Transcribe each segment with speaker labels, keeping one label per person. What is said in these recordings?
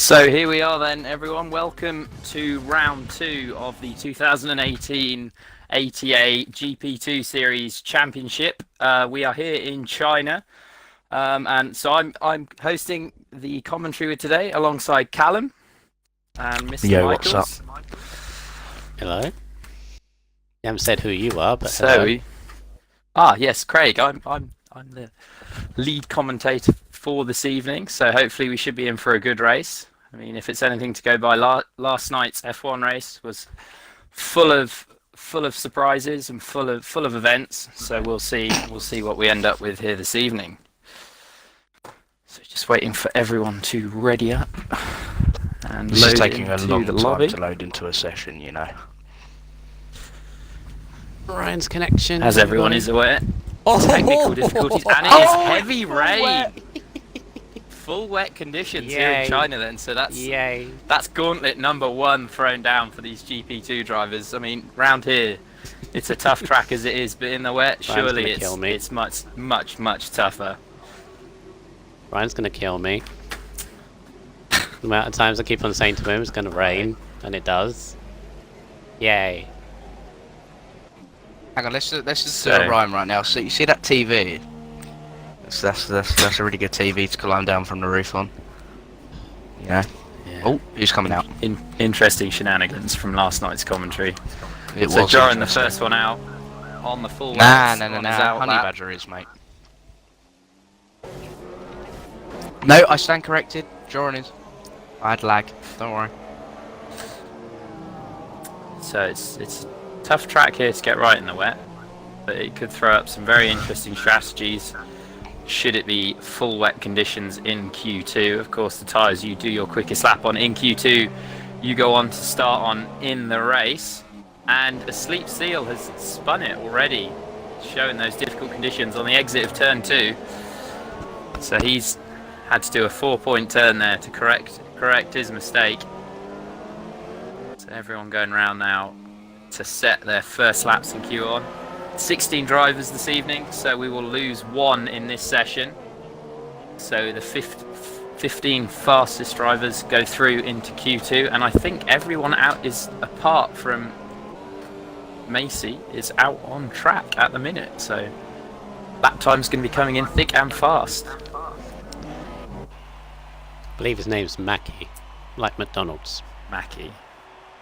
Speaker 1: So here we are then, everyone. Welcome to round 2 of the 2018 ATA GP2 Series Championship. We are here in China, and so I'm hosting the commentary with today alongside Callum and Mr.
Speaker 2: Yo,
Speaker 1: Michaels.
Speaker 2: what's up?
Speaker 3: Hello. You haven't said who you are, but
Speaker 1: So, yes, Craig. I'm the lead commentator for this evening. So hopefully we should be in for a good race. I mean, if it's anything to go by, last night's F1 race was full of surprises and full of events. So we'll see what we end up with here this evening. So just waiting for everyone to ready up and
Speaker 2: This is
Speaker 1: load
Speaker 2: taking a
Speaker 1: into
Speaker 2: long
Speaker 1: the
Speaker 2: time
Speaker 1: lobby.
Speaker 2: to load into a session, you know.
Speaker 3: Ryan's connection.
Speaker 1: As everyone is aware,
Speaker 3: Oh,
Speaker 1: technical difficulties, and it is heavy rain. Full wet conditions here in China then, so that's gauntlet number 1 thrown down for these GP2 drivers. I mean, round here, it's a tough track as it is, but in the wet, surely it's much tougher.
Speaker 3: Ryan's gonna kill me. The amount of times I keep on saying to him it's gonna rain, and it does. Yay.
Speaker 2: Hang on, let's just do a rhyme right now. So you see that TV? That's a really good TV to climb down from the roof on. Yeah. Oh, who's coming out?
Speaker 1: Interesting shenanigans from last night's commentary.
Speaker 2: So
Speaker 1: Joran, the first one out on the full
Speaker 2: No,
Speaker 1: wets,
Speaker 2: Honey
Speaker 1: on his outlap.
Speaker 2: Badger is, mate. No, I stand corrected. Joran is. I had lag. Don't worry.
Speaker 1: So it's a tough track here to get right in the wet, but it could throw up some very interesting strategies should it be full wet conditions in Q2. Of course, the tyres you do your quickest lap on in Q2, you go on to start on in the race, and a Sleep Seal has spun it already, showing those difficult conditions on the exit of turn 2. So he's had to do a 4-point turn there to correct his mistake. So everyone going around now to set their first laps in Q1. 16 drivers this evening, so we will lose 1 in this session. So the 15 fastest drivers go through into Q2, and I think everyone out is, apart from Macy, is out on track at the minute. So lap time's going to be coming in thick and fast.
Speaker 3: I believe his name's Mackie, like McDonald's.
Speaker 1: Mackie.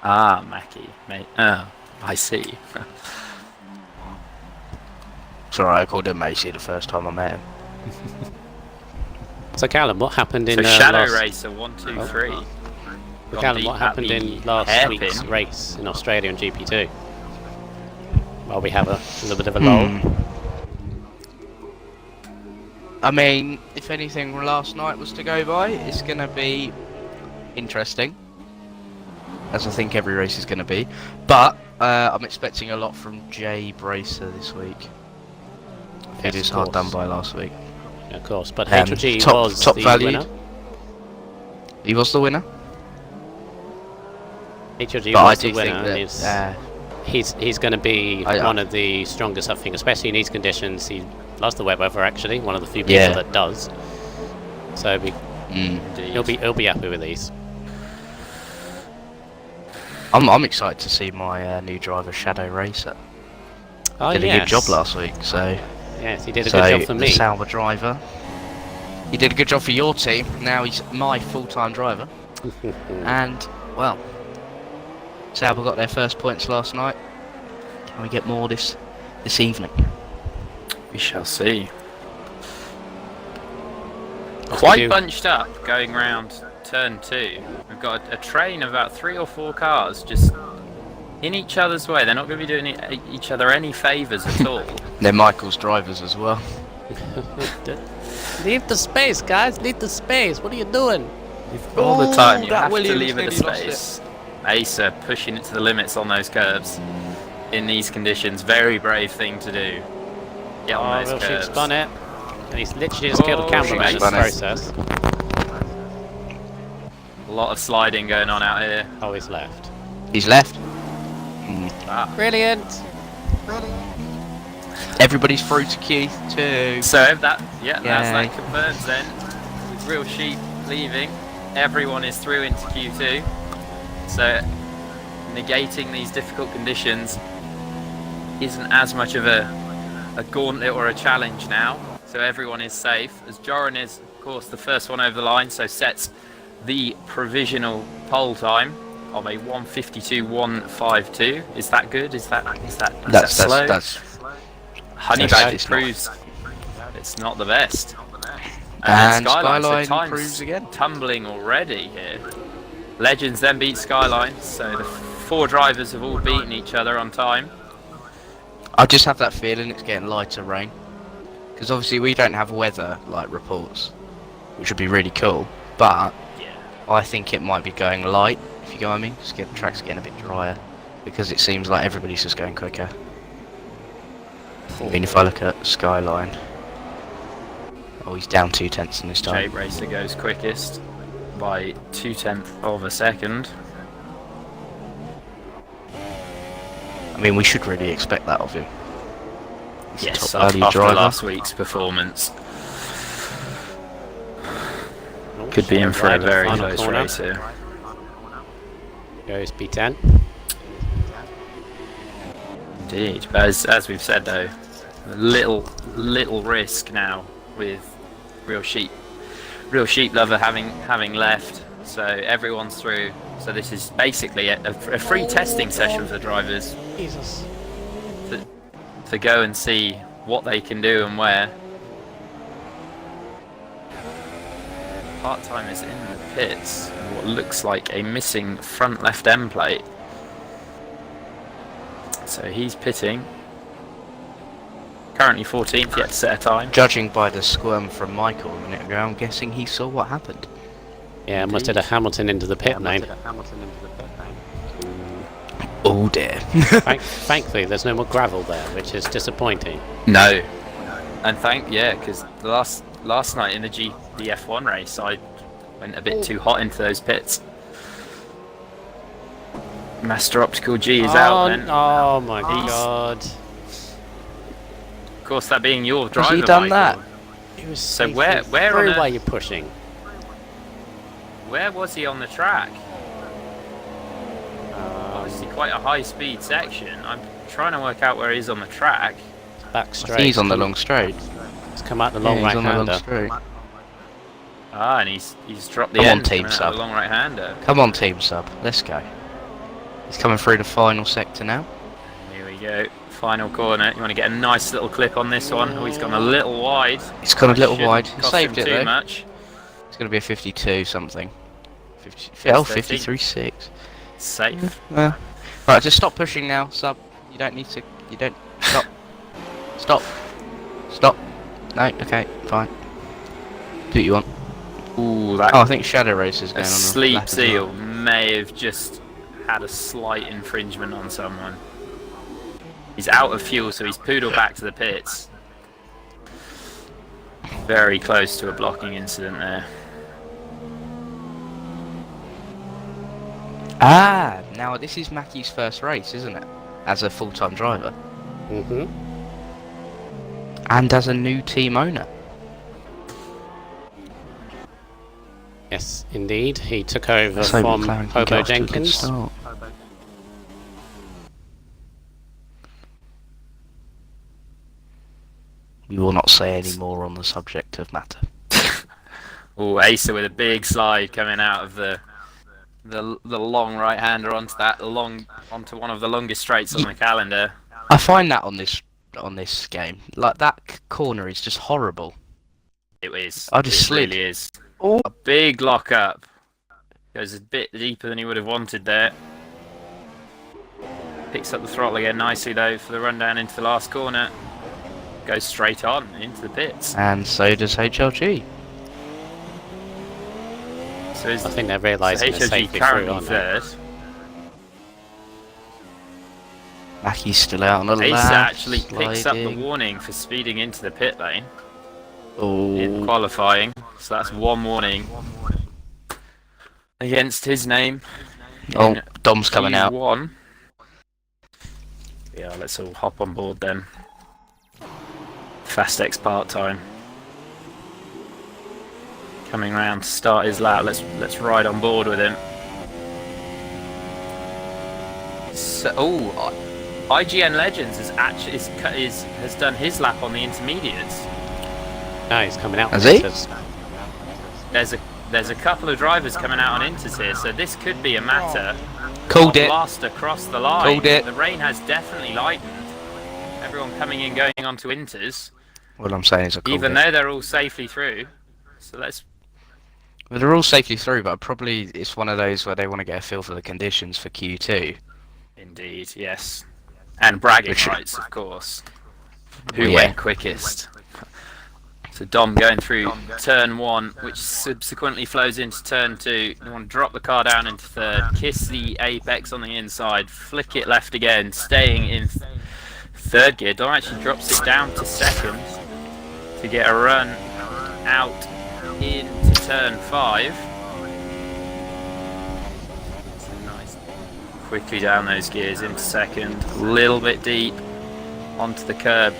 Speaker 1: Ah, Mackie. Oh, I see.
Speaker 2: Sorry, I called him Macy the first time I met him.
Speaker 3: So Callum, what happened in
Speaker 1: So Shadow
Speaker 3: last...
Speaker 1: Racer 1, 2, 3.
Speaker 3: So Callum, what happened in last week's race in Australia on GP2? Well, we have a little bit of a lull.
Speaker 2: I mean, if anything last night was to go by, it's going to be interesting, as I think every race is going to be. But I'm expecting a lot from Jay Bracer this week. It is hard done by last week.
Speaker 3: Yeah, of course, but HLG was
Speaker 2: top
Speaker 3: the
Speaker 2: valued.
Speaker 3: winner.
Speaker 2: He was the winner.
Speaker 3: HLG
Speaker 2: But
Speaker 3: was
Speaker 2: I do
Speaker 3: the winner.
Speaker 2: think that,
Speaker 3: He's going to be one of the strongest, I think, especially in these conditions. He loves the wet weather, actually. One of the few people that does. So he'll be happy with these.
Speaker 2: I'm excited to see my new driver, Shadow Racer. Did a good job last week, so.
Speaker 3: Yes, he did a good job for me.
Speaker 2: The Sauber driver. He did a good job for your team. Now he's my full-time driver. And well, Sauber got their first points last night. Can we get more this evening?
Speaker 1: We shall see. Quite bunched up going round turn 2. We've got a train of about 3 or 4 cars just in each other's way. They're not going to be doing each other any favours at all.
Speaker 2: They're Michael's drivers as well.
Speaker 3: Leave the space, guys. Leave the space. What are you doing?
Speaker 1: All the time you have to leave it the space. Acer pushing it to the limits on those curbs in these conditions. Very brave thing to do. Get on those curbs.
Speaker 3: Spun it. And he's literally just killed the cameraman in this process.
Speaker 1: A lot of sliding going on out here.
Speaker 3: Oh, he's left.
Speaker 2: He's left.
Speaker 3: Brilliant.
Speaker 2: Everybody's through to Q2.
Speaker 1: So if that, as that confirms then, with Real Sheep leaving, everyone is through into Q2. So negating these difficult conditions isn't as much of a gauntlet or a challenge now. So everyone is safe. As Joran is, of course, the first one over the line, so sets the provisional pole time of a 1:52.152. Is that good? Is that slow?
Speaker 2: That's
Speaker 1: Honeybag proves it's not the best.
Speaker 2: and
Speaker 1: Skyline, so
Speaker 2: Skyline
Speaker 1: time's
Speaker 2: proves again.
Speaker 1: tumbling already here. Legends then beat Skyline, so the 4 drivers have all beaten each other on time.
Speaker 2: I just have that feeling it's getting lighter rain, because obviously we don't have weather like reports, which would be really cool. But I think it might be going light, if you get what I mean. Just get the track's getting a bit drier, because it seems like everybody's just going quicker. I mean, if I look at Skyline, oh, he's down 2/10 in this time.
Speaker 1: Jade Racer goes quickest by 2/10 of a second.
Speaker 2: I mean, we should really expect that of him. He's a
Speaker 1: Yes,
Speaker 2: top
Speaker 1: after
Speaker 2: value driver.
Speaker 1: last week's performance. Could be in for a very close race here.
Speaker 3: Goes P10.
Speaker 1: Indeed, but as we've said though, little risk now with Real Sheep Lover having left, so everyone's through. So this is basically a free testing session for drivers
Speaker 3: Jesus.
Speaker 1: to go and see what they can do and where. Part-time is in the pits, what looks like a missing front left end plate. So he's pitting. Currently 14th, yet to set a time.
Speaker 2: Judging by the squirm from Michael a minute ago, I'm guessing he saw what happened.
Speaker 3: Yeah, must have a Hamilton into the pit lane.
Speaker 2: Oh dear.
Speaker 3: Thankfully, there's no more gravel there, which is disappointing.
Speaker 1: No. And because last night in the F1 race, I went a bit too hot into those pits. Master Optical G is out then.
Speaker 3: Oh my god.
Speaker 1: Of course, that being your driver,
Speaker 2: Has he done
Speaker 1: Michael.
Speaker 3: He was
Speaker 1: So where on
Speaker 3: why
Speaker 1: earth,
Speaker 3: you're pushing?
Speaker 1: where was he on the track? Obviously quite a high speed section. I'm trying to work out where he's on the track.
Speaker 3: Back
Speaker 2: I
Speaker 3: straight.
Speaker 2: think he's on the long straight.
Speaker 3: He's come out the long
Speaker 2: he's
Speaker 3: right
Speaker 2: on the long
Speaker 3: hander.
Speaker 2: straight.
Speaker 1: Ah, and he's dropped the
Speaker 2: Come on,
Speaker 1: end.
Speaker 2: team
Speaker 1: coming out
Speaker 2: sub.
Speaker 1: the long right hander.
Speaker 2: Come on, team sub, let's go. He's coming through the final sector now.
Speaker 1: Here we go. Final corner. You want to get a nice little clip on this one. Oh, he's gone a little wide.
Speaker 2: He's gone a little
Speaker 1: Shouldn't
Speaker 2: wide. He
Speaker 1: cost
Speaker 2: saved
Speaker 1: him
Speaker 2: it
Speaker 1: too
Speaker 2: though.
Speaker 1: much.
Speaker 2: It's going to be a 52 something. 50,
Speaker 1: Yes,
Speaker 2: oh,
Speaker 1: 13.
Speaker 2: 53.6.
Speaker 1: Safe.
Speaker 2: Right, just stop pushing now, sub. You don't need to. You don't. Stop. Stop. Stop. No, okay, fine. Do what you want.
Speaker 1: Ooh, that
Speaker 2: Oh, I think Shadow Race is
Speaker 1: a
Speaker 2: going on.
Speaker 1: sleep
Speaker 2: lap as well.
Speaker 1: seal may have just had a slight infringement on someone. He's out of fuel, so he's poodled back to the pits. Very close to a blocking incident there.
Speaker 2: Ah, now this is Mackie's first race, isn't it? As a full-time driver.
Speaker 3: Mm-hmm.
Speaker 2: And as a new team owner.
Speaker 3: Yes, indeed. He took over
Speaker 2: So
Speaker 3: from
Speaker 2: McLaren can get
Speaker 3: Hobo
Speaker 2: off to a good
Speaker 3: Jenkins.
Speaker 2: start. We will not say any more on the subject of matter.
Speaker 1: Oh, Asa with a big slide coming out of the long right hander onto onto one of the longest straights on the calendar.
Speaker 2: I find that on this game, like that corner is just horrible.
Speaker 1: It is.
Speaker 2: I just
Speaker 1: it
Speaker 2: slid.
Speaker 1: really is.
Speaker 2: Oh.
Speaker 1: A big lock up. Goes a bit deeper than he would have wanted there. Picks up the throttle again nicely though for the run down into the last corner. Goes straight on into the pits.
Speaker 2: And so does HLG.
Speaker 1: So
Speaker 3: I think they're realising they're
Speaker 1: HOG
Speaker 3: safely through,
Speaker 1: currently
Speaker 3: aren't they?
Speaker 1: third.
Speaker 2: Mackie's still out on the
Speaker 1: Asa
Speaker 2: lap.
Speaker 1: actually picks up the
Speaker 2: sliding.
Speaker 1: warning for speeding into the pit lane in
Speaker 2: Oh,
Speaker 1: qualifying. So that's one warning against his name.
Speaker 2: oh,
Speaker 1: in
Speaker 2: Dom's coming out.
Speaker 1: Q1. Yeah, let's all hop on board then. Fast X part time. coming round to start his lap. Let's ride on board with him. So, IGN Legends has done his lap on the intermediates.
Speaker 3: No, he's coming out.
Speaker 2: Has he?
Speaker 1: There's a couple of drivers coming out on inters here, so this could be a matter.
Speaker 2: Called it.
Speaker 1: Last across the line.
Speaker 2: Called it.
Speaker 1: The rain has definitely lightened. Everyone coming in, going onto inters.
Speaker 2: What I'm saying is I called
Speaker 1: Even
Speaker 2: it.
Speaker 1: though they're all safely through. So let's.
Speaker 2: Well, they're all safely through, but probably it's one of those where they want to get a feel for the conditions for Q2.
Speaker 1: Indeed, yes. And bragging
Speaker 2: Which-
Speaker 1: rights, of course. Who
Speaker 2: Yeah.
Speaker 1: went quickest? So Dom going through turn 1, which subsequently flows into turn 2. You want to drop the car down into third, kiss the apex on the inside, flick it left again, staying in third gear. Dom actually drops it down to second to get a run out into turn 5. So nice. Quickly down those gears into second, a little bit deep onto the curb.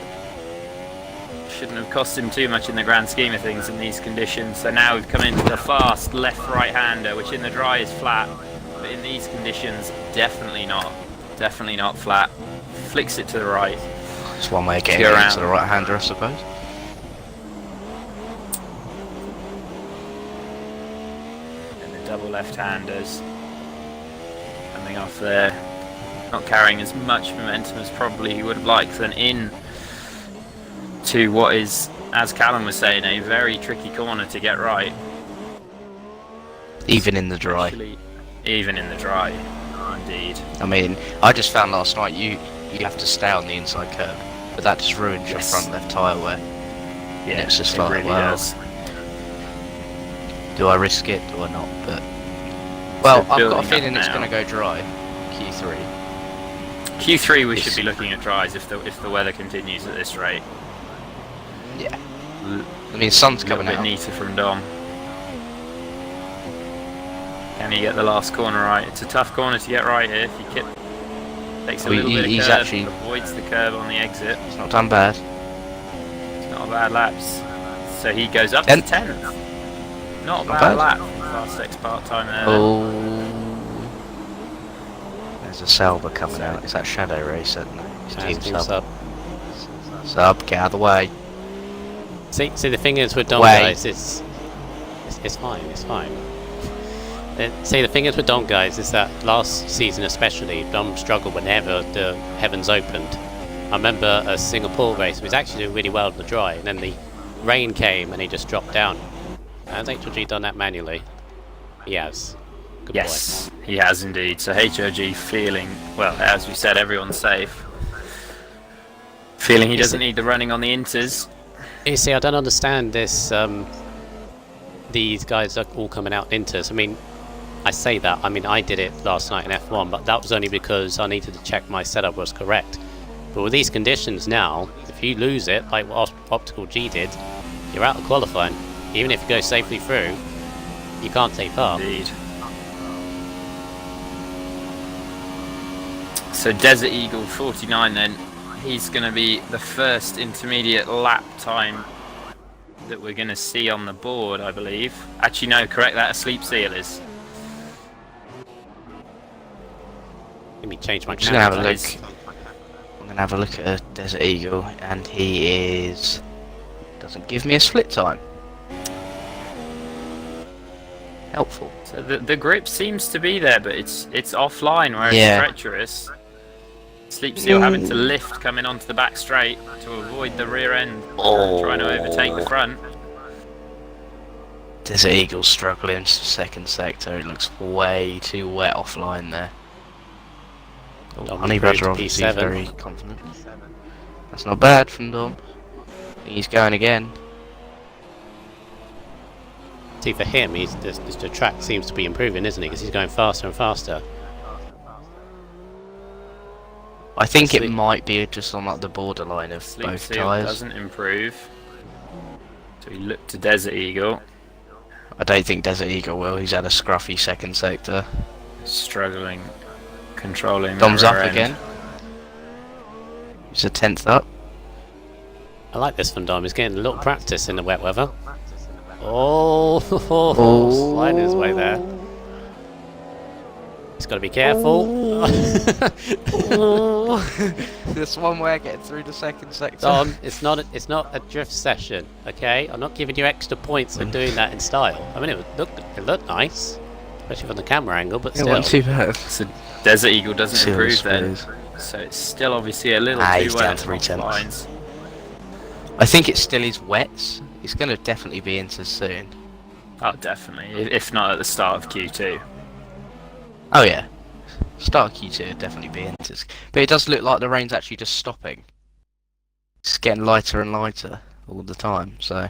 Speaker 1: Shouldn't have cost him too much in the grand scheme of things in these conditions. So now we've come into the fast left-right-hander, which in the dry is flat, but in these conditions, definitely not flat. Flicks it to the right.
Speaker 2: It's one way of getting
Speaker 1: Go
Speaker 2: it
Speaker 1: around.
Speaker 2: to the right hander, I suppose.
Speaker 1: And the double left-handers coming off there, not carrying as much momentum as probably he would have liked, than in to what is, as Callum was saying, a very tricky corner to get right.
Speaker 2: Even in the dry.
Speaker 1: Especially even in the dry, indeed.
Speaker 2: I mean, I just found last night you have to stay on the inside curb, but that just ruins your
Speaker 1: Yes.
Speaker 2: front left tyre wear.
Speaker 1: Yeah,
Speaker 2: it's just
Speaker 1: it
Speaker 2: like,
Speaker 1: really
Speaker 2: wow.
Speaker 1: does.
Speaker 2: Do I risk it? Do I not? But well, I've got a
Speaker 1: building up
Speaker 2: feeling it's
Speaker 1: now.
Speaker 2: going to go dry. Q3.
Speaker 1: Q3 we should be looking at dries if the weather continues at this rate.
Speaker 2: Yeah. I mean, sun's
Speaker 1: A little
Speaker 2: coming
Speaker 1: bit
Speaker 2: out.
Speaker 1: neater from Dom. Can he get the last corner right? It's a tough corner to get right here. If he takes a
Speaker 2: Well,
Speaker 1: little bit of
Speaker 2: he's
Speaker 1: curve,
Speaker 2: actually-
Speaker 1: avoids the curve on the exit.
Speaker 2: It's not done bad.
Speaker 1: It's not a bad laps. So he goes up to
Speaker 2: 10th.
Speaker 1: 10th. Not a
Speaker 2: Not
Speaker 1: bad
Speaker 2: bad.
Speaker 1: lap. Fast X part time there.
Speaker 2: Oh. There's a Salva coming out. Is that Shadow Racer? No, it's Team
Speaker 3: Team
Speaker 2: Sub.
Speaker 3: sub.
Speaker 2: Sub, get out of the way.
Speaker 3: See, the thing is with Dom,
Speaker 2: Wait.
Speaker 3: guys, it's fine, it's fine. See, the thing is with Dom, guys, is that last season especially, Dom struggled whenever the heavens opened. I remember a Singapore race, he was actually doing really well in the dry, and then the rain came and he just dropped down. Has HLG done that manually? He has. Good
Speaker 1: Yes, he has indeed. So HOG feeling, well, as we said, everyone's safe. Feeling he doesn't need the running on the inters.
Speaker 3: boy. You see, I don't understand this. These guys are all coming out inters. I mean, I say that. I mean, I did it last night in F1, but that was only because I needed to check my setup was correct. But with these conditions now, if you lose it, like what Optical G did, you're out of qualifying. Even if you go safely through, you can't take part.
Speaker 1: Indeed. So Desert Eagle 49 then, he's going to be the first intermediate lap time that we're going to see on the board, I believe. Actually, no, correct that, a Sleep Seal is.
Speaker 3: Let me change my
Speaker 2: I'm just gonna have a
Speaker 3: camera.
Speaker 2: look. I'm gonna have a look at a Desert Eagle, and he doesn't give me a split time. Helpful.
Speaker 1: So the grip seems to be there, but it's offline where
Speaker 2: Yeah.
Speaker 1: it's treacherous. Sleep Seal having to lift coming onto the back straight to avoid the rear end, trying to overtake the front.
Speaker 2: Desert Eagle's struggling second sector. It looks way too wet offline there.
Speaker 3: Dom
Speaker 2: Honey
Speaker 3: improved
Speaker 2: Badger
Speaker 3: to
Speaker 2: obviously
Speaker 3: P7.
Speaker 2: very confident. That's not bad from Dom. I think he's going again.
Speaker 3: See, for him, the track seems to be improving, isn't it? Because he's going faster and faster.
Speaker 2: I think it
Speaker 1: Sleep-
Speaker 2: might be just on like the borderline of
Speaker 1: Sleep
Speaker 2: both
Speaker 1: Seal
Speaker 2: tyres.
Speaker 1: doesn't improve. So we look to Desert Eagle.
Speaker 2: I don't think Desert Eagle will. He's had a scruffy second sector.
Speaker 1: Struggling, controlling.
Speaker 2: Dom's
Speaker 1: that
Speaker 2: up
Speaker 1: rear end.
Speaker 2: again. He's a 10th up.
Speaker 3: I like this from Dom. He's getting a little practice in the wet weather. Oh, sliding his way there. He's got to be careful.
Speaker 2: This one way getting through the second sector.
Speaker 3: Dom, it's not a drift session, okay? I'm not giving you extra points for doing that in style. I mean, it looked nice, especially from the camera angle, but still.
Speaker 2: It wasn't too bad.
Speaker 1: So Desert Eagle doesn't
Speaker 2: Still
Speaker 1: improve then.
Speaker 2: screws.
Speaker 1: So it's still obviously a little
Speaker 2: He's
Speaker 1: too
Speaker 2: down
Speaker 1: wet
Speaker 2: 3
Speaker 1: off
Speaker 2: tenths.
Speaker 1: lines.
Speaker 2: I think it still is wets. It's going to definitely be into soon.
Speaker 1: Oh, definitely. If not at the start of Q2.
Speaker 2: Oh yeah, start of Q2 would definitely be into. But it does look like the rain's actually just stopping. It's getting lighter and lighter all the time. So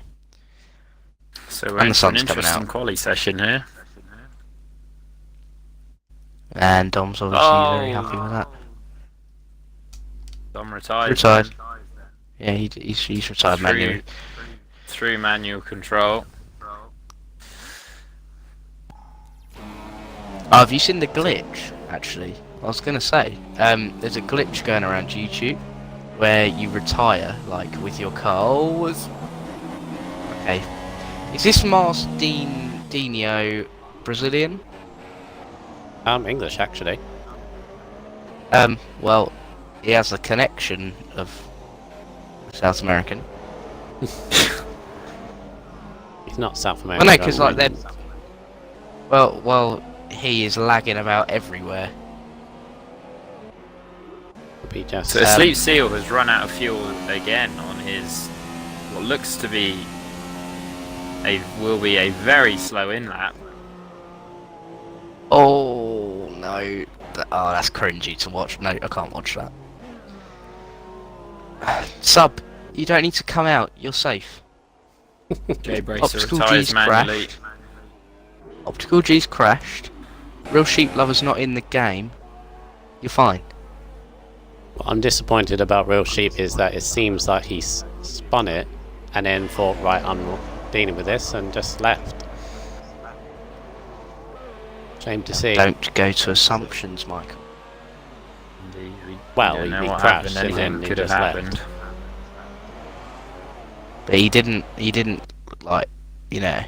Speaker 1: So we're
Speaker 2: And the
Speaker 1: in for an
Speaker 2: sun's coming
Speaker 1: interesting
Speaker 2: out.
Speaker 1: quali session here.
Speaker 2: and Dom's obviously very happy with that.
Speaker 1: Dom retired.
Speaker 2: Retired. Yeah, he's retired manually.
Speaker 1: Through manual control.
Speaker 2: Oh, have you seen the glitch? Actually, I was gonna say, there's a glitch going around YouTube where you retire like with your car. Okay. Is this Mars Dino Brazilian?
Speaker 3: English, actually.
Speaker 2: Well, he has a connection of South American.
Speaker 3: He's not South
Speaker 2: Well,
Speaker 3: American.
Speaker 2: no, because like they're. Well, he is lagging about everywhere.
Speaker 3: Be just.
Speaker 1: So Sleep Seal has run out of fuel again on his what looks to be will be a very slow in lap.
Speaker 2: Oh no! Oh, that's cringy to watch. No, I can't watch that. Sub, you don't need to come out. You're safe.
Speaker 1: J Bracer
Speaker 2: Optical
Speaker 1: retires
Speaker 2: G's
Speaker 1: manually.
Speaker 2: crashed. Optical G's crashed. Real Sheep Lover's not in the game. You're fine.
Speaker 3: What I'm disappointed about Real Sheep is that it seems like he spun it and then thought, right, I'm not dealing with this, and just left. Shame to see.
Speaker 2: Don't go to assumptions, Michael.
Speaker 1: Indeed, we
Speaker 3: Well,
Speaker 1: don't know
Speaker 3: he
Speaker 1: what
Speaker 3: crashed
Speaker 1: happened.
Speaker 3: and then
Speaker 1: Anything
Speaker 3: he
Speaker 1: could have
Speaker 3: just left.
Speaker 1: happened.
Speaker 2: But he didn't like, you know,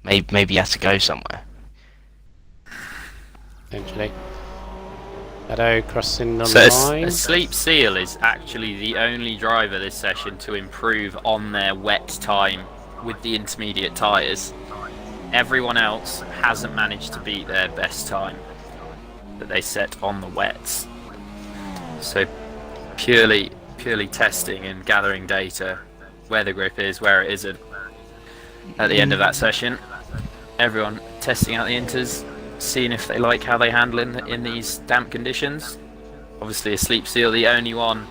Speaker 2: maybe he has to go somewhere.
Speaker 3: Essentially. Shadow crossing the
Speaker 1: So
Speaker 3: line.
Speaker 1: a Sleep Seal is actually the only driver this session to improve on their wet time with the intermediate tyres. Everyone else hasn't managed to beat their best time that they set on the wets. So purely testing and gathering data, where the grip is, where it isn't. At the end of that session, everyone testing out the inters, seeing if they like how they handle in these damp conditions. Obviously a Sleep Seal, the only one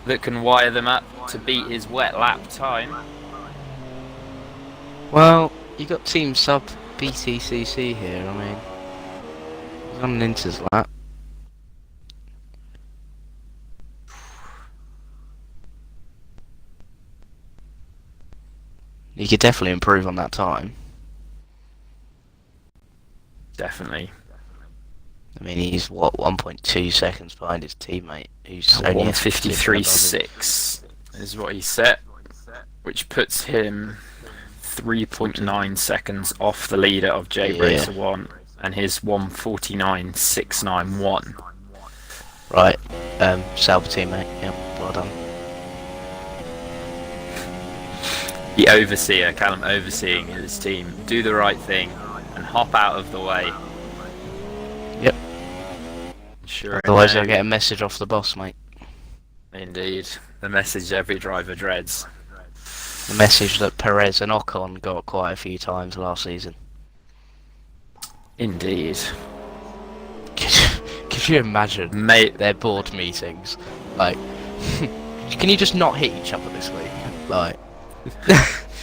Speaker 1: that can wire them up to beat his wet lap time.
Speaker 2: Well, you got Team Sub BTCC here. I mean, he's on an Inters lap. He could definitely improve on that time.
Speaker 1: Definitely.
Speaker 2: I mean, he's what 1.2 seconds behind his teammate, who's only a
Speaker 1: 153.6 is what he set, which puts him 3.9 seconds off the leader of J Bracer 1 and his 149.691.
Speaker 2: Right, Sauber teammate. Yep, well done.
Speaker 1: The overseer, Callum overseeing his team, do the right thing and hop out of the way.
Speaker 2: Yep.
Speaker 1: Sure.
Speaker 2: Otherwise, they'll get a message off the boss, mate.
Speaker 1: Indeed, the message every driver dreads.
Speaker 2: The message that Perez and Ocon got quite a few times last season.
Speaker 1: Indeed.
Speaker 2: Could you imagine
Speaker 1: Mate,
Speaker 2: their board meetings? Like, can you just not hit each other this week? Like,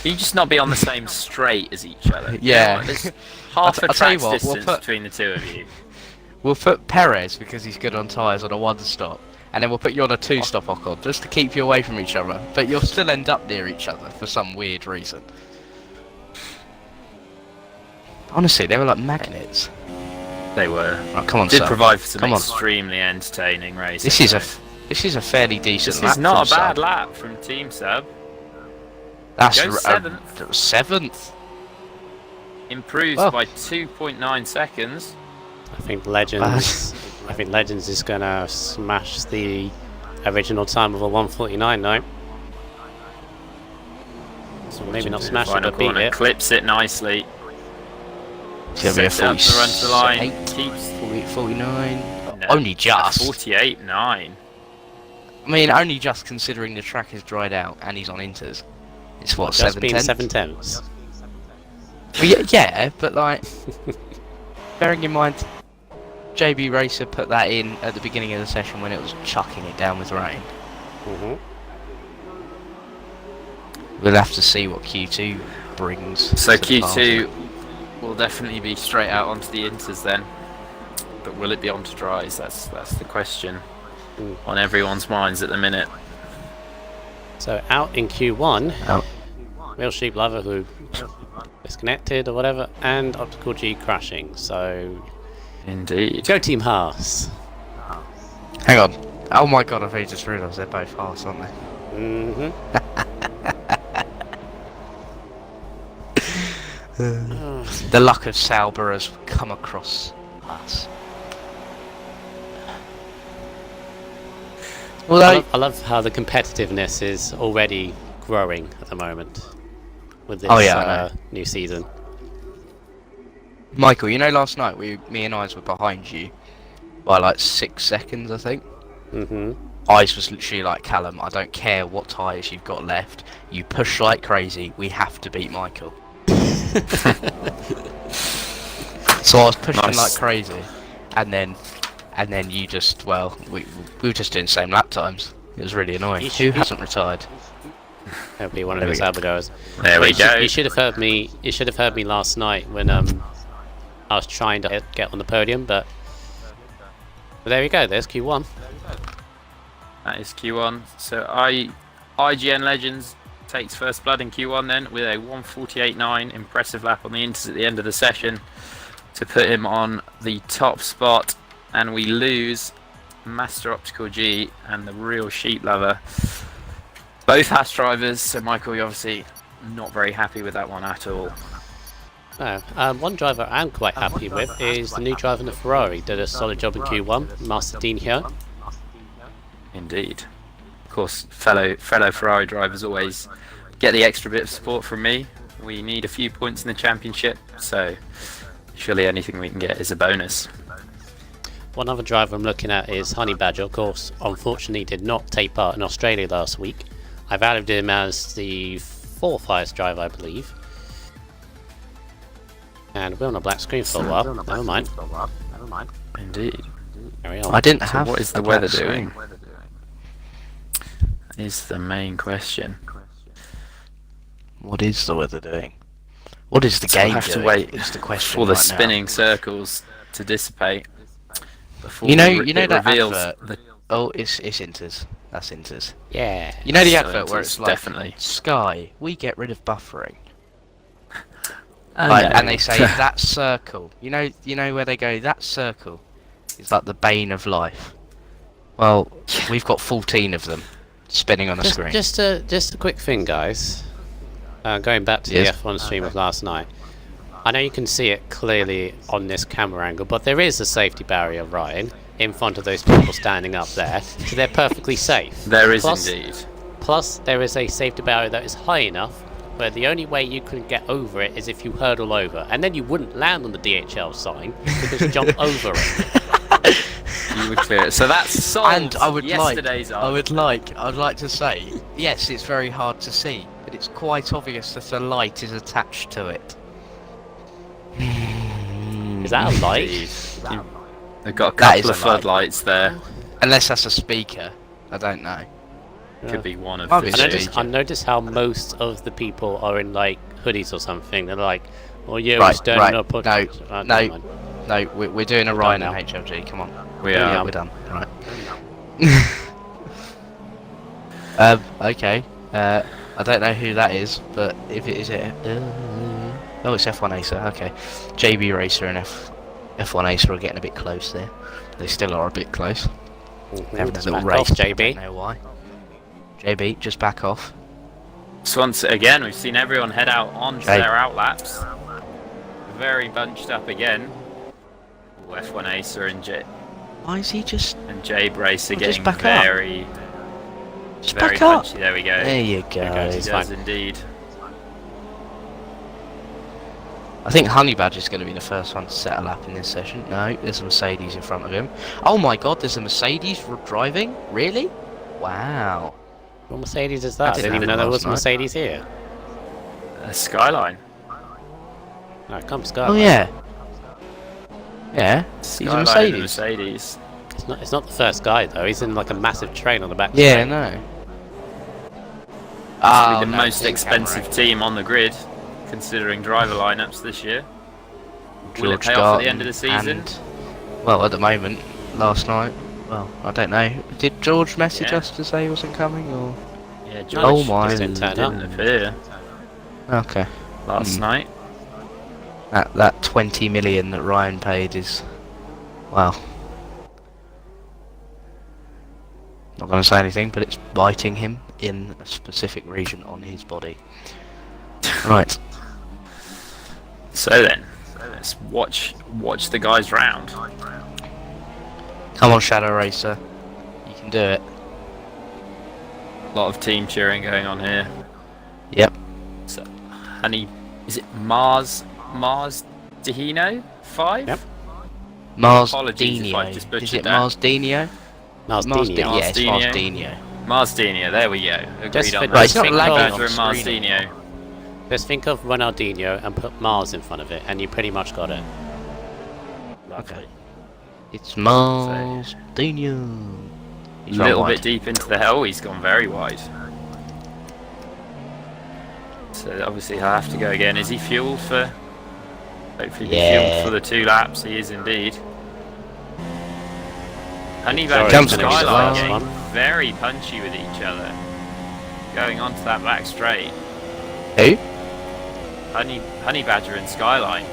Speaker 1: you just not be on the same straight as each other. You
Speaker 2: Yeah.
Speaker 1: know what, there's half a
Speaker 2: I'll tell you
Speaker 1: track's
Speaker 2: what, we'll
Speaker 1: distance
Speaker 2: put-
Speaker 1: between the two of you.
Speaker 2: we'll put Perez, because he's good on tyres, on a one-stop. And then we'll put you on a two-stop, Ocon, just to keep you away from each other. But you'll still end up near each other for some weird reason. Honestly, they were like magnets.
Speaker 1: They were.
Speaker 2: Right, come on,
Speaker 1: Did
Speaker 2: sir.
Speaker 1: provide for some
Speaker 2: Come on.
Speaker 1: extremely entertaining racing.
Speaker 2: This is a
Speaker 1: though.
Speaker 2: this is a fairly decent
Speaker 1: This
Speaker 2: lap
Speaker 1: is not
Speaker 2: from
Speaker 1: a bad
Speaker 2: Sub.
Speaker 1: lap from Team Sub.
Speaker 2: That's
Speaker 1: Go seventh.
Speaker 2: seventh.
Speaker 1: improves
Speaker 2: Well.
Speaker 1: by 2.9 seconds.
Speaker 3: I think Legends. I think Legends is gonna smash the original time of a 1:49 now. So maybe not smash it,
Speaker 1: Final
Speaker 3: but beat
Speaker 1: corner,
Speaker 3: it.
Speaker 1: clips it nicely.
Speaker 2: It's going to be a
Speaker 1: Sets it up to run to the line.
Speaker 2: 48,
Speaker 1: Keeps
Speaker 2: 49.
Speaker 1: no,
Speaker 2: Only just.
Speaker 1: 48.9.
Speaker 2: I mean, only just considering the track is dried out and he's on inters. It's what,
Speaker 3: Just been
Speaker 2: 710?
Speaker 3: 7/10.
Speaker 2: Well, yeah, but like, bearing in mind, JB Racer put that in at the beginning of the session when it was chucking it down with rain.
Speaker 3: Mm-hmm.
Speaker 2: We'll have to see what Q2 brings.
Speaker 1: So
Speaker 2: to the party.
Speaker 1: Q2 will definitely be straight out onto the inters then. But will it be onto dries? That's the question on everyone's minds at the minute.
Speaker 3: So out in Q1,
Speaker 2: Out.
Speaker 3: Real Sheep Lover who disconnected or whatever, and Optical G crashing. So
Speaker 1: Indeed.
Speaker 3: go Team Haas.
Speaker 2: Hang on. Oh my god, I've only just realised they're both Haas, aren't they?
Speaker 3: Mm-hmm.
Speaker 2: The luck of Sauber has come across us. Although,
Speaker 3: I love how the competitiveness is already growing at the moment with this
Speaker 2: I know.
Speaker 3: new season.
Speaker 2: Michael, you know last night me and Eyes were behind you by like 6 seconds, I think.
Speaker 3: Mm-hmm.
Speaker 2: Eyes was literally like, Callum, I don't care what tyres you've got left, you push like crazy, we have to beat Michael. So I was pushing
Speaker 1: Nice.
Speaker 2: like crazy, and then you just, well, we were just doing the same lap times. It was really annoying.
Speaker 3: You
Speaker 2: Who
Speaker 3: should-
Speaker 2: hasn't retired?
Speaker 3: That'll be one of
Speaker 2: There we
Speaker 3: those
Speaker 2: go.
Speaker 3: Albergoers.
Speaker 1: There we go.
Speaker 3: You should have heard me. You should have heard me last night when I was trying to get on the podium, but there we go. There's Q1.
Speaker 1: That is Q1. So IGN Legends takes first blood in Q1 then with a 1:48.9 impressive lap on the inters at the end of the session to put him on the top spot, and we lose Master Optical G and the Real Sheep Lover. Both Haas drivers, so Michael, you're obviously not very happy with that one at all.
Speaker 3: No, one driver I'm quite happy with is the new driver in the Ferrari. Did a solid job in Q1, Master Dean here.
Speaker 1: Indeed. Of course, fellow Ferrari drivers always get the extra bit of support from me. We need a few points in the championship, so surely anything we can get is a bonus.
Speaker 3: One other driver I'm looking at is Honey Badger. Of course, unfortunately did not take part in Australia last week. I valued him as the 4th highest driver, I believe. And we're on a black screen for a while. Never mind.
Speaker 1: Indeed.
Speaker 3: Carry on.
Speaker 2: I didn't
Speaker 1: So
Speaker 2: have.
Speaker 1: what is the
Speaker 2: a
Speaker 1: weather
Speaker 2: black
Speaker 1: doing?
Speaker 2: screen.
Speaker 1: Is the main question.
Speaker 2: What is the weather doing? What is the
Speaker 1: So we'll
Speaker 2: game
Speaker 1: have to
Speaker 2: doing?
Speaker 1: wait
Speaker 2: Is the question
Speaker 1: for the
Speaker 2: right now.
Speaker 1: spinning circles to dissipate before
Speaker 2: You know
Speaker 1: it
Speaker 2: that
Speaker 1: reveals
Speaker 2: advert?
Speaker 1: the
Speaker 2: Oh, it's Inters. That's Inters.
Speaker 3: Yeah.
Speaker 2: You know the
Speaker 1: So
Speaker 2: advert where
Speaker 1: Inters,
Speaker 2: it's like,
Speaker 1: definitely.
Speaker 2: Sky, we get rid of buffering.
Speaker 1: Oh,
Speaker 2: Like,
Speaker 1: no.
Speaker 2: and they say that circle. You know where they go. That circle is like the bane of life. Well, we've got 14 of them spinning on a screen.
Speaker 3: Just a quick thing, guys. Going back to
Speaker 2: Yes.
Speaker 3: the F1 stream of last night. I know you can see it clearly on this camera angle, but there is a safety barrier, Ryan, in front of those people standing up there, so they're perfectly safe.
Speaker 1: There is
Speaker 3: Plus-
Speaker 1: indeed.
Speaker 3: Plus, there is a safety barrier that is high enough where the only way you can get over it is if you hurdle over, and then you wouldn't land on the DHL sign because you jump over it.
Speaker 1: You would clear it. So that's solved
Speaker 2: And I would
Speaker 1: yesterday's
Speaker 2: I'd like to say, yes, it's very hard to see, but it's quite obvious that a light is attached to it.
Speaker 3: Is that a light?
Speaker 1: Indeed. They've got a
Speaker 2: That is
Speaker 1: couple of
Speaker 2: a light.
Speaker 1: floodlights there.
Speaker 2: Unless that's a speaker, I don't know.
Speaker 1: Could be one of
Speaker 2: Might
Speaker 1: the
Speaker 2: be
Speaker 1: two.
Speaker 3: I noticed how most of the people are in like hoodies or something. They're like, "Well, yeah, we're
Speaker 2: Right,
Speaker 3: standing
Speaker 2: right.
Speaker 3: up."
Speaker 2: No,
Speaker 3: Never
Speaker 2: no.
Speaker 3: mind.
Speaker 2: No, we're doing a Ryan
Speaker 3: done
Speaker 2: and HLG. Come on.
Speaker 1: We
Speaker 3: Yeah.
Speaker 1: are.
Speaker 2: Yeah, we're done. Right. Okay. I don't know who that is, but if it is oh, it's F1 Acer. Okay. JB Racer and F1 Acer are getting a bit close there. They still are a bit close. Having a
Speaker 3: Just
Speaker 2: little
Speaker 3: back
Speaker 2: race.
Speaker 3: off,
Speaker 2: I
Speaker 3: JB.
Speaker 2: don't know why. JB, just back off.
Speaker 1: So once again, we've seen everyone head out onto
Speaker 2: Okay.
Speaker 1: their outlaps. very bunched up again. Ooh, F1 Acer and
Speaker 2: Why is he just...
Speaker 1: J Brace are
Speaker 2: Well, just
Speaker 1: getting
Speaker 2: back up.
Speaker 1: very,
Speaker 2: Just
Speaker 1: very
Speaker 2: back up!
Speaker 1: punchy. There we go.
Speaker 2: There you go.
Speaker 3: goes.
Speaker 1: He
Speaker 3: It's
Speaker 1: does
Speaker 3: fine.
Speaker 1: indeed.
Speaker 2: I think Honey Badger's going to be the first one to set a lap in this session. No, there's a Mercedes in front of him. Oh my god, there's a Mercedes driving? Really? Wow.
Speaker 3: What Mercedes is that? I didn't
Speaker 2: have
Speaker 3: even
Speaker 2: it
Speaker 3: know there
Speaker 2: last
Speaker 3: was a
Speaker 2: night.
Speaker 3: Mercedes here.
Speaker 1: A Skyline.
Speaker 3: No, come Sky.
Speaker 2: Oh yeah. Yeah, he's a
Speaker 1: Skyline and
Speaker 2: Mercedes.
Speaker 1: a Mercedes.
Speaker 3: It's not the first guy though. He's in like a massive train on the back.
Speaker 2: Yeah,
Speaker 3: straight.
Speaker 2: no.
Speaker 1: Probably the
Speaker 2: no,
Speaker 1: most
Speaker 2: it's
Speaker 1: expensive
Speaker 2: camera.
Speaker 1: team on the grid, considering driver lineups this year. Will it
Speaker 2: George
Speaker 1: pay off at the
Speaker 2: Garton
Speaker 1: end of the season?
Speaker 2: and- well, at the moment, last night. Well, I don't know. Did George message
Speaker 1: Yeah.
Speaker 2: us to say he wasn't coming, or?
Speaker 1: Yeah,
Speaker 2: Oh
Speaker 1: George
Speaker 2: my
Speaker 3: just didn't turn up.
Speaker 1: didn't appear
Speaker 2: Okay.
Speaker 1: last night.
Speaker 2: That 20 million that Ryan paid is, wow. Not going to say anything, but it's biting him in a specific region on his body. Right.
Speaker 1: So then, let's watch the guys round.
Speaker 2: Come on, Shadow Racer. You can do it.
Speaker 1: A lot of team cheering going on here.
Speaker 2: Yep.
Speaker 1: So, honey, is it Mars Dehino 5?
Speaker 3: Yep.
Speaker 2: Mars
Speaker 1: Apologies if I've
Speaker 2: Dino.
Speaker 1: just
Speaker 2: Is
Speaker 1: butchered
Speaker 2: it
Speaker 1: that.
Speaker 2: Mars Dino?
Speaker 3: Mars
Speaker 2: Mars
Speaker 3: Dino.
Speaker 2: Dino. Yeah, it's Mars
Speaker 1: Marsdino.
Speaker 2: Dino.
Speaker 1: Marsdino, there we go. Agreed
Speaker 3: Just
Speaker 1: on
Speaker 3: for-
Speaker 1: that.
Speaker 2: Right, it's not
Speaker 1: Think
Speaker 2: lagging
Speaker 1: Badger
Speaker 2: on
Speaker 1: and
Speaker 2: the screen.
Speaker 1: Marsdino.
Speaker 3: Just think of Ronaldinho and put Mars in front of it, and you pretty much got it.
Speaker 2: Okay. It's Mars Dino.
Speaker 1: A
Speaker 2: He's run
Speaker 1: little
Speaker 2: wide.
Speaker 1: bit deep into the hell, he's gone very wide. So obviously he'll have to go again. Is he fueled for... Hopefully he's
Speaker 2: Yeah.
Speaker 1: fueled for the 2 laps, he is indeed. Honey
Speaker 3: Sorry,
Speaker 1: Badger and
Speaker 2: Comes to me,
Speaker 1: Skyline
Speaker 2: the
Speaker 1: getting
Speaker 3: last
Speaker 1: very punchy with each other. Going onto that back straight.
Speaker 2: Who?
Speaker 1: Honey Badger and Skyline.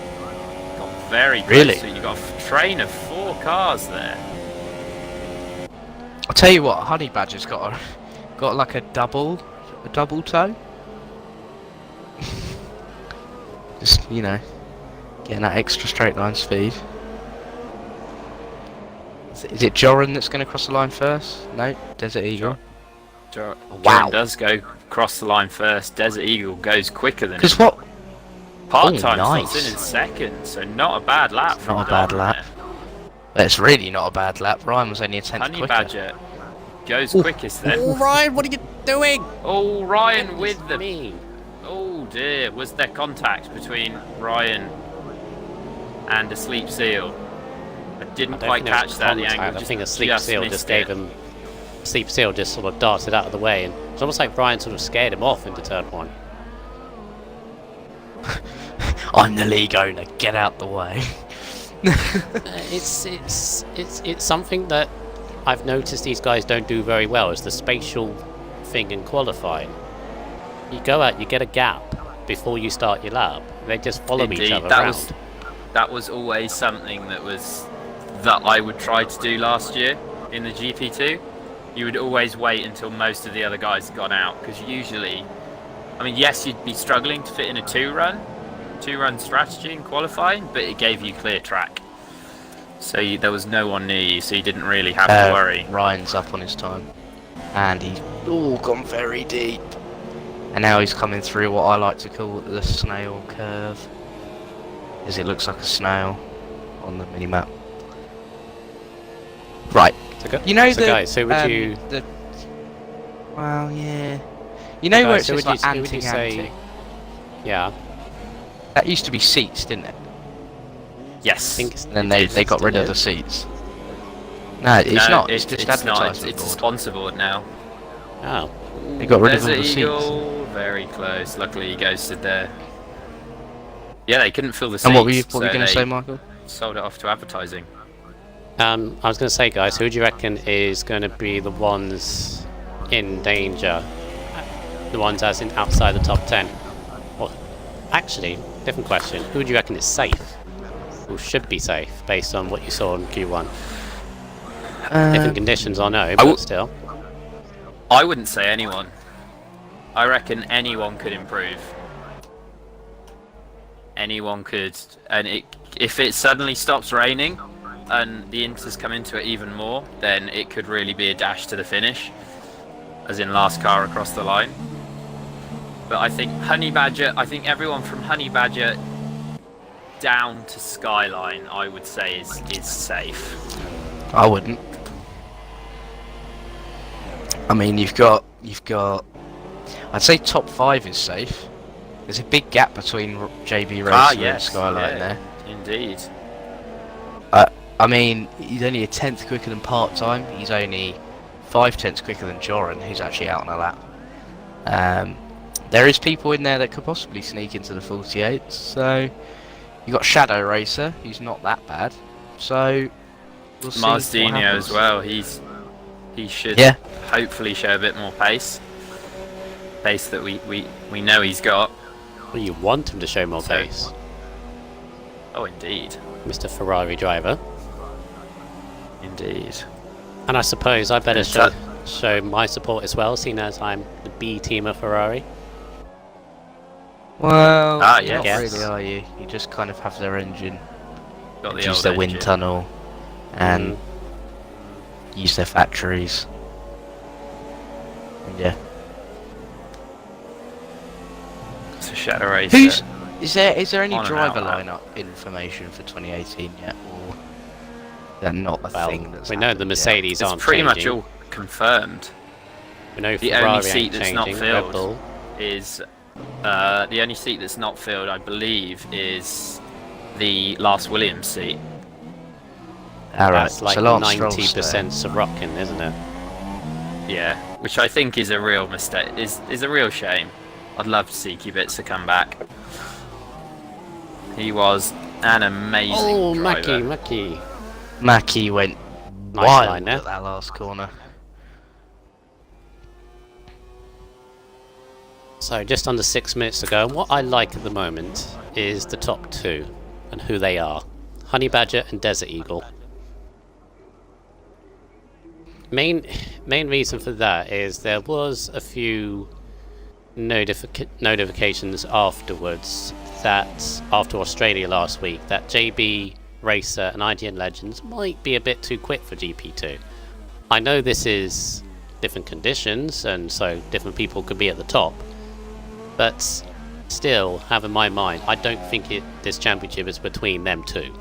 Speaker 1: Got very close.
Speaker 2: Really?
Speaker 1: So you got a train of 4 cars there.
Speaker 2: I'll tell you what, Honey Badger's got like a double toe. Just, you know, getting that extra straight line speed. Is it Joran that's going to cross the line first? No, Desert Eagle.
Speaker 1: Wow.
Speaker 2: Wow.
Speaker 1: Does go cross the line first. Desert Eagle goes quicker than
Speaker 2: Because
Speaker 1: him.
Speaker 2: what?
Speaker 1: Part-time
Speaker 2: nice.
Speaker 1: slots in second, so not a bad lap. from
Speaker 2: Not a bad
Speaker 1: Don
Speaker 2: lap. It's really not a bad lap. Ryan was only a
Speaker 1: there.
Speaker 2: tenth
Speaker 1: Honey
Speaker 2: quicker.
Speaker 1: Badger goes
Speaker 2: Ooh.
Speaker 1: quickest then.
Speaker 3: Oh, Ryan, what are you doing?
Speaker 1: Oh, Ryan with the...
Speaker 3: me.
Speaker 1: Oh dear, was there contact between Ryan and a sleep seal? I didn't quite catch that. The angle
Speaker 3: I think a sleep
Speaker 1: just
Speaker 3: seal
Speaker 1: missed
Speaker 3: just gave
Speaker 1: it.
Speaker 3: him. Sleep seal just sort of darted out of the way, and it's almost like Brian sort of scared him off into turn 1.
Speaker 2: I'm the league owner. Get out the way.
Speaker 3: It's something that I've noticed these guys don't do very well. Is the spatial thing in qualifying. You go out, you get a gap before you start your lap. They just follow each
Speaker 1: Indeed,
Speaker 3: other
Speaker 1: that
Speaker 3: around.
Speaker 1: that was always something that I would try to do last year in the GP2. You would always wait until most of the other guys had gone out, because usually, I mean, yes, you'd be struggling to fit in a two-run strategy in qualifying, but it gave you clear track. So there was no one near you, so you didn't really have to worry.
Speaker 2: Ryan's up on his time. And he's gone very deep. And now he's coming through what I like to call the snail curve. As it looks like a snail on the mini-map. Right.
Speaker 3: So
Speaker 2: You know
Speaker 3: so
Speaker 2: the...
Speaker 3: guys, who would you...
Speaker 2: Well, yeah. You know where it
Speaker 3: Guys, who
Speaker 2: says
Speaker 3: would
Speaker 2: like
Speaker 3: you say-
Speaker 2: anti-anti?
Speaker 3: Yeah,
Speaker 2: That used to be seats, didn't it?
Speaker 1: Yes.
Speaker 3: I think it's...
Speaker 2: And then they got rid of the seats. No, it's
Speaker 1: No,
Speaker 2: not. It's just
Speaker 1: it's not.
Speaker 2: advertisement
Speaker 1: It's a
Speaker 2: board.
Speaker 1: sponsor board now.
Speaker 3: Oh,
Speaker 2: They got rid of all
Speaker 1: Desert
Speaker 2: the seats.
Speaker 1: Eagle, very close. Luckily, he ghosted there. Yeah, they couldn't fill the seats.
Speaker 2: And what were you
Speaker 1: so
Speaker 2: going to
Speaker 1: they
Speaker 2: say, Michael?
Speaker 1: Sold it off to advertising.
Speaker 3: I was going to say, guys, who do you reckon is going to be the ones in danger? The ones as in outside the top 10? Well, actually, different question. Who do you reckon is safe? Who should be safe, based on what you saw in Q1? Different conditions, I know, but still.
Speaker 1: I wouldn't say anyone. I reckon anyone could improve. anyone could, and if it suddenly stops raining and the Inters come into it even more, then it could really be a dash to the finish, as in last car across the line. But I think I think everyone from Honey Badger down to Skyline, I would say is safe.
Speaker 2: I wouldn't. I mean, you've got. I'd say top 5 is safe. There's a big gap between JB Racer and Skyline there.
Speaker 1: Indeed.
Speaker 2: I mean, he's only a 10th quicker than part-time. He's only 5/10 quicker than Joran, who's actually out on a lap. There is people in there that could possibly sneak into the 48. So you got Shadow Racer, who's not that bad. So we'll see.
Speaker 1: Marsdino as well. He should hopefully show a bit more pace that we know he's got.
Speaker 3: Well, you want him to show more pace.
Speaker 1: Oh, indeed.
Speaker 3: Mr. Ferrari driver.
Speaker 1: Indeed.
Speaker 3: And I suppose I better show my support as well, seeing as I'm the B team of Ferrari.
Speaker 2: Well, not
Speaker 1: yes.
Speaker 2: really, are you? You just kind of have their engine,
Speaker 1: Got the
Speaker 2: use
Speaker 1: old
Speaker 2: their wind
Speaker 1: engine.
Speaker 2: tunnel, and use their factories. And yeah.
Speaker 1: It's a Shadow Racer.
Speaker 2: Is there any
Speaker 1: On and
Speaker 2: driver
Speaker 1: out,
Speaker 2: lineup information for 2018 yet, or they're not a
Speaker 3: Well,
Speaker 2: thing that's
Speaker 3: we know the
Speaker 2: happened
Speaker 3: Mercedes
Speaker 1: It's
Speaker 3: aren't
Speaker 1: pretty much
Speaker 3: changing.
Speaker 1: all confirmed.
Speaker 3: We know
Speaker 1: The
Speaker 3: Ferrari
Speaker 1: only
Speaker 3: ain't
Speaker 1: seat that's not
Speaker 3: changing. Red
Speaker 1: filled
Speaker 3: Bull.
Speaker 1: is the only seat that's not filled, I believe, is the last Williams seat.
Speaker 2: yet? Alright,
Speaker 3: That's like
Speaker 2: so Lance Stroll's
Speaker 3: 90%
Speaker 2: staying.
Speaker 3: Sorokin, isn't it?
Speaker 1: Yeah, which I think is a real mistake. Is a real shame. I'd love to see Kubica come back. He was an amazing driver.
Speaker 3: Mackie.
Speaker 2: Mackie went
Speaker 3: Nice
Speaker 2: wild
Speaker 3: line there.
Speaker 2: at that last corner.
Speaker 3: So just under 6 minutes to go, and what I like at the moment is the top 2 and who they are. Honey Badger and Desert Eagle. Main reason for that is there was a few notifications afterwards that after Australia last week that JB Racer and IGN Legends might be a bit too quick for GP2. I know this is different conditions and so different people could be at the top, but still have in my mind I don't think this championship is between them two.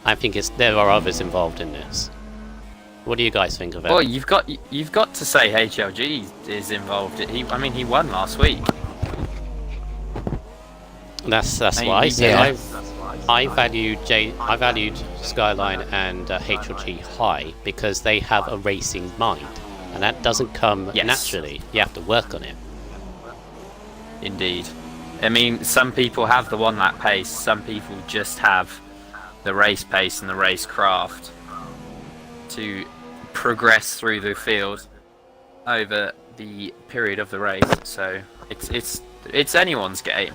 Speaker 3: I think there are others involved in this. What do you guys think of it?
Speaker 1: Well, you've got to say HLG is involved. He won last week.
Speaker 3: That's
Speaker 1: I mean,
Speaker 3: why I
Speaker 1: he
Speaker 3: said
Speaker 1: did.
Speaker 3: I valued Skyline and HLG high because they have a racing mind, and that doesn't come naturally. You have to work on it.
Speaker 1: Indeed. I mean, some people have the one lap pace. Some people just have the race pace and the race craft to progress through the field over the period of the race. So it's anyone's game.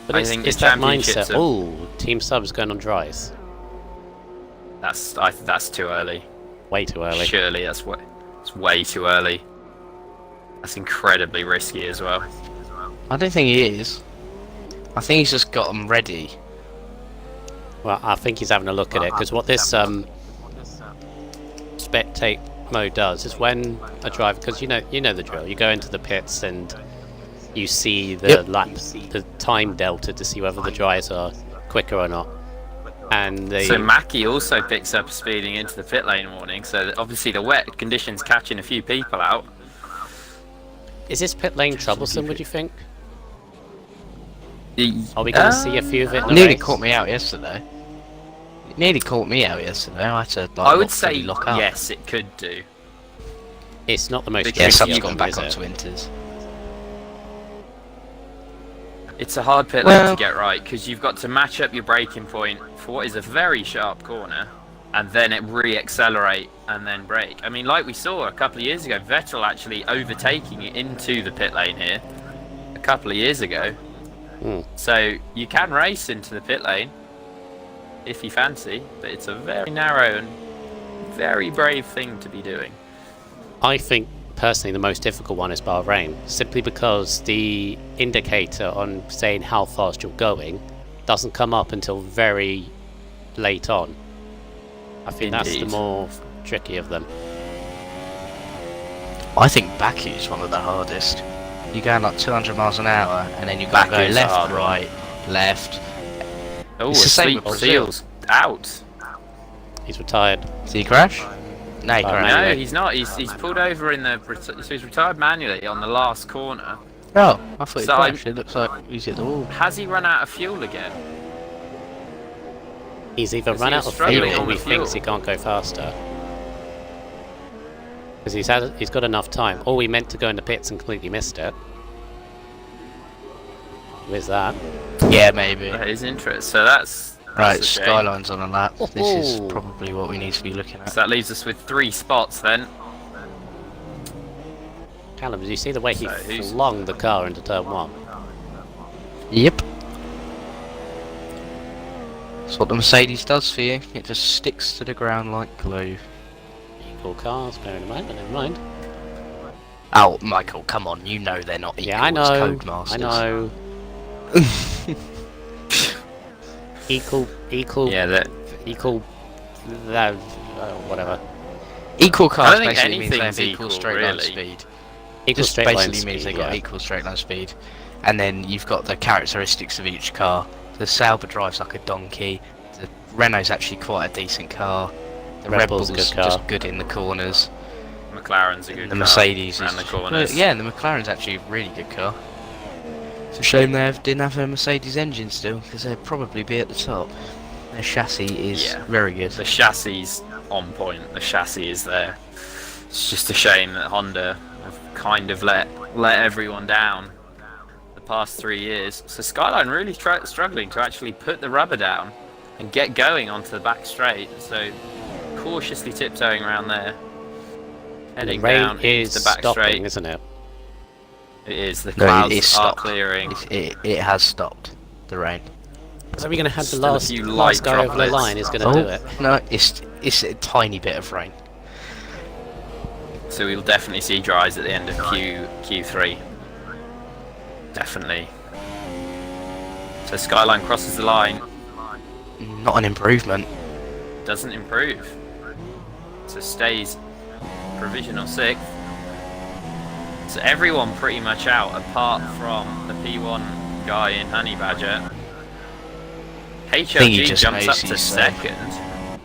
Speaker 3: But
Speaker 1: I
Speaker 3: it's
Speaker 1: think
Speaker 3: that
Speaker 1: championships
Speaker 3: mindset. Oh, Team Sub's going on dries.
Speaker 1: That's too early.
Speaker 3: Way too early.
Speaker 1: Surely it's way too early. That's incredibly risky as well.
Speaker 2: I don't think he is. I think he's just got them ready.
Speaker 3: Well, I think he's having a look at it because what this spectate mode does is when a driver, because you know the drill. You go into the pits and you see the the time delta to see whether the drivers are quicker or not. And
Speaker 1: So Mackie also picks up speeding into the pit lane warning. So obviously the wet conditions catching a few people out.
Speaker 3: is this pit lane troublesome? Would you think? Are we going to see a few of it? In the
Speaker 2: Nearly
Speaker 3: race?
Speaker 2: caught me out yesterday. It nearly caught me out yesterday. I had to
Speaker 1: I would say
Speaker 2: lock up.
Speaker 1: yes, it could do.
Speaker 3: It's not the most
Speaker 1: Because
Speaker 2: Yeah,
Speaker 3: tricky
Speaker 2: Sub's
Speaker 3: of
Speaker 2: gone
Speaker 3: them,
Speaker 2: back
Speaker 3: is
Speaker 2: onto
Speaker 3: it?
Speaker 2: Inters.
Speaker 1: It's a hard pit lane to get right because you've got to match up your braking point for what is a very sharp corner, and then it re-accelerate and then brake. I mean, like we saw a couple of years ago, Vettel actually overtaking it into the pit lane here a couple of years ago. So you can race into the pit lane if you fancy, but it's a very narrow and very brave thing to be doing.
Speaker 3: I think personally the most difficult one is Bahrain, simply because the indicator on saying how fast you're going doesn't come up until very late on. I think that's the
Speaker 1: Indeed.
Speaker 3: more tricky of them.
Speaker 2: I think Baku's one of the hardest. You're going like 200 miles an hour, and then you got to go
Speaker 1: Baku's a
Speaker 2: left,
Speaker 1: hard one.
Speaker 2: right, left.
Speaker 1: Oh,
Speaker 2: It's the same with Brazil.
Speaker 1: Seal's out.
Speaker 3: He's retired.
Speaker 2: Did he crash? No, he
Speaker 3: Oh,
Speaker 2: crashed.
Speaker 1: No,
Speaker 3: Manually.
Speaker 1: he's not. He's pulled over in the. So he's retired manually on the last corner.
Speaker 2: Oh, I thought he
Speaker 1: So
Speaker 2: crashed. It looks like he's hit the wall.
Speaker 1: Has he run out of fuel again?
Speaker 3: He's either
Speaker 1: Because
Speaker 3: run
Speaker 1: he
Speaker 3: out
Speaker 1: was
Speaker 3: of fuel
Speaker 1: struggling
Speaker 3: or
Speaker 1: on
Speaker 3: he
Speaker 1: the
Speaker 3: thinks he
Speaker 1: fuel.
Speaker 3: can't go faster. Because he's got enough time. Or he meant to go in the pits and completely missed it. With that.
Speaker 2: Yeah, maybe.
Speaker 1: That is interesting. So that's
Speaker 2: Right,
Speaker 1: a shame.
Speaker 2: Skyline's on a lap. This is
Speaker 3: Ooh.
Speaker 2: probably what we need to be looking
Speaker 1: So
Speaker 2: at.
Speaker 1: that leaves us with 3 spots then.
Speaker 3: Callum, did you see the way he
Speaker 1: So who's-
Speaker 3: flung the car into turn 1?
Speaker 2: Yep. That's what the Mercedes does for you. It just sticks to the ground like glue.
Speaker 3: Equal cars, bearing in mind, but never mind.
Speaker 2: Oh, Michael, come on. You know they're not equal
Speaker 3: Yeah, I
Speaker 2: as
Speaker 3: know.
Speaker 2: Codemasters.
Speaker 3: I know. equal,
Speaker 1: Yeah, that.
Speaker 3: equal, whatever.
Speaker 2: Equal
Speaker 1: I
Speaker 2: cars
Speaker 1: don't think
Speaker 2: basically means they have
Speaker 1: anything's
Speaker 2: equal
Speaker 1: equal,
Speaker 2: straight line
Speaker 1: really.
Speaker 2: speed.
Speaker 3: Equal
Speaker 2: Just
Speaker 3: straight line
Speaker 2: basically means
Speaker 3: speed,
Speaker 2: they got
Speaker 3: yeah.
Speaker 2: equal straight line speed. And then you've got the characteristics of each car. The Sauber drives like a donkey. The Renault's actually quite a decent car. The
Speaker 3: Red
Speaker 2: Red
Speaker 3: Bull's
Speaker 2: Bull's
Speaker 3: a good car.
Speaker 2: just good in the corners.
Speaker 1: McLaren's a good
Speaker 2: The
Speaker 1: car
Speaker 2: Mercedes
Speaker 1: around
Speaker 2: is
Speaker 1: the corners.
Speaker 2: Well, yeah, and the McLaren's actually a really good car. It's a shame they didn't have a Mercedes engine still, because they'd probably be at the top. Their chassis is
Speaker 1: Yeah.
Speaker 2: very good.
Speaker 1: The chassis is on point. The chassis is there. It's just a shame that Honda have kind of let everyone down the past 3 years. So Skyline really struggling to actually put the rubber down and get going onto the back straight. So cautiously tiptoeing around there,
Speaker 3: The
Speaker 1: heading
Speaker 3: rain
Speaker 1: down into
Speaker 3: is
Speaker 1: the back
Speaker 3: stopping,
Speaker 1: straight.
Speaker 3: isn't it?
Speaker 1: It is. The
Speaker 2: No,
Speaker 1: clouds
Speaker 2: it is
Speaker 1: are
Speaker 2: stopped.
Speaker 1: clearing.
Speaker 2: It has stopped, the rain.
Speaker 3: So we're going to have the
Speaker 1: Still a
Speaker 3: last
Speaker 1: few light
Speaker 3: last guy over the
Speaker 1: droplets.
Speaker 3: line is going to do it.
Speaker 2: No, it's a tiny bit of rain.
Speaker 1: So we'll definitely see dries at the end of Q3. Definitely. So Skyline crosses the line,
Speaker 2: Not an improvement.
Speaker 1: doesn't improve. So stays provisional 6th. So everyone pretty much out apart from the P1 guy in Honey Badger.
Speaker 2: he
Speaker 1: HLG
Speaker 2: just
Speaker 1: jumps
Speaker 2: knows
Speaker 1: up to
Speaker 2: he's safe.
Speaker 1: 2nd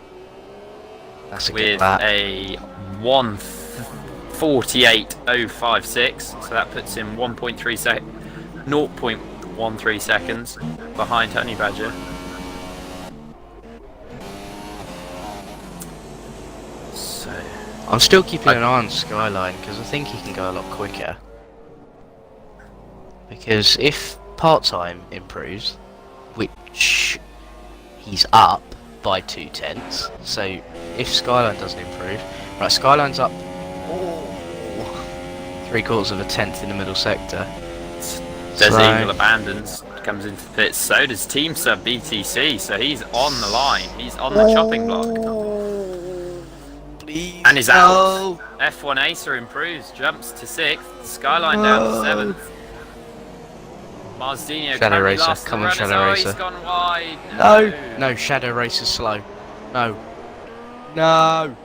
Speaker 2: That's a good
Speaker 1: with
Speaker 2: lap.
Speaker 1: a 1:48.056. So that puts him 0.13 seconds behind Honey Badger. So
Speaker 2: I'm still keeping an eye on Skyline because I think he can go a lot quicker. Because if part-time improves, which he's up by 2/10, so if Skyline doesn't improve, right, Skyline's up 3/4 of a tenth in the middle sector.
Speaker 1: Des
Speaker 2: So-
Speaker 1: Eagle abandons, comes into the pits. So does Team Sub BTC. So he's on the line. He's on the chopping block.
Speaker 2: Please.
Speaker 1: And he's out. F1 Acer improves, jumps to 6th. Skyline down to 7th. Marsdino
Speaker 2: Shadow
Speaker 1: currently
Speaker 2: Racer,
Speaker 1: lost
Speaker 2: come
Speaker 1: the
Speaker 2: on,
Speaker 1: runners.
Speaker 2: Shadow
Speaker 1: Oh,
Speaker 2: Racer.
Speaker 1: he's gone wide.
Speaker 2: No, no, Shadow Racer's slow. No. No.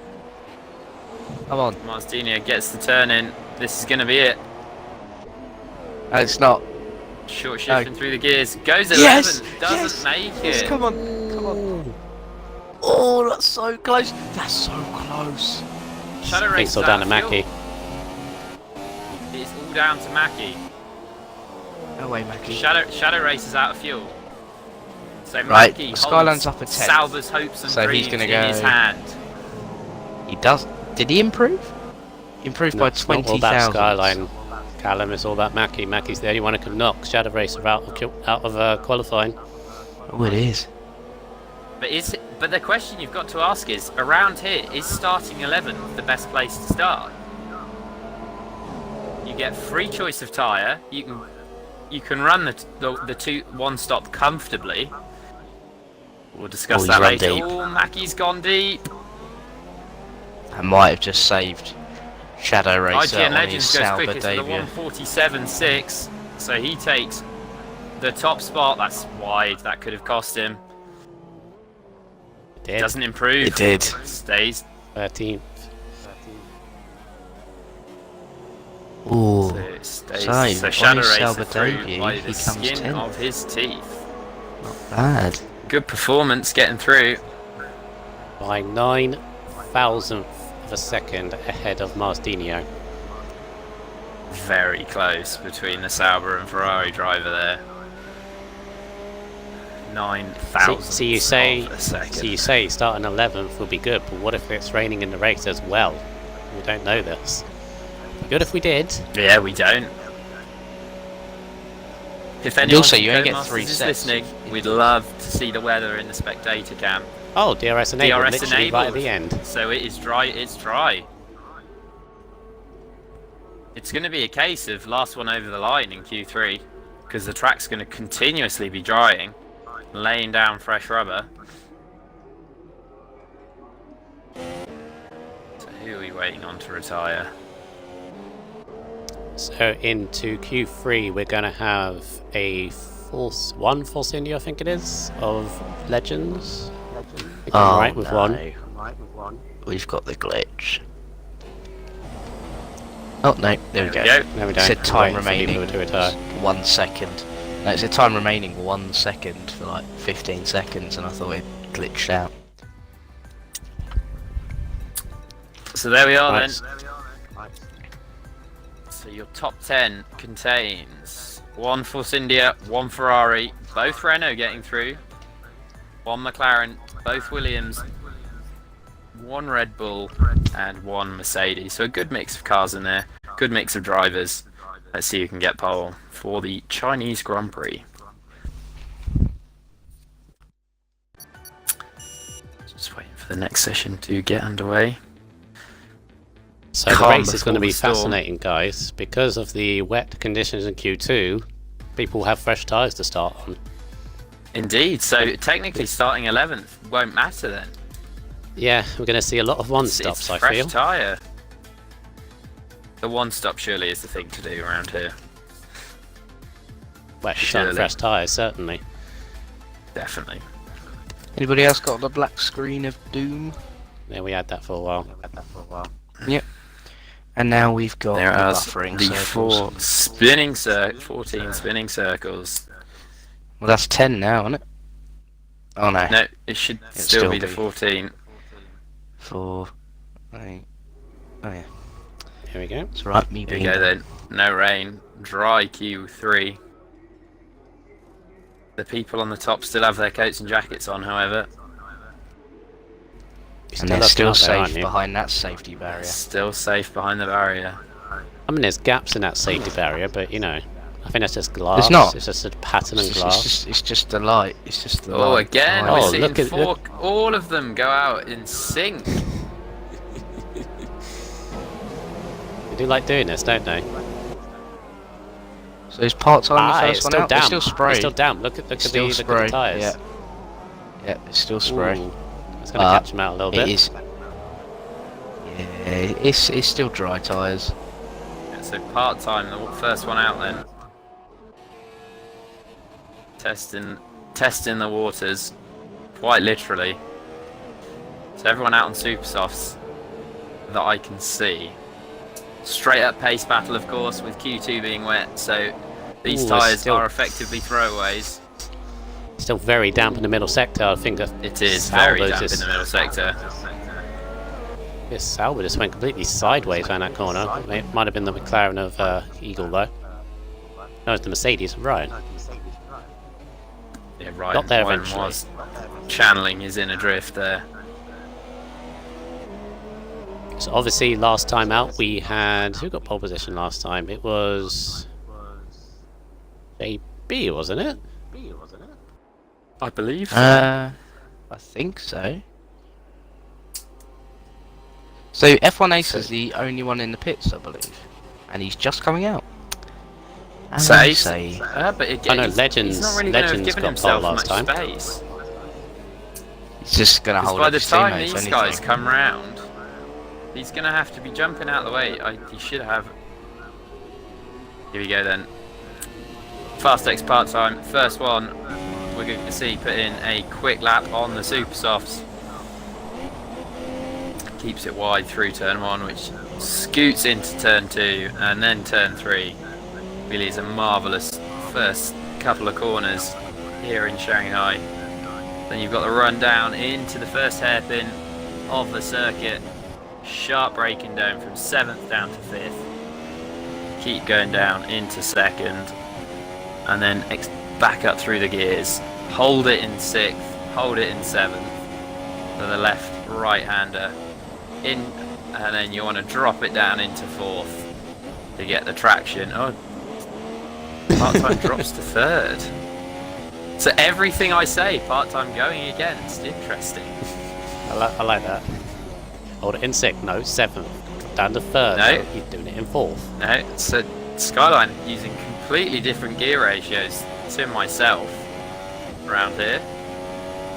Speaker 2: Come on.
Speaker 1: Marsdino gets the turn in. This is going to be it.
Speaker 2: No, it's not.
Speaker 1: Short shifting
Speaker 2: No.
Speaker 1: through the gears. Goes 11th.
Speaker 2: Yes,
Speaker 1: Doesn't
Speaker 2: yes,
Speaker 1: make
Speaker 2: Yes,
Speaker 1: it.
Speaker 2: come on, come on. Oh, that's so close. That's so close.
Speaker 1: Shadow
Speaker 3: I think
Speaker 1: Racer's
Speaker 3: it's all down
Speaker 1: out
Speaker 3: to
Speaker 1: of fuel.
Speaker 3: Mackie.
Speaker 1: It's all down to Mackie.
Speaker 2: No way, Mackie.
Speaker 1: Shadow Race is out of fuel. So
Speaker 2: Right,
Speaker 1: Mackie
Speaker 2: Skyline's
Speaker 1: holds
Speaker 2: up a tenth.
Speaker 1: Sauber's hopes and
Speaker 2: So he's
Speaker 1: dreams
Speaker 2: gonna
Speaker 1: in his
Speaker 2: go-
Speaker 1: hand.
Speaker 2: He does. Did he improve? Improved by
Speaker 3: It's not all about
Speaker 2: 20,000.
Speaker 3: Skyline, Callum. It's all about Mackie. Mackie's the only one who can knock Shadow Racer out of qualifying.
Speaker 2: Oh, it is.
Speaker 1: But the question you've got to ask is, around here, is starting 11th the best place to start? You get free choice of tyre. You can run the one stop comfortably. We'll discuss
Speaker 2: Oh,
Speaker 1: that
Speaker 2: he's run
Speaker 1: later.
Speaker 2: deep.
Speaker 1: Oh, Mackie's gone deep.
Speaker 2: I might have just saved Shadow Racer
Speaker 1: IGN
Speaker 2: on his
Speaker 1: Legends goes
Speaker 2: Sauber
Speaker 1: quickest with a
Speaker 2: debut.
Speaker 1: 1:47.6, so he takes The top spot, that's wide. That could have cost him.
Speaker 3: It did.
Speaker 1: Doesn't improve.
Speaker 2: It did.
Speaker 1: Stays.
Speaker 3: 13th.
Speaker 2: Ooh.
Speaker 1: So it stays.
Speaker 2: So,
Speaker 1: So
Speaker 2: on
Speaker 1: Shadow
Speaker 2: his
Speaker 1: Racer
Speaker 2: Sauber
Speaker 1: through
Speaker 2: debut,
Speaker 1: by
Speaker 2: he
Speaker 1: the
Speaker 2: comes
Speaker 1: skin
Speaker 2: 10th.
Speaker 1: of his teeth.
Speaker 2: Not bad.
Speaker 1: Good performance getting through.
Speaker 3: By 9,000th of a second ahead of Marsdinho.
Speaker 1: Very close between the Sauber and Ferrari driver there. 9,000.
Speaker 3: So you say,
Speaker 1: of a second.
Speaker 3: so you say starting 11th will be good, but what if it's raining in the race as well? We don't know this. Good if we did.
Speaker 1: Yeah, we don't. If
Speaker 2: And
Speaker 1: anyone
Speaker 2: also,
Speaker 1: from
Speaker 2: you only get
Speaker 1: Codemasters
Speaker 2: 3
Speaker 1: is
Speaker 2: sets.
Speaker 1: listening, we'd love to see the weather in the spectator cam.
Speaker 3: Oh, DRS enabled,
Speaker 1: DRS
Speaker 3: literally right at
Speaker 1: enabled.
Speaker 3: the end.
Speaker 1: So it is dry. It's dry. It's going to be a case of last one over the line in Q3 because the track's going to continuously be drying, laying down fresh rubber. So who are we waiting on to retire?
Speaker 3: So into Q3 we're going to have one Force India, I think it is, of Legends. I think I'm right with one.
Speaker 2: We've got the glitch. Oh no, there we go.
Speaker 3: No, we
Speaker 2: It
Speaker 3: don't.
Speaker 2: said time
Speaker 3: Wait for
Speaker 2: remaining
Speaker 3: people to retire.
Speaker 2: 1 second. No, it said time remaining 1 second for like 15 seconds, and I thought it glitched out.
Speaker 1: So there we are
Speaker 3: Right.
Speaker 1: then. So your top 10 contains one Force India, one Ferrari, both Renault getting through, one McLaren, both Williams, one Red Bull, and one Mercedes. So a good mix of cars in there, good mix of drivers. Let's see who can get pole for the Chinese Grand Prix. Just waiting for the next session to get underway.
Speaker 3: So the
Speaker 1: Calm
Speaker 3: race is going to
Speaker 1: before
Speaker 3: be
Speaker 1: the storm.
Speaker 3: fascinating, guys. Because of the wet conditions in Q2, people have fresh tyres to start on.
Speaker 1: Indeed, so technically starting 11th won't matter then.
Speaker 3: Yeah, we're going to see a lot of one
Speaker 1: It's
Speaker 3: stops, I
Speaker 1: fresh
Speaker 3: feel.
Speaker 1: tyre. The one stop surely is the thing to do around here.
Speaker 3: Well, if it's on
Speaker 1: surely.
Speaker 3: fresh tyres, certainly.
Speaker 1: Definitely.
Speaker 2: Anybody else got the black screen of doom?
Speaker 3: Yeah, we had that for a while.
Speaker 2: Yep. And now we've got
Speaker 1: There
Speaker 2: the
Speaker 1: are
Speaker 2: buffering
Speaker 1: the
Speaker 2: circles.
Speaker 1: 14 spinning circles.
Speaker 2: Well, that's 10 now, isn't it? Oh no.
Speaker 1: No, it should
Speaker 2: It'll
Speaker 1: still be the
Speaker 2: be.
Speaker 1: 14.
Speaker 2: 4, 8. Oh yeah.
Speaker 3: Here we go.
Speaker 2: It's right, me
Speaker 1: Here we
Speaker 2: being
Speaker 1: go then. No rain. Dry Q3. The people on the top still have their coats and jackets on, however.
Speaker 2: And they're
Speaker 3: looking
Speaker 2: still
Speaker 3: up there, aren't
Speaker 2: safe
Speaker 3: you?
Speaker 2: behind that safety barrier.
Speaker 1: Still safe behind the barrier.
Speaker 3: I mean, there's gaps in that safety barrier, but you know, I think that's just glass.
Speaker 2: It's not.
Speaker 3: It's just a pattern of
Speaker 2: It's
Speaker 3: glass.
Speaker 2: just the light. It's just the
Speaker 1: Oh,
Speaker 2: light.
Speaker 1: again,
Speaker 3: Oh,
Speaker 1: we're seeing
Speaker 3: look at-
Speaker 1: four, all of them go out in sync.
Speaker 3: They do like doing this, don't they?
Speaker 2: So it's part-time the
Speaker 3: It's
Speaker 2: first one
Speaker 3: still
Speaker 2: out.
Speaker 3: damp.
Speaker 2: It's still spray.
Speaker 3: It's still damp. Look at
Speaker 2: Still
Speaker 3: the
Speaker 2: spray.
Speaker 3: tyres.
Speaker 2: Yeah. Yeah, it's still spray.
Speaker 3: Ooh, it's going to catch them out a little
Speaker 2: It
Speaker 3: bit.
Speaker 2: is. Yeah, it's still dry tyres.
Speaker 1: Yeah, so part time, the first one out then. Testing the waters, quite literally. So everyone out on super softs that I can see. Straight up pace battle, of course, with Q2 being wet. So these
Speaker 3: Ooh,
Speaker 1: tyres
Speaker 3: still-
Speaker 1: are effectively throwaways.
Speaker 3: Still very damp in the middle sector. I think that
Speaker 1: It is very
Speaker 3: Sauber
Speaker 1: damp
Speaker 3: just-
Speaker 1: in the middle sector.
Speaker 3: This Sauber just went completely sideways around that corner. It might have been the McLaren of Eagle though. No, it's the Mercedes, right?
Speaker 1: Yeah, right.
Speaker 3: Got there
Speaker 1: Ryan
Speaker 3: eventually.
Speaker 1: was channeling his inner drift there.
Speaker 3: So obviously last time out we had, who got pole position last time? It was JB, wasn't it?
Speaker 1: I believe.
Speaker 2: I think so. So F1 Ace is the only one in the pits, I believe, and he's just coming out. And
Speaker 1: So
Speaker 2: I
Speaker 1: Ace-
Speaker 2: say,
Speaker 1: but again,
Speaker 3: Oh, no,
Speaker 1: he's
Speaker 3: Legends-
Speaker 1: not really going to have
Speaker 3: Legends
Speaker 1: given
Speaker 3: got
Speaker 1: himself
Speaker 3: pole
Speaker 1: much
Speaker 3: last time.
Speaker 1: space.
Speaker 2: he's just gonna
Speaker 1: 'Cause
Speaker 2: hold
Speaker 1: by
Speaker 2: up
Speaker 1: the
Speaker 2: his
Speaker 1: time
Speaker 2: teammates,
Speaker 1: these
Speaker 2: anything.
Speaker 1: guys come round, he's going to have to be jumping out of the way. He should have. Here we go then. Fast X part-time, first one we're going to see put in a quick lap on the Super Softs. Keeps it wide through turn 1, which scoots into turn 2 and then turn 3. Really is a marvellous first couple of corners here in Shanghai. Then you've got the run down into the first hairpin of the circuit. Sharp braking down from 7th down to 5th. Keep going down into 2nd. And then back up through the gears. Hold it in 6th. Hold it in 7th. For the left right-hander. In, and then you want to drop it down into 4th to get the traction. Oh, part-time drops to 3rd. So everything I say, part-time going against. Interesting.
Speaker 3: I like that. Hold it in 6th, no, 7th. Drop down to 3rd,
Speaker 1: No.
Speaker 3: He's doing it in 4th.
Speaker 1: No, so Skyline using completely different gear ratios to myself around here,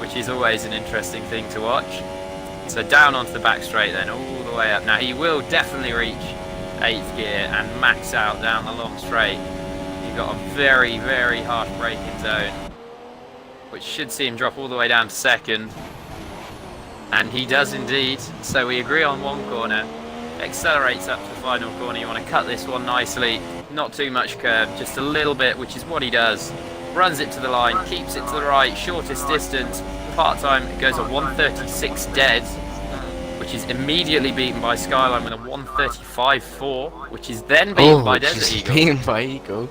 Speaker 1: which is always an interesting thing to watch. So down onto the back straight then, all the way up. Now he will definitely reach 8th gear and max out down the long straight. You've got a very, very harsh braking zone, which should see him drop all the way down to 2nd. And he does indeed. So we agree on one corner. Accelerates up to the final corner. You want to cut this one nicely. Not too much curve, just a little bit, which is what he does. Runs it to the line, keeps it to the right, shortest distance. Part-time, it goes at 1:36 dead, which is immediately beaten by Skyline with a 1:35.4, which is then beaten by Desert Eagle.
Speaker 2: Beaten by Eagle.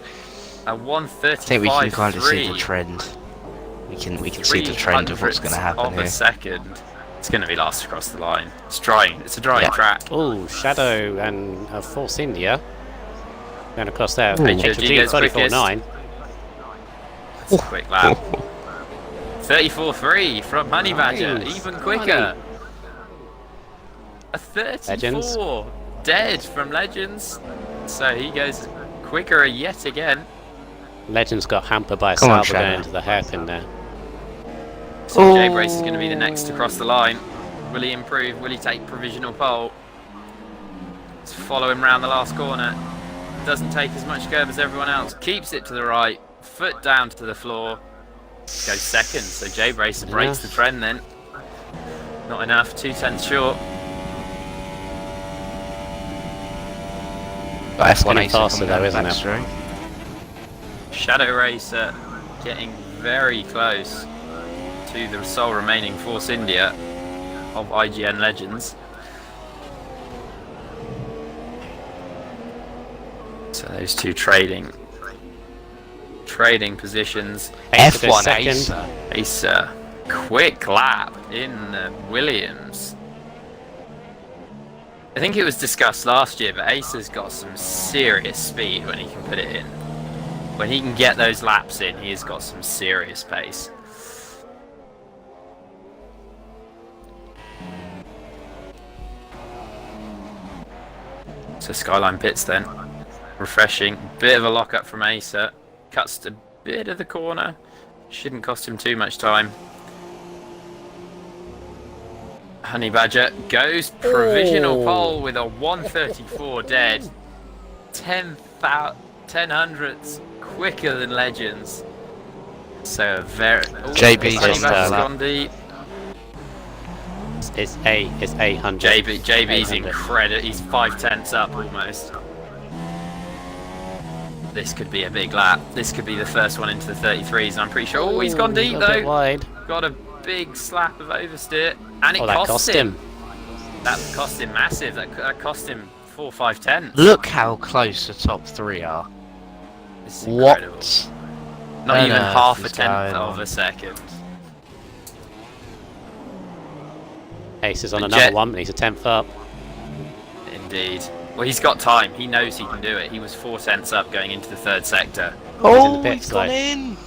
Speaker 1: A 1:35.3.
Speaker 2: I think we can kind of see the trend. We can see the trend of what's going to happen
Speaker 1: of
Speaker 2: here.
Speaker 1: a second. It's going to be last across the line. It's drying. It's a drying track.
Speaker 3: Oh, Shadow and Force India. Going across there.
Speaker 1: HOG goes
Speaker 3: 34.9.
Speaker 1: That's a quick lap. 34.3 from Honey Badger,
Speaker 3: Nice.
Speaker 1: even quicker. A 34
Speaker 3: Legends.
Speaker 1: dead from Legends. So he goes quicker yet again.
Speaker 3: Legends got hampered by a
Speaker 2: Come on,
Speaker 3: salvo going
Speaker 2: Shadow.
Speaker 3: into the hairpin there.
Speaker 1: So J-Brace is going to be the next to cross the line. Will he improve? Will he take provisional pole? Let's follow him round the last corner. Doesn't take as much curve as everyone else. Keeps it to the right. Foot down to the floor. Goes 2nd. So J-Brace breaks the trend then. Not enough. 2/10 short.
Speaker 2: F1
Speaker 3: getting
Speaker 2: Ace
Speaker 3: faster
Speaker 2: coming down
Speaker 3: though,
Speaker 2: the
Speaker 3: isn't
Speaker 2: back
Speaker 3: it?
Speaker 2: straight.
Speaker 1: Shadow Racer getting very close to the sole remaining Force India of IGN Legends. So those two trading positions.
Speaker 3: Ace goes
Speaker 2: F1
Speaker 3: second.
Speaker 2: Acer.
Speaker 1: Acer, quick lap in the Williams. I think it was discussed last year, but Acer's got some serious speed when he can put it in. When he can get those laps in, he has got some serious pace. So Skyline pits then. Refreshing. Bit of a lock up from Acer. Cuts a bit of the corner. Shouldn't cost him too much time. Honey Badger goes provisional pole with a 1:34 dead. 10 hundredths quicker than Legends. So very.
Speaker 2: JB's
Speaker 1: Honey
Speaker 3: on
Speaker 1: Badger's
Speaker 3: that.
Speaker 1: gone deep.
Speaker 3: It's 800.
Speaker 1: JB's
Speaker 3: 800.
Speaker 1: incredible. He's 5/10 up almost. This could be a big lap. This could be the first one into the 33s. I'm pretty sure. Oh, he's gone deep
Speaker 3: a little bit
Speaker 1: though.
Speaker 3: wide.
Speaker 1: Got a big slap of oversteer, and it
Speaker 3: That
Speaker 1: cost him. That cost him massive. That cost him 4, 5, 10.
Speaker 2: Look how close the top 3 are.
Speaker 1: This is incredible.
Speaker 2: What?
Speaker 1: Not
Speaker 2: on
Speaker 1: even
Speaker 2: earth
Speaker 1: half a
Speaker 2: is
Speaker 1: tenth
Speaker 2: going
Speaker 1: of
Speaker 2: on?
Speaker 1: a second.
Speaker 3: Ace is on
Speaker 1: The
Speaker 3: another
Speaker 1: Jet-
Speaker 3: one, but he's a 10th up.
Speaker 1: Indeed. Well, he's got time. He knows he can do it. He was 4 tenths up going into the 3rd sector.
Speaker 2: Oh,
Speaker 3: pits,
Speaker 2: he's gone
Speaker 3: though.
Speaker 2: in!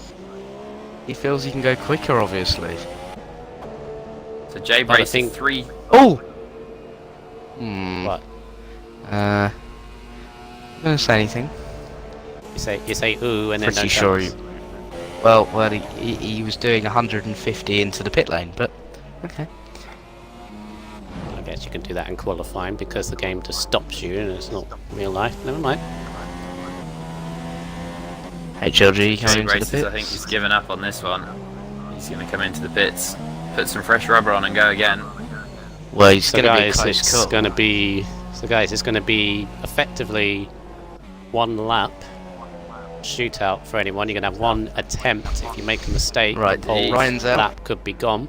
Speaker 2: He feels he can go quicker, obviously.
Speaker 1: So J-Brace
Speaker 3: I think-
Speaker 1: 3.
Speaker 2: Oh! Hmm.
Speaker 3: What?
Speaker 2: I'm gonna say anything.
Speaker 3: You say ooh, and then
Speaker 2: Pretty
Speaker 3: don't
Speaker 2: sure
Speaker 3: jump.
Speaker 2: Well, he was doing 150 into the pit lane, but okay.
Speaker 3: I guess you can do that in qualifying because the game just stops you and it's not real life. Never mind.
Speaker 2: HLG coming into the
Speaker 1: Races,
Speaker 2: pits.
Speaker 1: I think he's given up on this one. He's going to come into the pits, put some fresh rubber on and go again.
Speaker 2: Well, he's
Speaker 3: So
Speaker 2: going to be a
Speaker 3: guys,
Speaker 2: close
Speaker 3: it's
Speaker 2: call.
Speaker 3: going to be it's going to be effectively one lap shootout for anyone. You're going to have one attempt. If you make a mistake,
Speaker 2: Right,
Speaker 3: the whole
Speaker 2: Ryan's out.
Speaker 3: lap could be gone.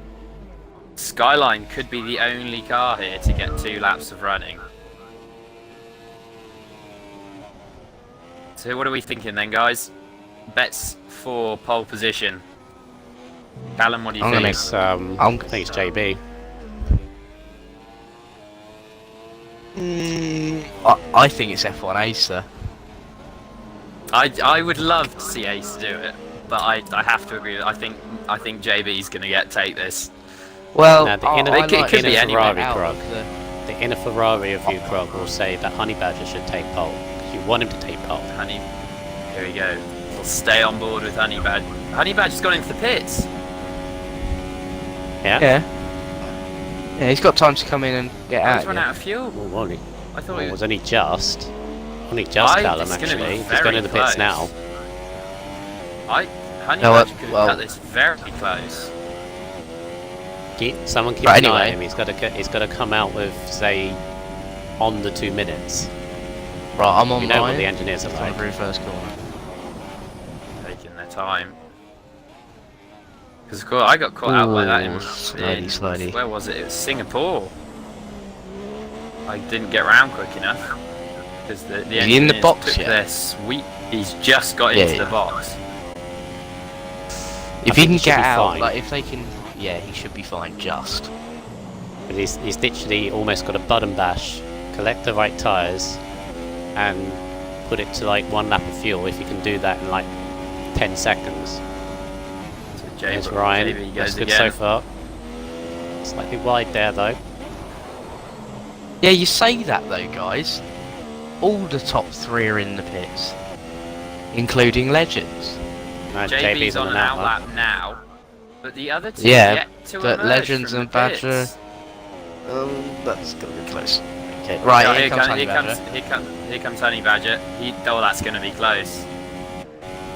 Speaker 1: Skyline could be the only car here to get 2 laps of running. So what are we thinking then, guys? Bets for pole position. Callum, what do you think?
Speaker 3: I think it's JB.
Speaker 2: I think it's F1 Acer.
Speaker 1: I would love to see Ace do it, but I have to agree. I think JB's going to take this.
Speaker 2: Well,
Speaker 3: Now, the inner,
Speaker 1: it could be anyone.
Speaker 3: Ferrari Krog, the inner Ferrari of you, Krog, will say that Honey Badger should take pole. You want him to take pole.
Speaker 1: Honey, here we go. We'll stay on board with Honey Badger. Honey Badger's gone into the pits.
Speaker 3: Yeah?
Speaker 2: Yeah, he's got time to come in and get out.
Speaker 1: He's run out of fuel.
Speaker 3: Well, only,
Speaker 1: I thought
Speaker 3: well,
Speaker 1: it
Speaker 3: it
Speaker 1: was.
Speaker 3: was only just Callum,
Speaker 1: It's gonna be
Speaker 3: actually. He's
Speaker 1: very
Speaker 3: going to the pits
Speaker 1: close.
Speaker 3: now.
Speaker 1: Honey
Speaker 2: No,
Speaker 1: Badger could
Speaker 2: well-
Speaker 1: cut this very close.
Speaker 3: Someone keep
Speaker 2: Right,
Speaker 3: an eye on
Speaker 2: anyway.
Speaker 3: him. He's got to come out with, say, on the 2 minutes.
Speaker 2: Right, I'm on
Speaker 3: You know what
Speaker 2: mine.
Speaker 3: the engineers are
Speaker 2: On
Speaker 3: like.
Speaker 2: the very first corner.
Speaker 1: Taking their time. Because I got caught out by that in,
Speaker 2: Slidey.
Speaker 1: where was it? It was Singapore. I didn't get round quick enough because the
Speaker 2: Is he in the
Speaker 1: engineers
Speaker 2: box
Speaker 1: took
Speaker 2: yet?
Speaker 1: their sweet. He's just got
Speaker 2: Yeah,
Speaker 1: into
Speaker 2: yeah.
Speaker 1: the box.
Speaker 2: If he
Speaker 3: think he
Speaker 2: can
Speaker 3: should
Speaker 2: get
Speaker 3: be
Speaker 2: out,
Speaker 3: fine.
Speaker 2: like if they can, yeah, he should be fine. Just.
Speaker 3: But he's literally almost got a button bash, collect the right tyres, and put it to like 1 lap of fuel. If you can do that in like 10 seconds.
Speaker 1: So
Speaker 3: There's Ryan.
Speaker 1: JB
Speaker 3: That's
Speaker 1: goes
Speaker 3: good
Speaker 1: again.
Speaker 3: so far. Slightly wide there though.
Speaker 2: Yeah, you say that though, guys. All the top 3 are in the pits, including Legends.
Speaker 1: JB's on an
Speaker 3: out
Speaker 1: outlap now, but the other two
Speaker 2: Yeah,
Speaker 1: yet to
Speaker 2: but
Speaker 1: emerge
Speaker 2: Legends
Speaker 1: from
Speaker 2: and
Speaker 1: the
Speaker 2: Badger-
Speaker 1: pits.
Speaker 2: That's gonna be close. Okay, right,
Speaker 1: Oh,
Speaker 2: here comes Honey Badger.
Speaker 1: here comes Honey Badger. That's going to be close.
Speaker 2: Yeah,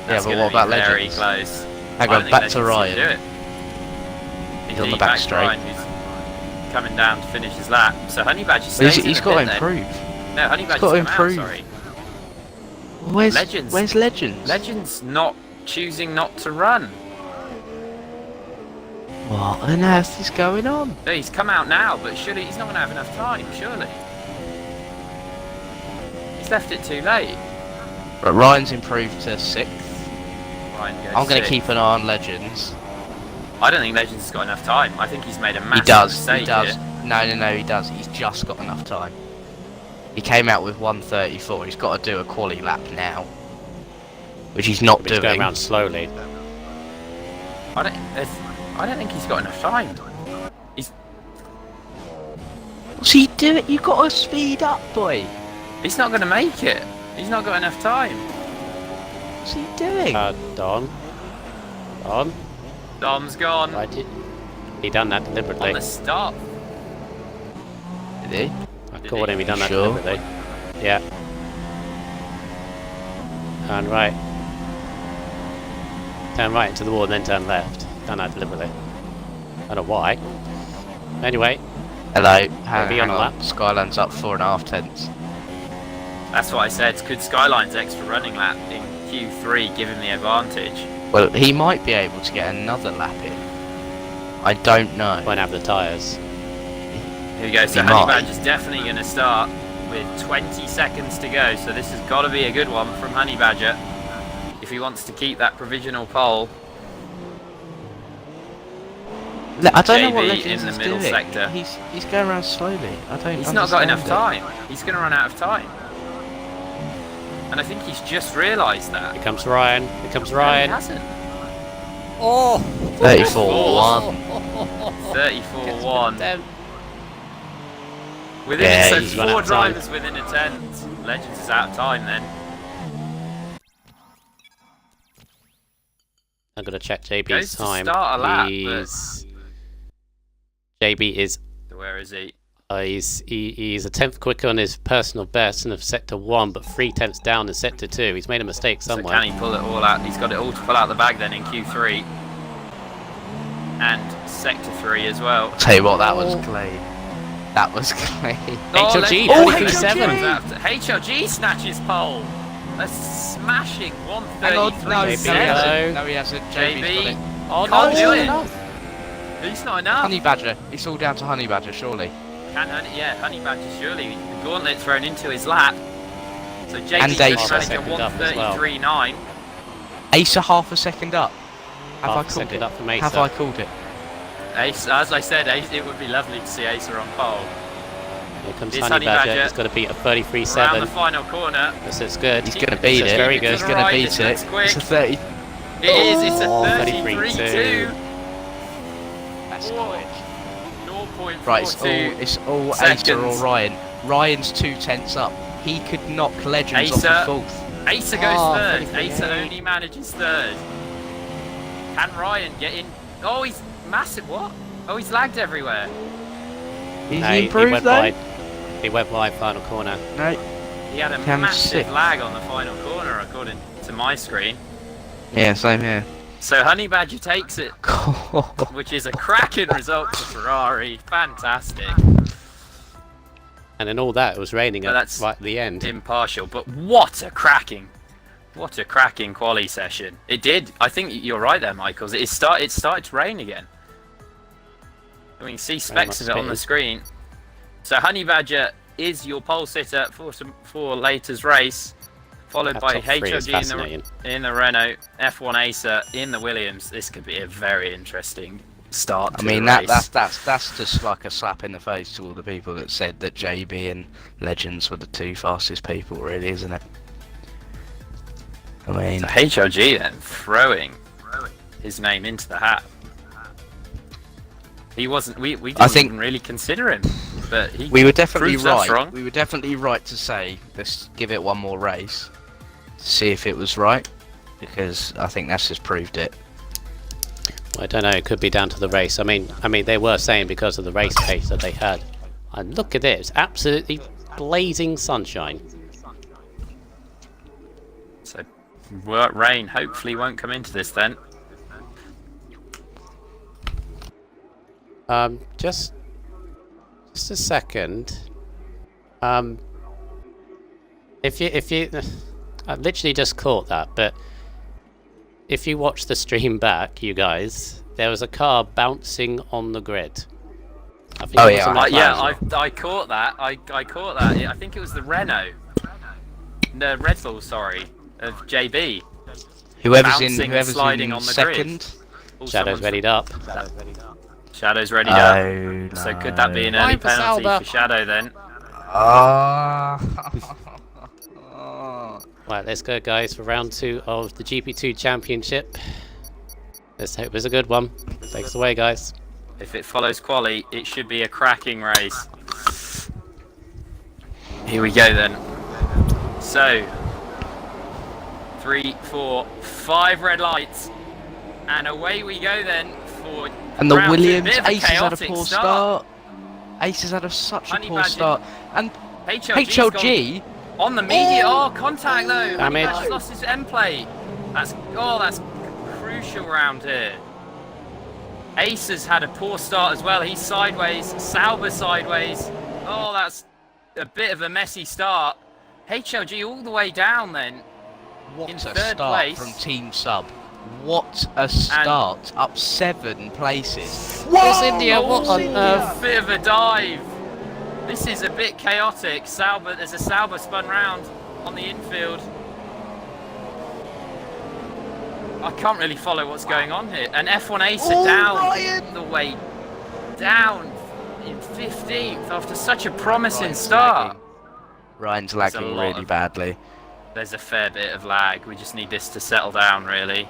Speaker 1: That's
Speaker 2: but
Speaker 1: gonna
Speaker 2: what
Speaker 1: be
Speaker 2: about
Speaker 1: very
Speaker 2: Legends?
Speaker 1: close.
Speaker 2: Hang
Speaker 1: I don't
Speaker 2: on,
Speaker 1: think
Speaker 2: back to
Speaker 1: Legends can do
Speaker 2: Ryan.
Speaker 1: it.
Speaker 2: He's on the
Speaker 1: Indeed,
Speaker 2: back
Speaker 1: back to
Speaker 2: straight.
Speaker 1: Ryan, who's coming down to finish his lap. So Honey Badger
Speaker 2: But
Speaker 1: stays
Speaker 2: he's
Speaker 1: in
Speaker 2: got
Speaker 1: the
Speaker 2: to
Speaker 1: pit then.
Speaker 2: improve.
Speaker 1: No, Honey Badger's
Speaker 2: got to
Speaker 1: come out,
Speaker 2: improve.
Speaker 1: sorry.
Speaker 2: Where's
Speaker 1: Legends.
Speaker 2: Legends?
Speaker 1: Legends choosing not to run.
Speaker 2: What on earth is going on?
Speaker 1: No, he's come out now, but surely he's not going to have enough time, surely. He's left it too late.
Speaker 2: Right, Ryan's improved to 6th.
Speaker 1: Ryan goes
Speaker 2: I'm going to
Speaker 1: sixth.
Speaker 2: keep an eye on Legends.
Speaker 1: I don't think Legends has got enough time. I think he's made a
Speaker 2: He
Speaker 1: massive
Speaker 2: does.
Speaker 1: mistake
Speaker 2: He does.
Speaker 1: here.
Speaker 2: No, he does. He's just got enough time. He came out with 1:34. He's got to do a quali lap now, which he's not
Speaker 3: But he's
Speaker 2: doing.
Speaker 3: going around slowly.
Speaker 1: I don't think he's got enough time.
Speaker 2: What's he doing? You got to speed up, boy.
Speaker 1: He's not going to make it. He's not got enough time.
Speaker 2: What's he doing?
Speaker 3: Don.
Speaker 1: Dom's gone
Speaker 3: Why did he done that
Speaker 1: on
Speaker 3: deliberately?
Speaker 1: the stop.
Speaker 2: Did he?
Speaker 3: I
Speaker 1: Did
Speaker 3: caught
Speaker 1: he?
Speaker 3: him. He done that
Speaker 2: Sure.
Speaker 3: deliberately. Yeah. Turn right. Turn right into the wall and then turn left. Done that deliberately. I don't know why. Anyway,
Speaker 2: Hello.
Speaker 3: Maybe on a lap.
Speaker 2: Skyland's up 4.5 tenths.
Speaker 1: That's what I said. Could Skyline's extra running lap in Q3 give him the advantage?
Speaker 2: Well, he might be able to get another lap in. I don't know.
Speaker 3: won't have the tyres.
Speaker 1: Here we go. So
Speaker 2: He
Speaker 1: Honey
Speaker 2: might.
Speaker 1: Badger's definitely going to start with 20 seconds to go. So this has got to be a good one from Honey Badger if he wants to keep that provisional pole.
Speaker 2: I don't know what
Speaker 1: JB
Speaker 2: Legends
Speaker 1: in the
Speaker 2: is
Speaker 1: middle
Speaker 2: doing.
Speaker 1: sector.
Speaker 2: He's going around slowly. I don't.
Speaker 1: He's not got enough
Speaker 2: understand it.
Speaker 1: time. He's going to run out of time. And I think he's just realised that.
Speaker 3: Here comes Ryan. Here comes
Speaker 1: No, he
Speaker 3: Ryan.
Speaker 1: hasn't.
Speaker 3: Oh!
Speaker 2: 34-1.
Speaker 1: 34-1.
Speaker 3: Them.
Speaker 1: Within
Speaker 2: Yeah,
Speaker 1: so
Speaker 2: he's
Speaker 3: run
Speaker 1: 4
Speaker 3: out of time.
Speaker 1: drivers within a tenth. Legends is out of time then.
Speaker 3: I'm gonna check
Speaker 1: Goes
Speaker 3: JB's
Speaker 1: to
Speaker 3: time.
Speaker 1: start a lap, but-
Speaker 3: He's... JB is
Speaker 1: So where is he?
Speaker 3: He's a tenth quicker on his personal best in sector 1, but 3 tenths down in sector 2. He's made a mistake somewhere.
Speaker 1: So can he pull it all out? He's got it all to pull out the bag then in Q3 and sector 3 as well.
Speaker 2: Tell you what, that was clean. That was clean.
Speaker 3: HLG,
Speaker 1: Oh,
Speaker 3: 33.7.
Speaker 1: HLG snatches pole. A smashing 133.
Speaker 2: No, he hasn't.
Speaker 1: JB.
Speaker 3: Oh,
Speaker 1: Can't
Speaker 3: no,
Speaker 1: do
Speaker 3: it's
Speaker 1: it.
Speaker 3: not enough.
Speaker 1: He's not enough.
Speaker 2: Honey Badger. It's all down to Honey Badger, surely.
Speaker 1: Honey Badger surely. The gauntlet thrown into his lap. So JB
Speaker 2: And Ace
Speaker 1: managed a
Speaker 3: second up as well.
Speaker 1: 133.9.
Speaker 2: Ace a half a second up. Have
Speaker 3: Half
Speaker 2: I
Speaker 3: a
Speaker 2: called
Speaker 3: second
Speaker 2: it?
Speaker 3: up from Acer.
Speaker 2: Have I called it?
Speaker 1: Ace, as I said, Ace, it would be lovely to see Acer on pole.
Speaker 3: Here comes
Speaker 1: Here's
Speaker 3: Honey
Speaker 1: Honey
Speaker 3: Badger.
Speaker 1: Badger.
Speaker 3: He's got to beat a
Speaker 1: Around the
Speaker 3: 33.7.
Speaker 1: final corner.
Speaker 3: This is good.
Speaker 2: He's going to beat
Speaker 3: This is
Speaker 2: it.
Speaker 3: very good.
Speaker 2: He's going to beat it.
Speaker 1: Looks quick.
Speaker 2: It's a 30.
Speaker 1: It is. It's a
Speaker 3: Oh,
Speaker 1: 33.2.
Speaker 2: That's
Speaker 1: Whoa.
Speaker 2: quick.
Speaker 1: 0.42
Speaker 2: Right, it's all
Speaker 1: seconds.
Speaker 2: Acer or Ryan. Ryan's 2 tenths up. He could knock Legends off
Speaker 1: Acer.
Speaker 2: the fourth.
Speaker 1: Acer goes
Speaker 3: Oh,
Speaker 1: third.
Speaker 3: 33.8.
Speaker 1: Acer only manages third. Can Ryan get in? Oh, he's massive. What? Oh, he's lagged everywhere.
Speaker 2: Is
Speaker 3: No,
Speaker 2: he improved
Speaker 3: went
Speaker 2: though?
Speaker 3: wide. He went wide final corner.
Speaker 2: No.
Speaker 1: He had a
Speaker 2: Cam
Speaker 1: massive
Speaker 2: sick.
Speaker 1: lag on the final corner, according to my screen.
Speaker 2: Yeah, same here.
Speaker 1: So Honey Badger takes it, which is a cracking result for Ferrari. Fantastic.
Speaker 3: And in all that, it was raining
Speaker 1: But that's
Speaker 3: right at the end.
Speaker 1: Impartial, but what a cracking quali session. It did. I think you're right there, Michaels. It started to rain again. I mean, see specks of it on the screen. So Honey Badger is your pole sitter for later's race, followed
Speaker 3: That
Speaker 1: by
Speaker 3: top three is
Speaker 1: HLG
Speaker 3: fascinating.
Speaker 1: in the Renault, F1 Acer in the Williams. This could be a very interesting start
Speaker 2: I
Speaker 1: to
Speaker 2: mean,
Speaker 1: the race.
Speaker 2: that's just like a slap in the face to all the people that said that JB and Legends were the 2 fastest people, really, isn't it? I mean,
Speaker 1: So HLG then throwing his name into the hat. He wasn't. We didn't even really consider him, but he.
Speaker 2: we were definitely
Speaker 1: proves us
Speaker 2: right.
Speaker 1: wrong.
Speaker 2: We were definitely right to say let's give it one more race, to see if it was right, because I think that's just proved it.
Speaker 3: I don't know. It could be down to the race. I mean, they were saying because of the race pace that they had. And look at it. It's absolutely blazing sunshine.
Speaker 1: So rain hopefully won't come into this then.
Speaker 3: Just a second. If you, I literally just caught that, but if you watch the stream back, you guys, there was a car bouncing on the grid. I think
Speaker 2: Oh,
Speaker 3: it was
Speaker 2: yeah,
Speaker 3: on
Speaker 2: I-
Speaker 3: McLaren.
Speaker 1: I caught that. I caught that. I think it was the Renault, the Red Bull, sorry, of JB.
Speaker 2: Whoever's
Speaker 1: Bouncing and sliding on the
Speaker 2: second.
Speaker 1: Oh,
Speaker 3: Shadows
Speaker 1: someone's-
Speaker 3: readied up.
Speaker 1: Shadows readied up.
Speaker 2: No.
Speaker 1: So could that be an early
Speaker 3: Fine for
Speaker 1: penalty
Speaker 3: Sauber.
Speaker 1: for Shadow then?
Speaker 3: Right, let's go, guys, for round 2 of the GP2 Championship. Let's hope it's a good one. Take us away, guys.
Speaker 1: If it follows quali, it should be a cracking race. Here we go then. So, 3, 4, 5 red lights, and away we go then for.
Speaker 2: And the
Speaker 1: round two.
Speaker 2: Williams,
Speaker 1: Bit of a
Speaker 2: Ace has had a
Speaker 1: chaotic
Speaker 2: poor start. Ace has had such a
Speaker 1: Honey
Speaker 2: poor
Speaker 1: Badger.
Speaker 2: start. And
Speaker 1: HLG's
Speaker 2: HLG,
Speaker 1: on the median. Oh, contact though.
Speaker 3: Damage.
Speaker 1: He's lost his end plate. That's crucial round here. Ace has had a poor start as well. He's sideways. Sauber sideways. Oh, that's a bit of a messy start. HLG all the way down then.
Speaker 2: what
Speaker 1: in
Speaker 2: a
Speaker 1: third
Speaker 2: start
Speaker 1: place.
Speaker 2: from Team Sub. What a start. Up 7 places.
Speaker 3: Where's India? What on earth?
Speaker 1: Bit of a dive. This is a bit chaotic. Sauber, there's a Sauber spun round on the infield. I can't really follow what's going on here. And F1 Acer down
Speaker 2: Ryan!
Speaker 1: the way down in 15th after such a promising
Speaker 2: Ryan's
Speaker 1: start.
Speaker 2: lagging. Ryan's
Speaker 1: There's a
Speaker 2: lagging
Speaker 1: lot
Speaker 2: really
Speaker 1: of-
Speaker 2: badly.
Speaker 1: There's a fair bit of lag. We just need this to settle down really.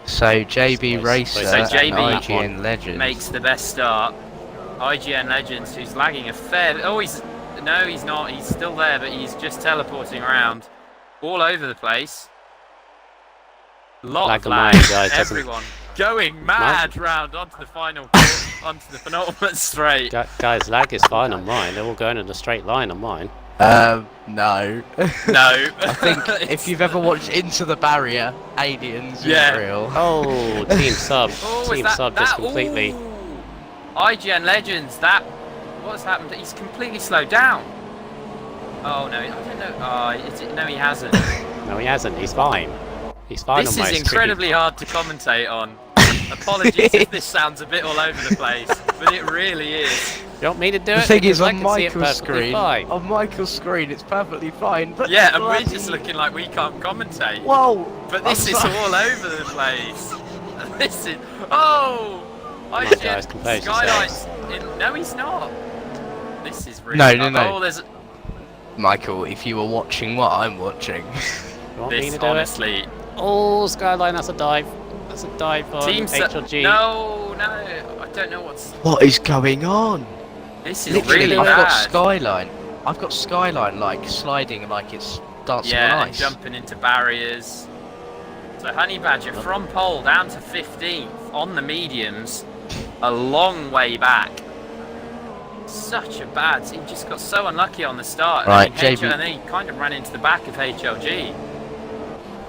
Speaker 2: So JB
Speaker 3: So
Speaker 2: Racer
Speaker 1: JB
Speaker 2: and IGN Legends.
Speaker 1: Makes the best start. IGN Legends, who's lagging a fair. Oh, he's not. He's still there, but he's just teleporting around all over the place. Lot
Speaker 3: Lag
Speaker 1: of
Speaker 3: on
Speaker 1: lag.
Speaker 3: mine, guys, doesn't-
Speaker 1: Everyone. going mad round onto the onto the penultimate straight.
Speaker 3: Guys, lag is fine on mine. They're all going in a straight line on mine.
Speaker 2: No.
Speaker 1: No.
Speaker 2: I think if you've ever watched Into the Barrier, Aliens,
Speaker 1: Yeah.
Speaker 2: real.
Speaker 3: Oh, Team Sub.
Speaker 1: Oh,
Speaker 3: Team Sub just completely.
Speaker 1: Ooh. IGN Legends, what's happened? He's completely slowed down. Oh no, I don't know. No, he hasn't.
Speaker 3: No, he hasn't. He's fine. He's fine
Speaker 1: This
Speaker 3: on my
Speaker 1: is
Speaker 3: screen.
Speaker 1: incredibly hard to commentate on. Apologies if this sounds a bit all over the place, but it really is.
Speaker 3: You want me to do it?
Speaker 2: The thing
Speaker 3: Because
Speaker 2: is,
Speaker 3: I
Speaker 2: on
Speaker 3: can see it
Speaker 2: Michael's
Speaker 3: perfectly
Speaker 2: screen,
Speaker 3: fine.
Speaker 2: it's perfectly fine. But
Speaker 1: Yeah, and we're
Speaker 2: bloody-
Speaker 1: just looking like we can't commentate.
Speaker 2: Whoa!
Speaker 1: But this
Speaker 2: I'm
Speaker 1: is
Speaker 2: sorry.
Speaker 1: all over the place. This is. Oh!
Speaker 3: on, guys, compose
Speaker 1: Skylights. No, he's not. This is really.
Speaker 2: No.
Speaker 1: Oh, there's.
Speaker 2: Michael, if you were watching what I'm watching,
Speaker 3: You want me
Speaker 1: This
Speaker 3: to do
Speaker 1: honestly.
Speaker 3: it? Oh, Skyline, that's a dive. That's a dive on
Speaker 1: Teams.
Speaker 3: HLG.
Speaker 1: No, I don't know what's.
Speaker 2: what is going on?
Speaker 1: This is
Speaker 2: Literally,
Speaker 1: really
Speaker 2: I've
Speaker 1: bad.
Speaker 2: got Skyline. I've got Skyline like sliding like it's dancing
Speaker 1: Yeah,
Speaker 2: on
Speaker 1: and
Speaker 2: ice.
Speaker 1: jumping into barriers. So Honey Badger from pole down to 15th on the mediums, a long way back. Such a bad. He just got so unlucky on the start.
Speaker 2: Right,
Speaker 1: and then
Speaker 2: JB.
Speaker 1: and then he kind of ran into the back of HLG.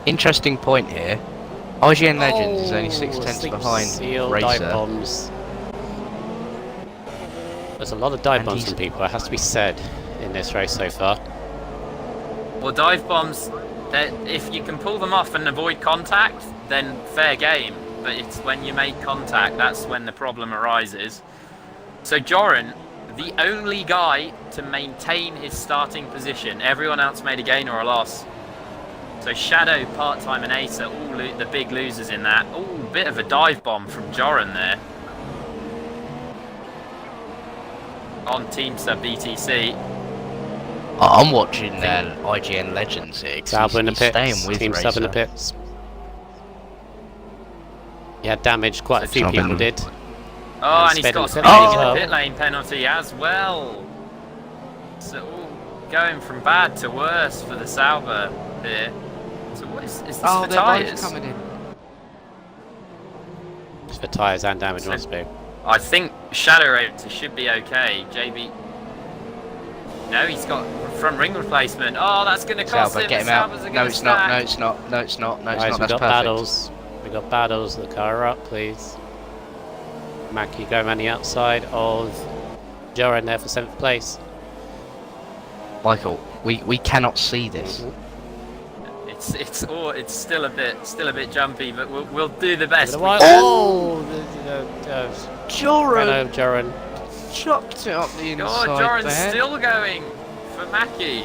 Speaker 2: Interesting point here. IGN Legends is only 6 tenths
Speaker 3: sleep
Speaker 2: behind
Speaker 3: seal, dive
Speaker 2: Racer.
Speaker 3: bombs. There's a lot of dive
Speaker 2: And
Speaker 3: bombs
Speaker 2: he's-
Speaker 3: from people, it has to be said, in this race so far.
Speaker 1: Well, dive bombs, if you can pull them off and avoid contact, then fair game. But it's when you make contact, that's when the problem arises. So Joran, the only guy to maintain his starting position. Everyone else made a gain or a loss. So Shadow, Part-Time and Ace are all the big losers in that. Oh, bit of a dive bomb from Joran there. On Team Sub BTC.
Speaker 2: I'm watching IGN Legends here. 'Cause
Speaker 3: Sauber in the
Speaker 2: he's
Speaker 3: pits,
Speaker 2: staying with
Speaker 3: Team Sub in the
Speaker 2: Racer.
Speaker 3: pits. He had damage, quite a
Speaker 1: So
Speaker 3: few
Speaker 2: Sauber.
Speaker 3: people did.
Speaker 1: Oh, and he's
Speaker 3: Sped
Speaker 1: got a
Speaker 3: and
Speaker 1: speeding
Speaker 3: Sped
Speaker 1: in
Speaker 3: as
Speaker 1: the
Speaker 3: well.
Speaker 1: pit lane penalty as well. So going from bad to worse for the Sauber here. So what is this
Speaker 2: Oh,
Speaker 1: for
Speaker 2: they're both
Speaker 1: tyres?
Speaker 2: coming in.
Speaker 3: It's for tyres and damage
Speaker 1: So-
Speaker 3: must be.
Speaker 1: I think Shadow Racer should be okay. JB. No, he's got front ring replacement. Oh, that's going to cost
Speaker 2: Sauber,
Speaker 1: him.
Speaker 2: get him
Speaker 1: The
Speaker 2: out.
Speaker 1: Saubers are
Speaker 2: No,
Speaker 1: gonna
Speaker 2: it's not.
Speaker 1: stack.
Speaker 2: No, it's not. No, it's not. No, it's
Speaker 3: Guys,
Speaker 2: not.
Speaker 3: we
Speaker 2: That's
Speaker 3: got
Speaker 2: perfect.
Speaker 3: battles. We got battles. The car up, please. Mackie going around the outside of Joran there for 7th place.
Speaker 2: Michael, we cannot see this.
Speaker 1: It's still a bit jumpy, but we'll do the best.
Speaker 3: Give it a
Speaker 1: we
Speaker 3: while.
Speaker 1: can.
Speaker 3: Oh,
Speaker 2: Joran
Speaker 3: Joran.
Speaker 2: chopped it up the inside
Speaker 1: Oh, Joran's
Speaker 2: there.
Speaker 1: still going for Mackie.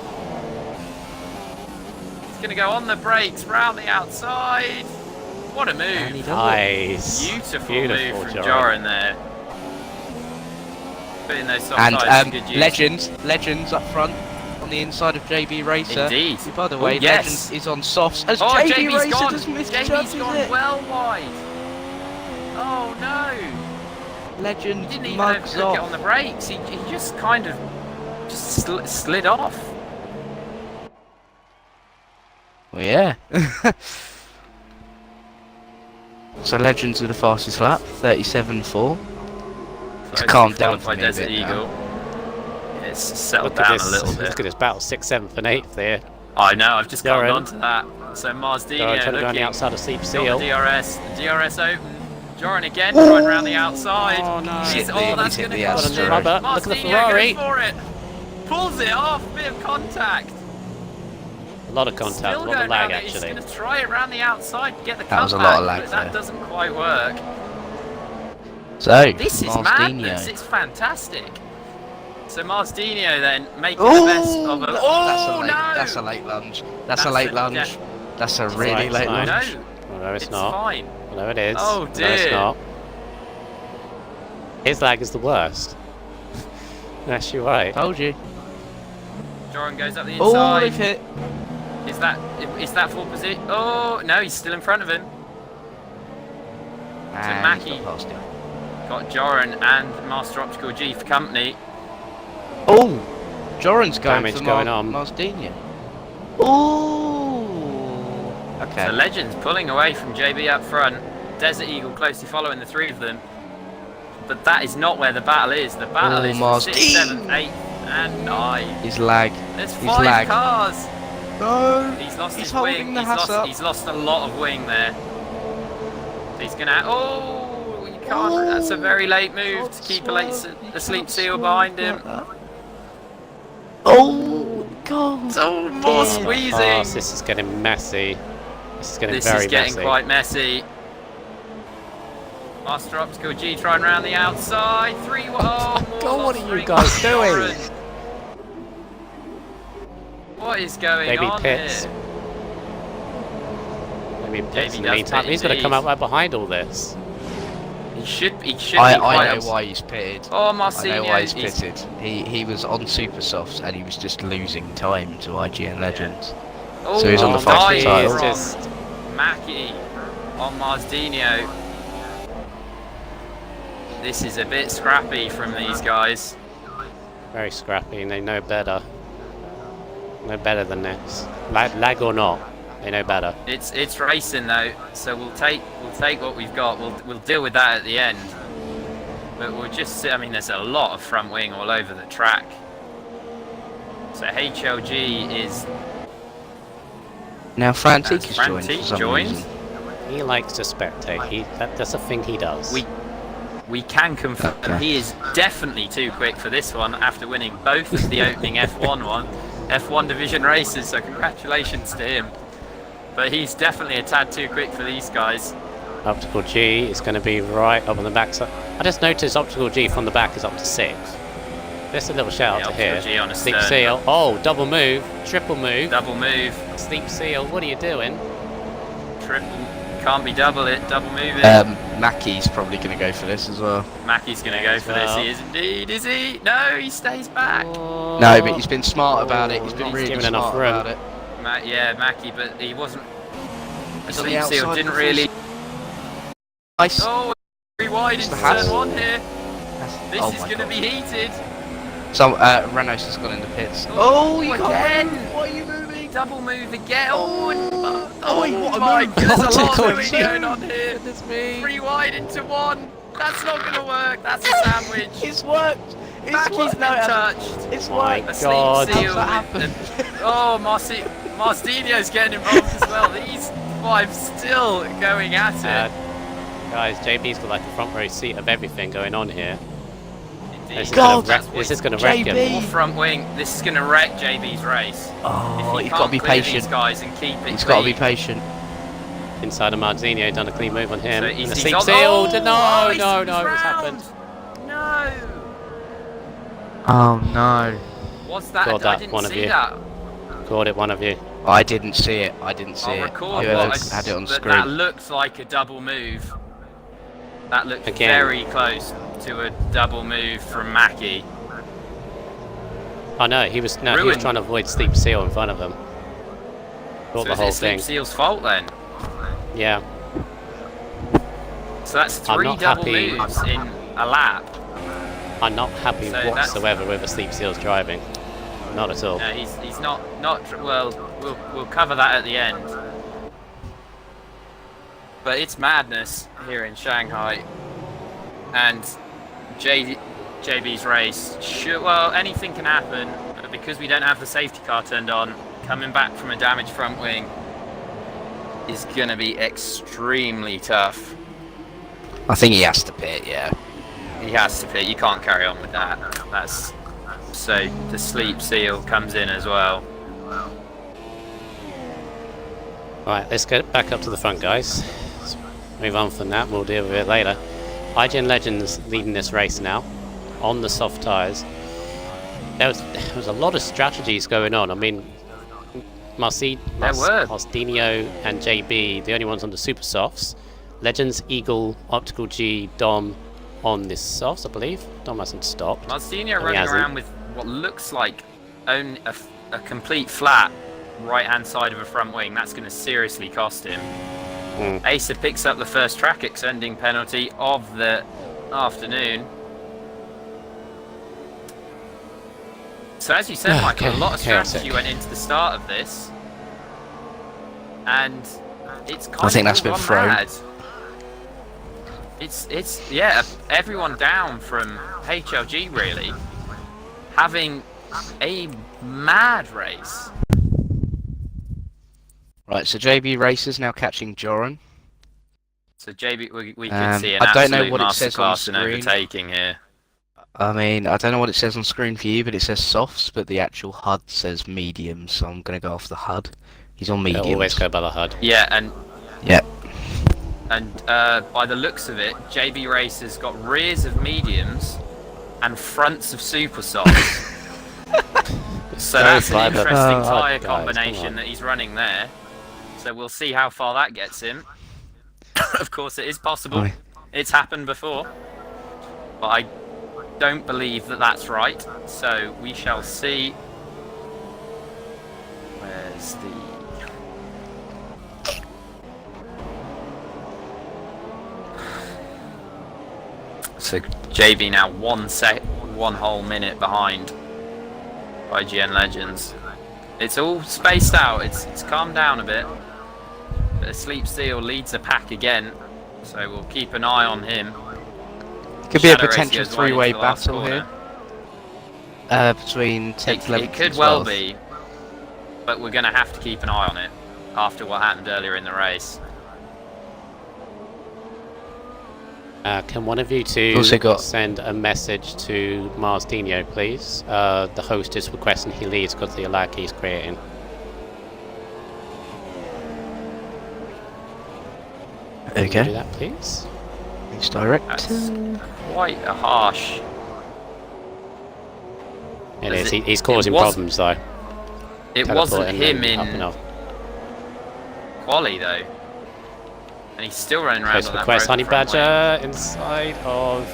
Speaker 1: He's going to go on the brakes, round the outside. What a
Speaker 2: And he
Speaker 1: move.
Speaker 2: does it.
Speaker 3: Nice.
Speaker 1: Beautiful,
Speaker 3: Beautiful,
Speaker 1: move from
Speaker 3: Joran.
Speaker 1: Joran there. Putting those soft
Speaker 2: And
Speaker 1: tyres to good use.
Speaker 2: Legends up front on the inside of JB Racer.
Speaker 1: Indeed.
Speaker 2: By the
Speaker 1: Oh,
Speaker 2: way,
Speaker 1: yes.
Speaker 2: Legends is on softs as
Speaker 1: Oh,
Speaker 2: JB
Speaker 1: JB's
Speaker 2: Racer
Speaker 1: gone.
Speaker 2: just
Speaker 1: JB's
Speaker 2: misjudges
Speaker 1: gone
Speaker 2: it.
Speaker 1: well wide. Oh no.
Speaker 2: Legends
Speaker 1: He didn't even
Speaker 2: mugs
Speaker 1: look it
Speaker 2: off.
Speaker 1: on the brakes. He just kind of slid off.
Speaker 2: Well, yeah. So Legends with the fastest lap, 37.4. It's
Speaker 1: So
Speaker 2: calmed down for
Speaker 1: qualified
Speaker 2: me a
Speaker 1: Desert
Speaker 2: bit
Speaker 1: Eagle.
Speaker 2: now.
Speaker 1: It's settled
Speaker 3: Look at
Speaker 1: down
Speaker 3: this.
Speaker 1: a little bit.
Speaker 3: Look at this battle. 6th, 7th, and 8th there.
Speaker 1: I know, I've just gotten
Speaker 3: Joran.
Speaker 1: onto that. So
Speaker 3: Joran
Speaker 1: Marsdino
Speaker 3: trying to go on
Speaker 1: looking.
Speaker 3: the outside of Sleep
Speaker 1: Got
Speaker 3: Seal.
Speaker 1: the DRS. The DRS open. Joran again, trying around the outside.
Speaker 3: Oh, no.
Speaker 1: He's,
Speaker 2: He's hit
Speaker 1: oh,
Speaker 2: the-
Speaker 1: that's
Speaker 2: he's hit
Speaker 1: going to
Speaker 2: the
Speaker 1: cost
Speaker 2: Astro.
Speaker 1: him.
Speaker 3: Rubber. Look at the
Speaker 1: Marsdino
Speaker 3: Ferrari.
Speaker 1: goes for it. Pulls it off. Bit of contact.
Speaker 3: A lot of contact, a
Speaker 1: Still
Speaker 3: lot
Speaker 1: going
Speaker 3: of lag
Speaker 1: around it. He's
Speaker 3: actually.
Speaker 1: going to try it around the outside, get the
Speaker 2: That was a
Speaker 1: comeback,
Speaker 2: lot of lag
Speaker 1: but that
Speaker 2: there.
Speaker 1: doesn't quite work.
Speaker 2: So,
Speaker 1: This is madness. It's fantastic. So Marsdino then making the best of a. Oh no!
Speaker 2: That's a late lunge. That's a
Speaker 1: That's
Speaker 2: late
Speaker 1: a-
Speaker 2: lunge.
Speaker 1: yeah.
Speaker 2: That's a
Speaker 3: It's
Speaker 2: really
Speaker 3: right,
Speaker 2: late
Speaker 3: it's fine.
Speaker 2: lunge.
Speaker 1: No,
Speaker 3: Oh, no, it's
Speaker 1: it's
Speaker 3: not.
Speaker 1: fine.
Speaker 3: Oh, no, it is.
Speaker 1: Oh,
Speaker 3: No, it's
Speaker 1: dear.
Speaker 3: not. His lag is the worst. Yes, you're right.
Speaker 2: Told you.
Speaker 1: Joran goes up the
Speaker 2: Oh,
Speaker 1: inside.
Speaker 2: they've hit.
Speaker 1: Is that full position? Oh no, he's still in front of him.
Speaker 2: And
Speaker 1: Mackie.
Speaker 2: he's got past him.
Speaker 1: Got Joran and Master Optical G for company.
Speaker 2: Oh, Joran's going
Speaker 3: Damage
Speaker 2: for
Speaker 3: going on.
Speaker 2: Marsdino. Oh, okay.
Speaker 1: So Legends pulling away from JB up front. Desert Eagle closely following the three of them. But that is not where the battle is. The battle is for 6th, 7th, 8th, and 9th.
Speaker 2: He's lag.
Speaker 1: There's
Speaker 2: He's
Speaker 1: 5
Speaker 2: lag.
Speaker 1: cars.
Speaker 2: No.
Speaker 1: He's lost his
Speaker 2: holding
Speaker 1: wing.
Speaker 2: the Haas up.
Speaker 1: He's lost a lot of wing there. He's gonna. Oh, you can't. That's a very late move to keep a sleep seal behind him.
Speaker 2: Oh God!
Speaker 1: Oh, more squeezing.
Speaker 3: Oh, this is getting messy. This is getting very
Speaker 1: getting
Speaker 3: messy.
Speaker 1: quite messy. Master Optical G trying round the outside. 3. Oh,
Speaker 3: God, what are you guys doing?
Speaker 1: What is going
Speaker 3: Maybe
Speaker 1: on
Speaker 3: pits.
Speaker 1: here?
Speaker 3: Maybe pits in the
Speaker 1: does
Speaker 3: meantime.
Speaker 1: pit
Speaker 3: He's going to come
Speaker 1: indeed.
Speaker 3: out right behind all this.
Speaker 1: He should be
Speaker 2: I
Speaker 1: quite
Speaker 2: know why he's pitted.
Speaker 1: Oh,
Speaker 2: I know why he's
Speaker 1: Marcinho.
Speaker 2: pitted. He was on super softs and he was just losing time to IGN Legends.
Speaker 1: Oh,
Speaker 2: So he's on the
Speaker 3: Mackie
Speaker 2: fastest title.
Speaker 3: is
Speaker 1: From
Speaker 3: just
Speaker 1: Mackie on Marsdino. This is a bit scrappy from these guys.
Speaker 3: very scrappy and they know better. Know better than this. Lag or not, they know better.
Speaker 1: It's racing though, so we'll take what we've got. We'll deal with that at the end. But we'll just I mean, there's a lot of front wing all over the track. So HLG is
Speaker 2: Now Frantic has joined
Speaker 1: Frantic
Speaker 2: for some
Speaker 1: joined.
Speaker 2: reason.
Speaker 3: He likes to spectate. That's a thing he does.
Speaker 1: We can confirm
Speaker 2: Okay.
Speaker 1: he is definitely too quick for this one after winning both of the opening F1 division races. So congratulations to him. But he's definitely a tad too quick for these guys.
Speaker 3: Optical G is going to be right up on the back side. I just noticed Optical G from the back is up to 6th. Just a little shout out to
Speaker 1: Optical
Speaker 3: here.
Speaker 1: G on a
Speaker 3: Sleep
Speaker 1: stern.
Speaker 3: seal. Oh, double move. Triple move.
Speaker 1: Double move,
Speaker 3: Sleep seal. What are you doing?
Speaker 1: triple, can't be double move it.
Speaker 2: Mackie's probably going to go for this as well.
Speaker 1: Mackie's going to go for this,
Speaker 3: well.
Speaker 1: he is indeed, is he? No, he stays back.
Speaker 2: No, but he's been smart about it. He's been
Speaker 3: He's
Speaker 2: really
Speaker 3: given
Speaker 2: smart
Speaker 3: enough room.
Speaker 2: about it.
Speaker 1: Yeah, Mackie, but he wasn't. The
Speaker 2: He's on the
Speaker 1: sleep seal
Speaker 2: outside
Speaker 1: didn't
Speaker 2: of the
Speaker 1: really.
Speaker 2: Nice.
Speaker 1: Oh, very wide
Speaker 2: It's
Speaker 1: into
Speaker 2: the Haas.
Speaker 1: turn 1 here. This
Speaker 2: Oh
Speaker 1: is
Speaker 2: my
Speaker 1: going to
Speaker 2: God.
Speaker 1: be heated.
Speaker 2: So Renos has gone in the pits. Oh, you
Speaker 1: again.
Speaker 2: can't. Why are you moving?
Speaker 1: Double move again. Oh,
Speaker 2: what a
Speaker 1: my
Speaker 2: move.
Speaker 1: God, there's a lot
Speaker 2: Optical
Speaker 1: of moving
Speaker 2: G.
Speaker 1: going on here. 3 wide into 1. That's not going to work. That's a sandwich.
Speaker 2: It's worked. It's
Speaker 1: Mackie's
Speaker 2: worked.
Speaker 1: been
Speaker 2: No,
Speaker 1: touched.
Speaker 2: it's
Speaker 3: My
Speaker 2: worked.
Speaker 1: A sleep
Speaker 3: God.
Speaker 1: seal.
Speaker 2: How's that
Speaker 1: with- oh, Marcinho's getting involved as well. These 5 still going at it.
Speaker 3: Guys, JB's got like a front row seat of everything going on here.
Speaker 1: Indeed.
Speaker 3: This is
Speaker 2: God,
Speaker 3: gonna wreck, this is going to wreck
Speaker 2: JB.
Speaker 3: him.
Speaker 1: More front wing. This is going to wreck JB's race.
Speaker 2: Oh,
Speaker 1: If he
Speaker 2: he's got to
Speaker 1: can't
Speaker 2: be
Speaker 1: clear
Speaker 2: patient.
Speaker 1: these guys and keep it
Speaker 2: He's got to be
Speaker 1: clean.
Speaker 2: patient.
Speaker 3: Inside of Marzino, done a clean move on him.
Speaker 1: So
Speaker 3: And the
Speaker 1: he's
Speaker 3: sleep
Speaker 1: on-
Speaker 3: seal.
Speaker 1: oh,
Speaker 3: No,
Speaker 1: he's
Speaker 3: no, what's
Speaker 1: round.
Speaker 3: happened?
Speaker 1: No.
Speaker 2: Oh no.
Speaker 1: What's that?
Speaker 3: God,
Speaker 1: I
Speaker 3: that
Speaker 1: didn't
Speaker 3: one of
Speaker 1: see
Speaker 3: you.
Speaker 1: that.
Speaker 3: Caught it, one of you.
Speaker 2: I didn't see it. I didn't see
Speaker 1: I'll
Speaker 2: it.
Speaker 1: record
Speaker 2: Whoever
Speaker 1: what I
Speaker 2: had it on
Speaker 1: but
Speaker 2: screen.
Speaker 1: that looked like a double move. That looked
Speaker 3: Again.
Speaker 1: very close to a double move from Mackie.
Speaker 3: Oh no, he was
Speaker 1: Ruined.
Speaker 3: trying to avoid sleep seal in front of him. Caught
Speaker 1: So
Speaker 3: the
Speaker 1: is
Speaker 3: whole
Speaker 1: it Sleep
Speaker 3: thing.
Speaker 1: Seal's fault then?
Speaker 3: Yeah.
Speaker 1: So that's
Speaker 3: I'm
Speaker 1: 3
Speaker 3: not
Speaker 1: double
Speaker 3: happy.
Speaker 1: moves in a lap.
Speaker 3: I'm not happy
Speaker 1: So that's-
Speaker 3: whatsoever with a sleep seal's driving. Not at all.
Speaker 1: No, he's not well. We'll cover that at the end. But it's madness here in Shanghai, and JB's race. Well, anything can happen, but because we don't have the safety car turned on, coming back from a damaged front wing is gonna be extremely tough.
Speaker 2: I think he has to pit. Yeah.
Speaker 1: He has to pit. You can't carry on with that. That's so the sleep seal comes in as well.
Speaker 3: Right, let's get back up to the front, guys. Let's move on from that. We'll deal with it later. IGN Legends leading this race now on the soft tyres. There was a lot of strategies going on. I mean, Marcinho and JB, the only ones on the super softs. Legends, Eagle, Optical G, Dom on this softs, I believe. Dom hasn't stopped.
Speaker 1: Marcinho
Speaker 3: he
Speaker 1: running
Speaker 3: hasn't.
Speaker 1: around with what looks like only a complete flat right-hand side of a front wing. That's going to seriously cost him. Asa picks up the first track extending penalty of the afternoon. So as you said, Michael, a lot of strategy
Speaker 3: chaotic.
Speaker 1: went into the start of this, and it's kind
Speaker 2: I think
Speaker 1: of
Speaker 2: that's been
Speaker 1: gone
Speaker 2: thrown.
Speaker 1: mad. It's yeah, everyone down from HLG really having a mad race.
Speaker 2: Right, so JB Racers now catching Joran.
Speaker 1: So JB, we could see an
Speaker 2: I don't know
Speaker 1: absolute
Speaker 2: what it says on
Speaker 1: masterclass in
Speaker 2: screen.
Speaker 1: overtaking here.
Speaker 2: I mean, I don't know what it says on screen for you, but it says softs, but the actual HUD says mediums, so I'm going to go off the HUD. He's on mediums.
Speaker 3: Always go by the HUD.
Speaker 1: Yeah, and
Speaker 2: Yep.
Speaker 1: And by the looks of it, JB Racers got rears of mediums and fronts of super softs. So that's an
Speaker 3: clever.
Speaker 1: interesting
Speaker 3: Oh,
Speaker 1: tyre
Speaker 3: guys, come
Speaker 1: combination
Speaker 3: on.
Speaker 1: that he's running there. So we'll see how far that gets him. Of course, it is possible.
Speaker 2: Aye.
Speaker 1: It's happened before. But I don't believe that that's right. So we shall see. Where's the... So JB now one whole minute behind IGN Legends. It's all spaced out. It's calmed down a bit. But Sleep Seal leads the pack again, so we'll keep an eye on him.
Speaker 2: Could be a
Speaker 1: Shadow Race
Speaker 2: potential
Speaker 1: goes right
Speaker 2: three-way
Speaker 1: into the last
Speaker 2: battle
Speaker 1: corner.
Speaker 2: here. Between 10th, 11th,
Speaker 1: It could
Speaker 2: and
Speaker 1: well
Speaker 2: 12th.
Speaker 1: be, but we're going to have to keep an eye on it after what happened earlier in the race.
Speaker 3: Can one of you two
Speaker 2: Also got-
Speaker 3: send a message to Mars Dino, please? The host is requesting he leaves because of the lag he's creating. Can you do
Speaker 2: Okay.
Speaker 3: that, please?
Speaker 2: Next direct.
Speaker 1: That's quite a harsh...
Speaker 3: It
Speaker 1: Is
Speaker 3: is.
Speaker 1: it-
Speaker 3: He's causing
Speaker 1: it was-
Speaker 3: problems though.
Speaker 1: It wasn't
Speaker 3: Teleporting
Speaker 1: him
Speaker 3: and up and
Speaker 1: in
Speaker 3: off.
Speaker 1: quali though. And he's still running around
Speaker 3: Host
Speaker 1: on that
Speaker 3: request
Speaker 1: broken
Speaker 3: Honey
Speaker 1: front wing.
Speaker 3: Badger inside of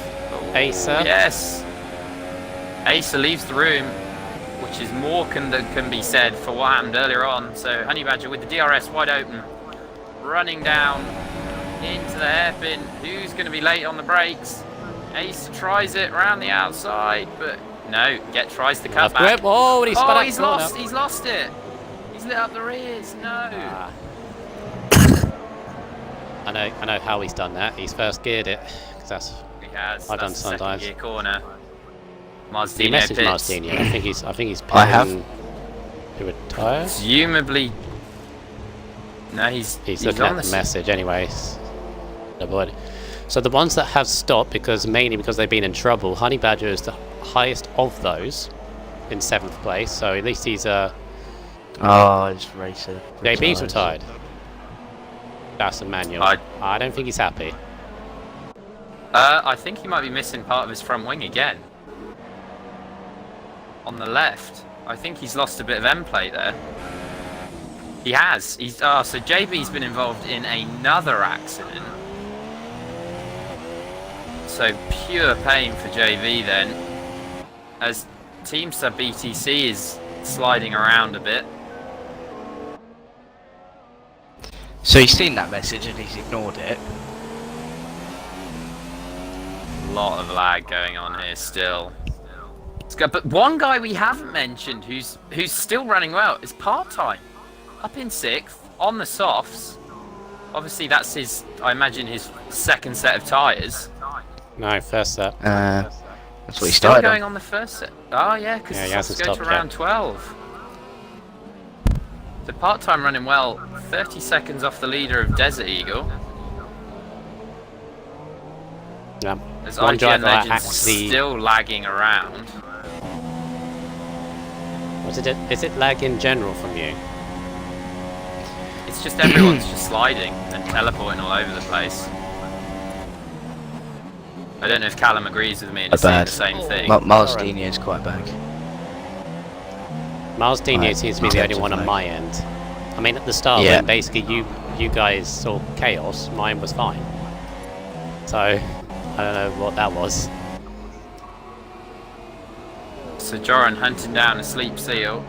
Speaker 3: Acer.
Speaker 1: Yes. Acer leaves the room, which is more that can be said for what happened earlier on. So Honey Badger with the DRS wide open, running down into the hairpin. Who's going to be late on the brakes? Acer tries it around the outside, but no. Tries to cut
Speaker 3: Left
Speaker 1: back.
Speaker 3: grip. Oh, and he spun
Speaker 1: Oh,
Speaker 3: out
Speaker 1: he's
Speaker 3: the corner.
Speaker 1: lost. He's lost it. He's lit up the rears. No.
Speaker 3: Ah. I know how he's done that. He's first geared it, because that's
Speaker 1: He has.
Speaker 3: I've done
Speaker 1: That's
Speaker 3: some
Speaker 1: the second
Speaker 3: dives.
Speaker 1: gear corner.
Speaker 3: he
Speaker 1: Mazdino
Speaker 3: messaged
Speaker 1: pits.
Speaker 3: Martini. I think he's
Speaker 2: I have.
Speaker 3: planning to retire.
Speaker 1: Presumably. No, he's
Speaker 3: He's looking
Speaker 1: on
Speaker 3: at the
Speaker 1: the
Speaker 3: message anyways. Avoid. So the ones that have stopped, mainly because they've been in trouble, Honey Badger is the highest of those, in 7th place. So at least he's
Speaker 2: Oh, it's Racer.
Speaker 3: JB's retired. That's a manual. I don't think he's happy.
Speaker 1: I think he might be missing part of his front wing again. On the left. I think he's lost a bit of end plate there. He has. So JB's been involved in another accident. So pure pain for JB then. As Teamster BTC is sliding around a bit.
Speaker 2: So he's seen that message and he's ignored it.
Speaker 1: A lot of lag going on here still. But one guy we haven't mentioned who's still running well is part-time. Up in 6th, on the softs. Obviously that's his, I imagine, his second set of tyres.
Speaker 3: No, first set.
Speaker 2: That's what he
Speaker 1: Still
Speaker 2: started
Speaker 1: going
Speaker 2: on.
Speaker 1: on the first set. Oh yeah, because
Speaker 3: Yeah, he
Speaker 1: the softs
Speaker 3: hasn't
Speaker 1: go to
Speaker 3: stopped
Speaker 1: around
Speaker 3: yet.
Speaker 1: 12. So part-time running well, 30 seconds off the leader of Desert Eagle.
Speaker 3: Yeah.
Speaker 1: As
Speaker 3: One
Speaker 1: IGN
Speaker 3: driver
Speaker 1: Legends
Speaker 3: hacks the.
Speaker 1: still lagging around.
Speaker 3: Is it lag in general from you?
Speaker 1: It's just everyone's just sliding and teleporting all over the place. I don't know if Callum agrees with me and is seeing the same thing.
Speaker 2: Mars Dino is quite back.
Speaker 3: Miles Dino
Speaker 2: Right,
Speaker 3: seems to be the only one on
Speaker 2: lag.
Speaker 3: my end. I mean, at the start,
Speaker 2: Yeah.
Speaker 3: when basically you guys saw chaos, mine was fine. So, I don't know what that was.
Speaker 1: So Joran hunting down a Sleep Seal.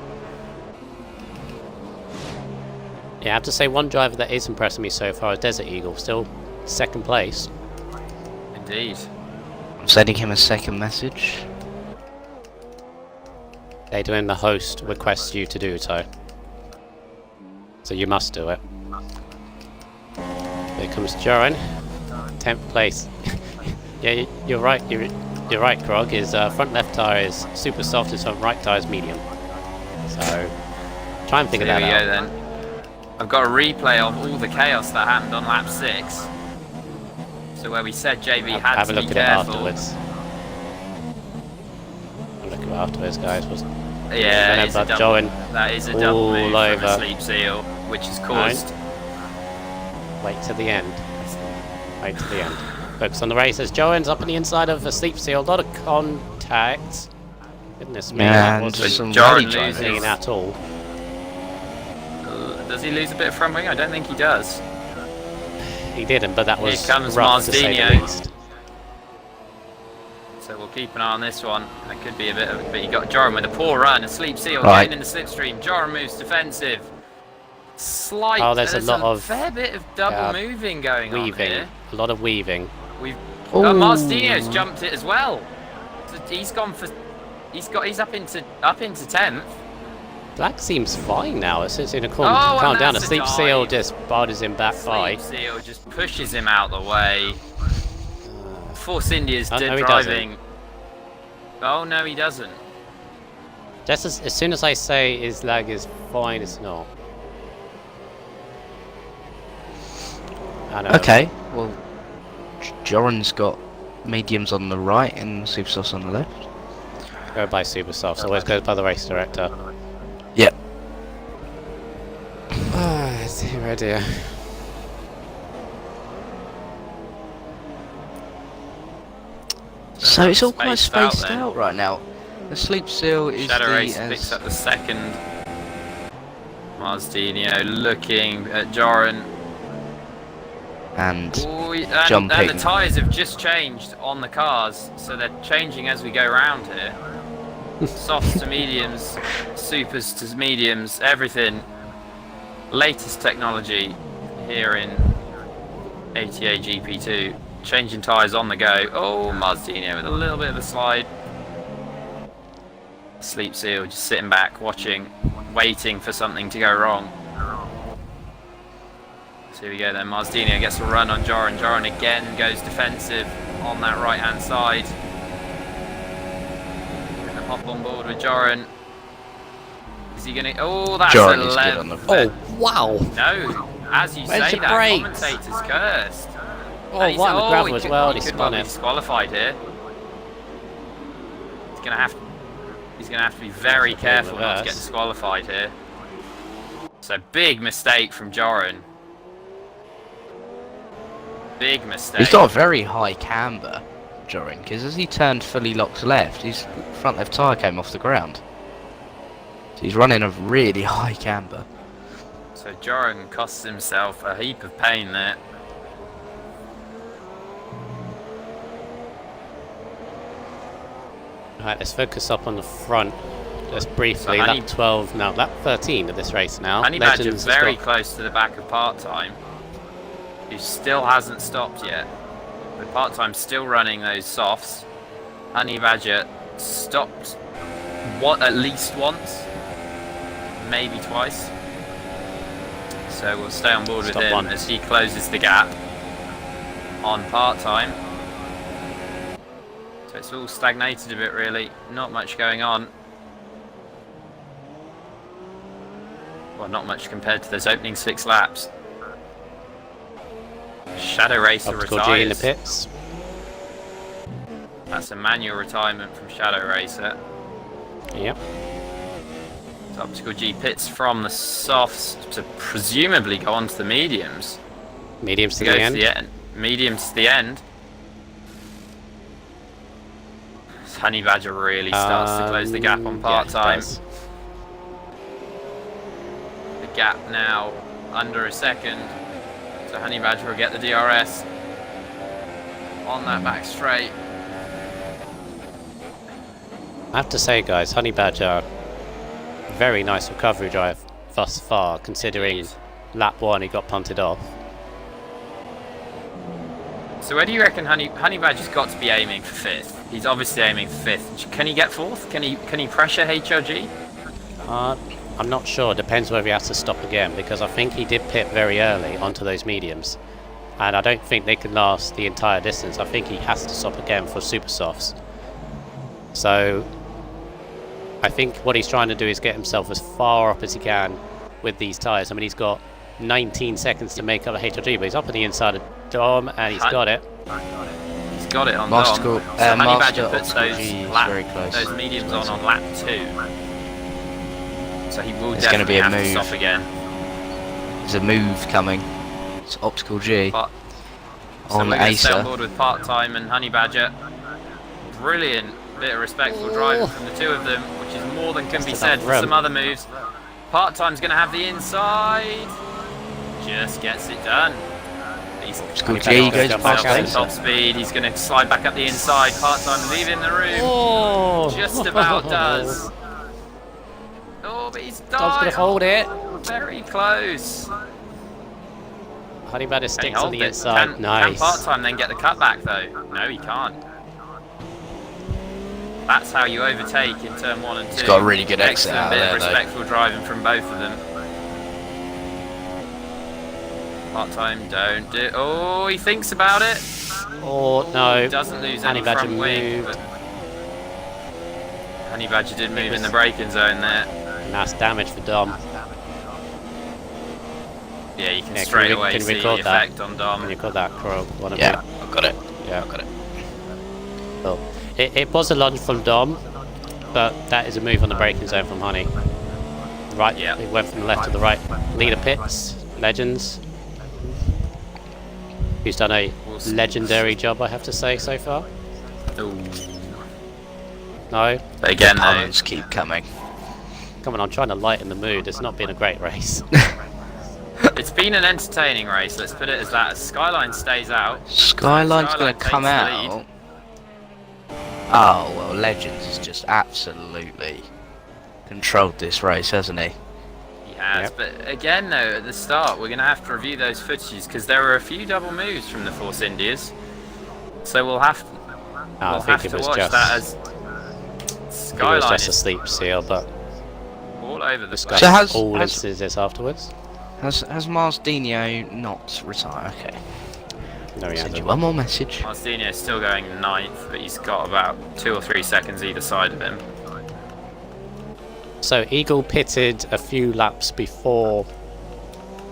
Speaker 3: Yeah, I have to say one driver that is impressing me so far is Desert Eagle, still 2nd place.
Speaker 1: Indeed.
Speaker 2: I'm sending him a second message.
Speaker 3: They're doing the host requests you to do so. So you must do it. Here comes Joran. 10th place. Yeah, you're right. You're right, Grog. His front left tyre is super soft, his front right tyre is medium. So, try and figure
Speaker 1: Here
Speaker 3: that
Speaker 1: we
Speaker 3: out.
Speaker 1: go then. I've got a replay of all the chaos that happened on lap 6. So where we said JB had
Speaker 3: Have
Speaker 1: to
Speaker 3: a
Speaker 1: be
Speaker 3: look at it
Speaker 1: careful.
Speaker 3: afterwards. Have a look at it afterwards, guys.
Speaker 1: Yeah,
Speaker 3: Then
Speaker 1: it's a
Speaker 3: about
Speaker 1: double,
Speaker 3: Joan
Speaker 1: that is a double
Speaker 3: all
Speaker 1: move from
Speaker 3: over.
Speaker 1: a sleep seal, which has caused...
Speaker 3: Wait to the end. Wait to the end. Focus on the race as Joan's up on the inside of a sleep seal. A lot of contact. Goodness me, that
Speaker 2: And
Speaker 3: wasn't
Speaker 2: some
Speaker 1: Joran
Speaker 2: rally driving.
Speaker 3: clean at all.
Speaker 1: Does he lose a bit of front wing? I don't think he does.
Speaker 3: He didn't, but that was
Speaker 1: Here comes
Speaker 3: rough to say the
Speaker 1: Mazdinho.
Speaker 3: least.
Speaker 1: So we'll keep an eye on this one. That could be a bit of... But you got Joran with a poor run, a sleep seal,
Speaker 2: Right.
Speaker 1: getting in the slipstream. Joran moves defensive. Slight...
Speaker 3: Oh, there's a lot of,
Speaker 1: fair bit of double moving going on
Speaker 3: Weaving.
Speaker 1: here.
Speaker 3: A lot of weaving.
Speaker 1: We've...
Speaker 2: Ooh.
Speaker 1: Mazdinho's jumped it as well. So he's gone for... He's up into 10th.
Speaker 3: Black seems fine now. It's in a corner.
Speaker 1: Oh, and
Speaker 3: Calm down. A
Speaker 1: that's a
Speaker 3: sleep seal
Speaker 1: dive.
Speaker 3: just barges him back by.
Speaker 1: Sleep seal just pushes him out the way. Force India's
Speaker 3: Oh,
Speaker 1: dead
Speaker 3: no, he
Speaker 1: driving. Oh no, he doesn't.
Speaker 3: Just as soon as I say his lag is fine, it's not. I know.
Speaker 2: Okay, well, Joran's got mediums on the right and super sauce on the left.
Speaker 3: Go by super soft. Always goes by the race director.
Speaker 2: Yep.
Speaker 3: Oh dear.
Speaker 2: So it's all quite
Speaker 1: Spaced out
Speaker 2: spaced
Speaker 1: then.
Speaker 2: out right now. The sleep seal is
Speaker 1: Shadow
Speaker 2: the
Speaker 1: Race picks up the second. Mazdinho looking at Joran.
Speaker 2: and
Speaker 1: Ooh, and
Speaker 2: jumping.
Speaker 1: the tyres have just changed on the cars, so they're changing as we go round here. Softs to mediums, supers to mediums, everything. Latest technology here in ATA GP2. Changing tyres on the go. Oh, Mazdinho with a little bit of a slide. Sleep seal just sitting back, watching, waiting for something to go wrong. So here we go then, Mazdinho gets a run on Joran. Joran again goes defensive on that right hand side. Gonna hop on board with Joran. Is he gonna... Oh, that's
Speaker 2: Joran
Speaker 1: a
Speaker 2: is good on the
Speaker 3: Oh wow!
Speaker 1: No, as you
Speaker 3: Where's
Speaker 1: say
Speaker 3: your
Speaker 1: that,
Speaker 3: brakes?
Speaker 1: commentator's cursed.
Speaker 3: Oh,
Speaker 1: And he's-
Speaker 3: what on the gravel
Speaker 1: he
Speaker 3: as
Speaker 1: could-
Speaker 3: well.
Speaker 1: He
Speaker 3: He
Speaker 1: could
Speaker 3: spun
Speaker 1: well be
Speaker 3: it.
Speaker 1: disqualified here. He's gonna have to be very careful not to get
Speaker 3: reverse.
Speaker 1: disqualified here. So big mistake from Joran. Big mistake.
Speaker 2: He's got a very high camber, Joran, because as he turned fully locked left, his front left tyre came off the ground. So he's running a really high camber.
Speaker 1: So Joran costs himself a heap of pain there.
Speaker 3: Right, let's focus up on the front. Just briefly,
Speaker 1: So Honey-
Speaker 3: lap 12, no, lap 13 of this race now.
Speaker 1: Honey Badger
Speaker 3: Legends has
Speaker 1: very
Speaker 3: got-
Speaker 1: close to the back of part-time, who still hasn't stopped yet. But part-time's still running those softs. Honey Badger stopped at least once, maybe twice. So we'll stay on board with
Speaker 3: Stop
Speaker 1: him
Speaker 3: once.
Speaker 1: as he closes the gap on part-time. So it's all stagnated a bit really, not much going on. Well, not much compared to those opening 6 laps. Shadow Racer
Speaker 3: Optical G in the
Speaker 1: retires.
Speaker 3: pits.
Speaker 1: That's a manual retirement from Shadow Racer.
Speaker 3: Yep.
Speaker 1: So Optical G pits from the softs to presumably go on to the mediums.
Speaker 3: Mediums to
Speaker 1: Go
Speaker 3: the
Speaker 1: to
Speaker 3: end.
Speaker 1: the end. Mediums to the end. Honey Badger really starts to close the gap on
Speaker 3: Yeah,
Speaker 1: part-time.
Speaker 3: it does.
Speaker 1: The gap now under a second. So Honey Badger will get the DRS on that back straight.
Speaker 3: I have to say, guys, Honey Badger, very nice recovery drive thus far, considering
Speaker 1: Jeez.
Speaker 3: lap 1 he got punted off.
Speaker 1: So where do you reckon Honey Badger's got to be aiming for 5th? He's obviously aiming for 5th. Can he get 4th? Can he pressure HRG?
Speaker 3: I'm not sure. Depends whether he has to stop again, because I think he did pit very early onto those mediums. and I don't think they can last the entire distance. I think he has to stop again for super softs. So I think what he's trying to do is get himself as far up as he can with these tyres. I mean, he's got 19 seconds to make up a HLG, but he's up on the inside of Dom, and he's got it.
Speaker 1: He's got it on
Speaker 2: Master
Speaker 1: Dom.
Speaker 2: Cool-
Speaker 1: So Honey
Speaker 2: Master
Speaker 1: Badger puts
Speaker 2: Optical G is very close.
Speaker 1: those mediums on lap 2. So he will
Speaker 2: There's gonna
Speaker 1: definitely
Speaker 2: be a
Speaker 1: have to
Speaker 2: move.
Speaker 1: stop again.
Speaker 2: There's a move coming. It's Optical G
Speaker 1: But, so
Speaker 2: on
Speaker 1: we're going to stay on
Speaker 2: Acer.
Speaker 1: board with Part-Time and Honey Badger. Brilliant bit of respectful driving from the two of them, which is more than can be
Speaker 3: Just
Speaker 1: said
Speaker 3: enough
Speaker 1: for
Speaker 3: room.
Speaker 1: some other moves. Part-Time's going to have the inside. Just gets it done. He's
Speaker 2: Optical
Speaker 3: Badger
Speaker 2: G goes
Speaker 3: jump
Speaker 2: past
Speaker 3: back out.
Speaker 2: Acer.
Speaker 1: top speed. He's going to slide back up the inside. Part-Time leaving the room.
Speaker 3: Oh!
Speaker 1: Just about does. Oh, but he's
Speaker 3: Dom's going
Speaker 1: died.
Speaker 3: to hold it.
Speaker 1: Very close.
Speaker 3: Honey Badger
Speaker 1: Can he
Speaker 3: sticks on
Speaker 1: hold
Speaker 3: the
Speaker 1: it?
Speaker 3: inside.
Speaker 1: Can
Speaker 3: Nice.
Speaker 1: Part-Time then get the cutback though? No, he can't. That's how you overtake in turn 1 and 2.
Speaker 2: He's got a really good exit
Speaker 1: Excellent
Speaker 2: out
Speaker 1: bit
Speaker 2: there,
Speaker 1: of
Speaker 2: though.
Speaker 1: respectful driving from both of them. Part-Time don't do. Oh, he thinks about it.
Speaker 3: Oh, no.
Speaker 1: Doesn't lose
Speaker 3: Honey
Speaker 1: any
Speaker 3: Badger
Speaker 1: front wing.
Speaker 3: moved.
Speaker 1: But Honey Badger did move in the braking zone there.
Speaker 3: And that's damage for Dom.
Speaker 1: Yeah, you can
Speaker 3: Yeah,
Speaker 1: straight
Speaker 3: can we-
Speaker 1: away
Speaker 3: can we
Speaker 1: see the
Speaker 3: record that?
Speaker 1: effect on
Speaker 3: When
Speaker 1: Dom.
Speaker 3: you got that, Crow. One of
Speaker 2: Yeah,
Speaker 3: you.
Speaker 2: I've got it.
Speaker 3: Yeah.
Speaker 2: I've got it.
Speaker 3: Cool. It was a lunge from Dom, but that is a move on the braking zone from Honey. Right,
Speaker 1: Yeah.
Speaker 3: it went from the left to the right. Leader pits, Legends. Who's done a legendary job, I have to say, so far.
Speaker 1: Ooh.
Speaker 3: No?
Speaker 1: But again,
Speaker 2: The
Speaker 1: though,
Speaker 2: puns keep coming.
Speaker 3: Come on, I'm trying to lighten the mood. It's not been a great race.
Speaker 1: it's been an entertaining race. Let's put it as that. As Skyline stays out.
Speaker 2: Skyline's
Speaker 1: Skyline
Speaker 2: going to come
Speaker 1: takes the lead.
Speaker 2: out. Oh, well, Legends has just absolutely controlled this race, hasn't he?
Speaker 1: He has,
Speaker 3: Yep.
Speaker 1: but again, though, at the start, we're going to have to review those footages because there were a few double moves from the Force Indias. So we'll have to,
Speaker 3: I
Speaker 1: we'll
Speaker 3: think
Speaker 1: have
Speaker 3: it
Speaker 1: to
Speaker 3: was
Speaker 1: watch
Speaker 3: just,
Speaker 1: that as
Speaker 3: it was
Speaker 1: Skyline
Speaker 3: just a
Speaker 1: is
Speaker 3: sleep seal, but
Speaker 1: all over the
Speaker 3: discuss
Speaker 1: place.
Speaker 2: So has-
Speaker 3: all
Speaker 2: has-
Speaker 3: instances afterwards.
Speaker 2: Has Mars Dino not retired? Okay.
Speaker 3: No, he
Speaker 2: Send you
Speaker 3: hasn't.
Speaker 2: one more message.
Speaker 1: Marcino is still going 9th, but he's got about 2 or 3 seconds either side of him.
Speaker 3: So Eagle pitted a few laps before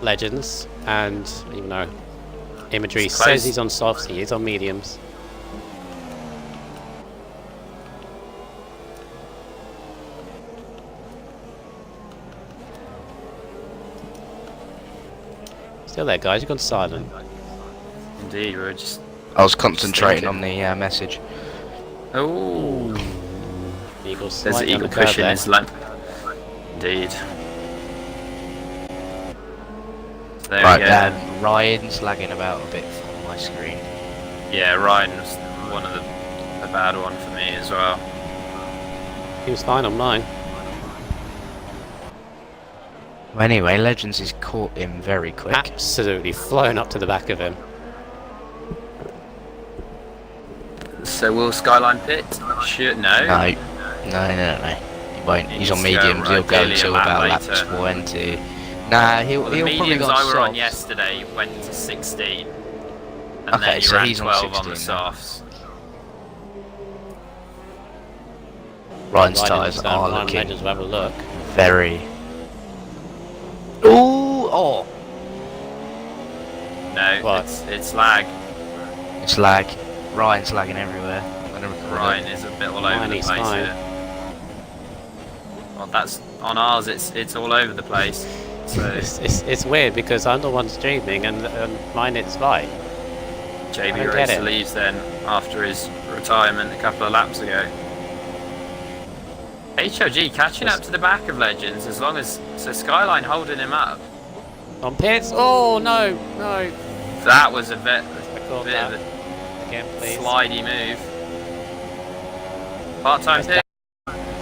Speaker 3: Legends, and even though imagery
Speaker 1: It's close.
Speaker 3: says he's on softs, he is on mediums. Still there, guys. You've gone silent.
Speaker 1: Indeed, we're just.
Speaker 2: I was concentrating on
Speaker 1: thinking.
Speaker 2: the message.
Speaker 1: Oh,
Speaker 3: Eagle's
Speaker 1: there's the
Speaker 3: slightly on
Speaker 1: eagle
Speaker 3: the curve
Speaker 1: pushing
Speaker 3: there.
Speaker 1: his lamp. Indeed. So there
Speaker 2: Right,
Speaker 1: we go.
Speaker 2: Ryan's lagging about a bit on my screen.
Speaker 1: Yeah, Ryan was one of the bad one for me as well.
Speaker 3: He was fine on mine.
Speaker 2: Well, anyway, Legends has caught him very quick.
Speaker 3: Absolutely flown up to the back of him.
Speaker 1: So will Skyline pit? Should no.
Speaker 2: No. He won't.
Speaker 1: He
Speaker 2: He's on
Speaker 1: needs to go
Speaker 2: mediums. He'll go
Speaker 1: ideally a
Speaker 2: until
Speaker 1: lap
Speaker 2: about lap
Speaker 1: later.
Speaker 2: 20. Nah, he'll
Speaker 1: Well, the
Speaker 2: probably
Speaker 1: mediums
Speaker 2: go on
Speaker 1: I were on
Speaker 2: softs.
Speaker 1: yesterday went to 16, and
Speaker 2: Okay,
Speaker 1: then he
Speaker 2: so
Speaker 1: ran
Speaker 2: he's on
Speaker 1: 12 on the
Speaker 2: 16 now.
Speaker 1: softs.
Speaker 2: Ryan's
Speaker 3: Riding
Speaker 2: tyres
Speaker 3: this down,
Speaker 2: are
Speaker 3: Ryan
Speaker 2: looking
Speaker 3: Legends will have a look.
Speaker 2: very. Ooh, oh,
Speaker 1: No,
Speaker 3: What?
Speaker 1: it's lag.
Speaker 2: it's lag. Ryan's lagging everywhere. I'm gonna record
Speaker 1: Ryan
Speaker 2: it.
Speaker 1: is a bit all
Speaker 3: Mine
Speaker 1: over the
Speaker 3: is
Speaker 1: place
Speaker 3: fine.
Speaker 1: here. Well, that's on ours. It's all over the place. So
Speaker 3: It's weird because I'm the one streaming and mine it's fine. I
Speaker 1: JB
Speaker 3: don't get
Speaker 1: Racer
Speaker 3: it.
Speaker 1: leaves then after his retirement a couple of laps ago. HOG catching up to the back of Legends as long as Skyline holding him up.
Speaker 3: On pits. Oh no, no.
Speaker 1: That was a bit
Speaker 3: Record
Speaker 1: of
Speaker 3: that
Speaker 1: a
Speaker 3: again, please.
Speaker 1: slidey move. Part-time pit.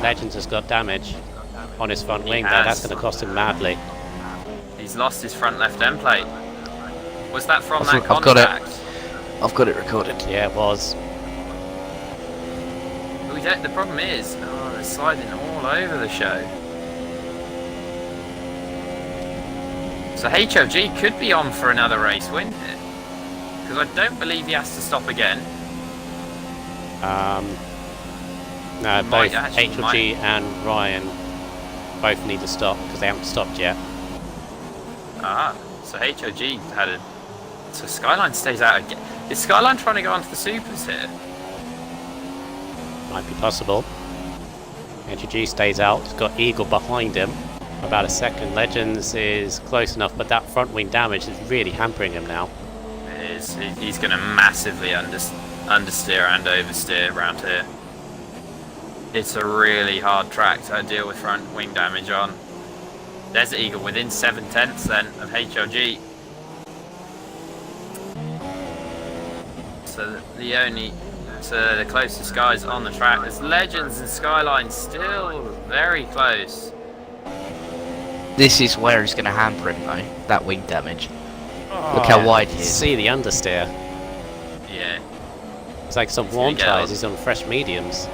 Speaker 3: Legends has got damage on his front
Speaker 1: He
Speaker 3: wing there.
Speaker 1: has.
Speaker 3: That's going to cost him madly.
Speaker 1: He's lost his front left end plate. Was that from that
Speaker 2: I've got it.
Speaker 1: contact?
Speaker 2: I've got it recorded.
Speaker 3: Yeah, it was.
Speaker 1: We don't, the problem is, they're sliding all over the show. So HOG could be on for another race win here. Because I don't believe he has to stop again.
Speaker 3: No,
Speaker 1: He
Speaker 3: both
Speaker 1: might, actually,
Speaker 3: HLG and Ryan both need to stop because they haven't stopped yet.
Speaker 1: Ah, so HOG had a... So Skyline stays out again. Is Skyline trying to go onto the supers here?
Speaker 3: Might be possible. HLG stays out. He's got Eagle behind him. About a second. Legends is close enough, but that front wing damage is really hampering him now.
Speaker 1: It is. He's going to massively understeer and oversteer around here. It's a really hard track to deal with front wing damage on. Desert Eagle within 7/10 then of HLG. So the closest guys on the track. There's Legends and Skyline still very close.
Speaker 2: This is where he's going to hamper him though, that wing damage. Look how wide he is.
Speaker 3: See the understeer.
Speaker 1: Yeah.
Speaker 3: It's like some
Speaker 1: He's
Speaker 3: warm
Speaker 1: gonna get
Speaker 3: tyres. He's on fresh mediums.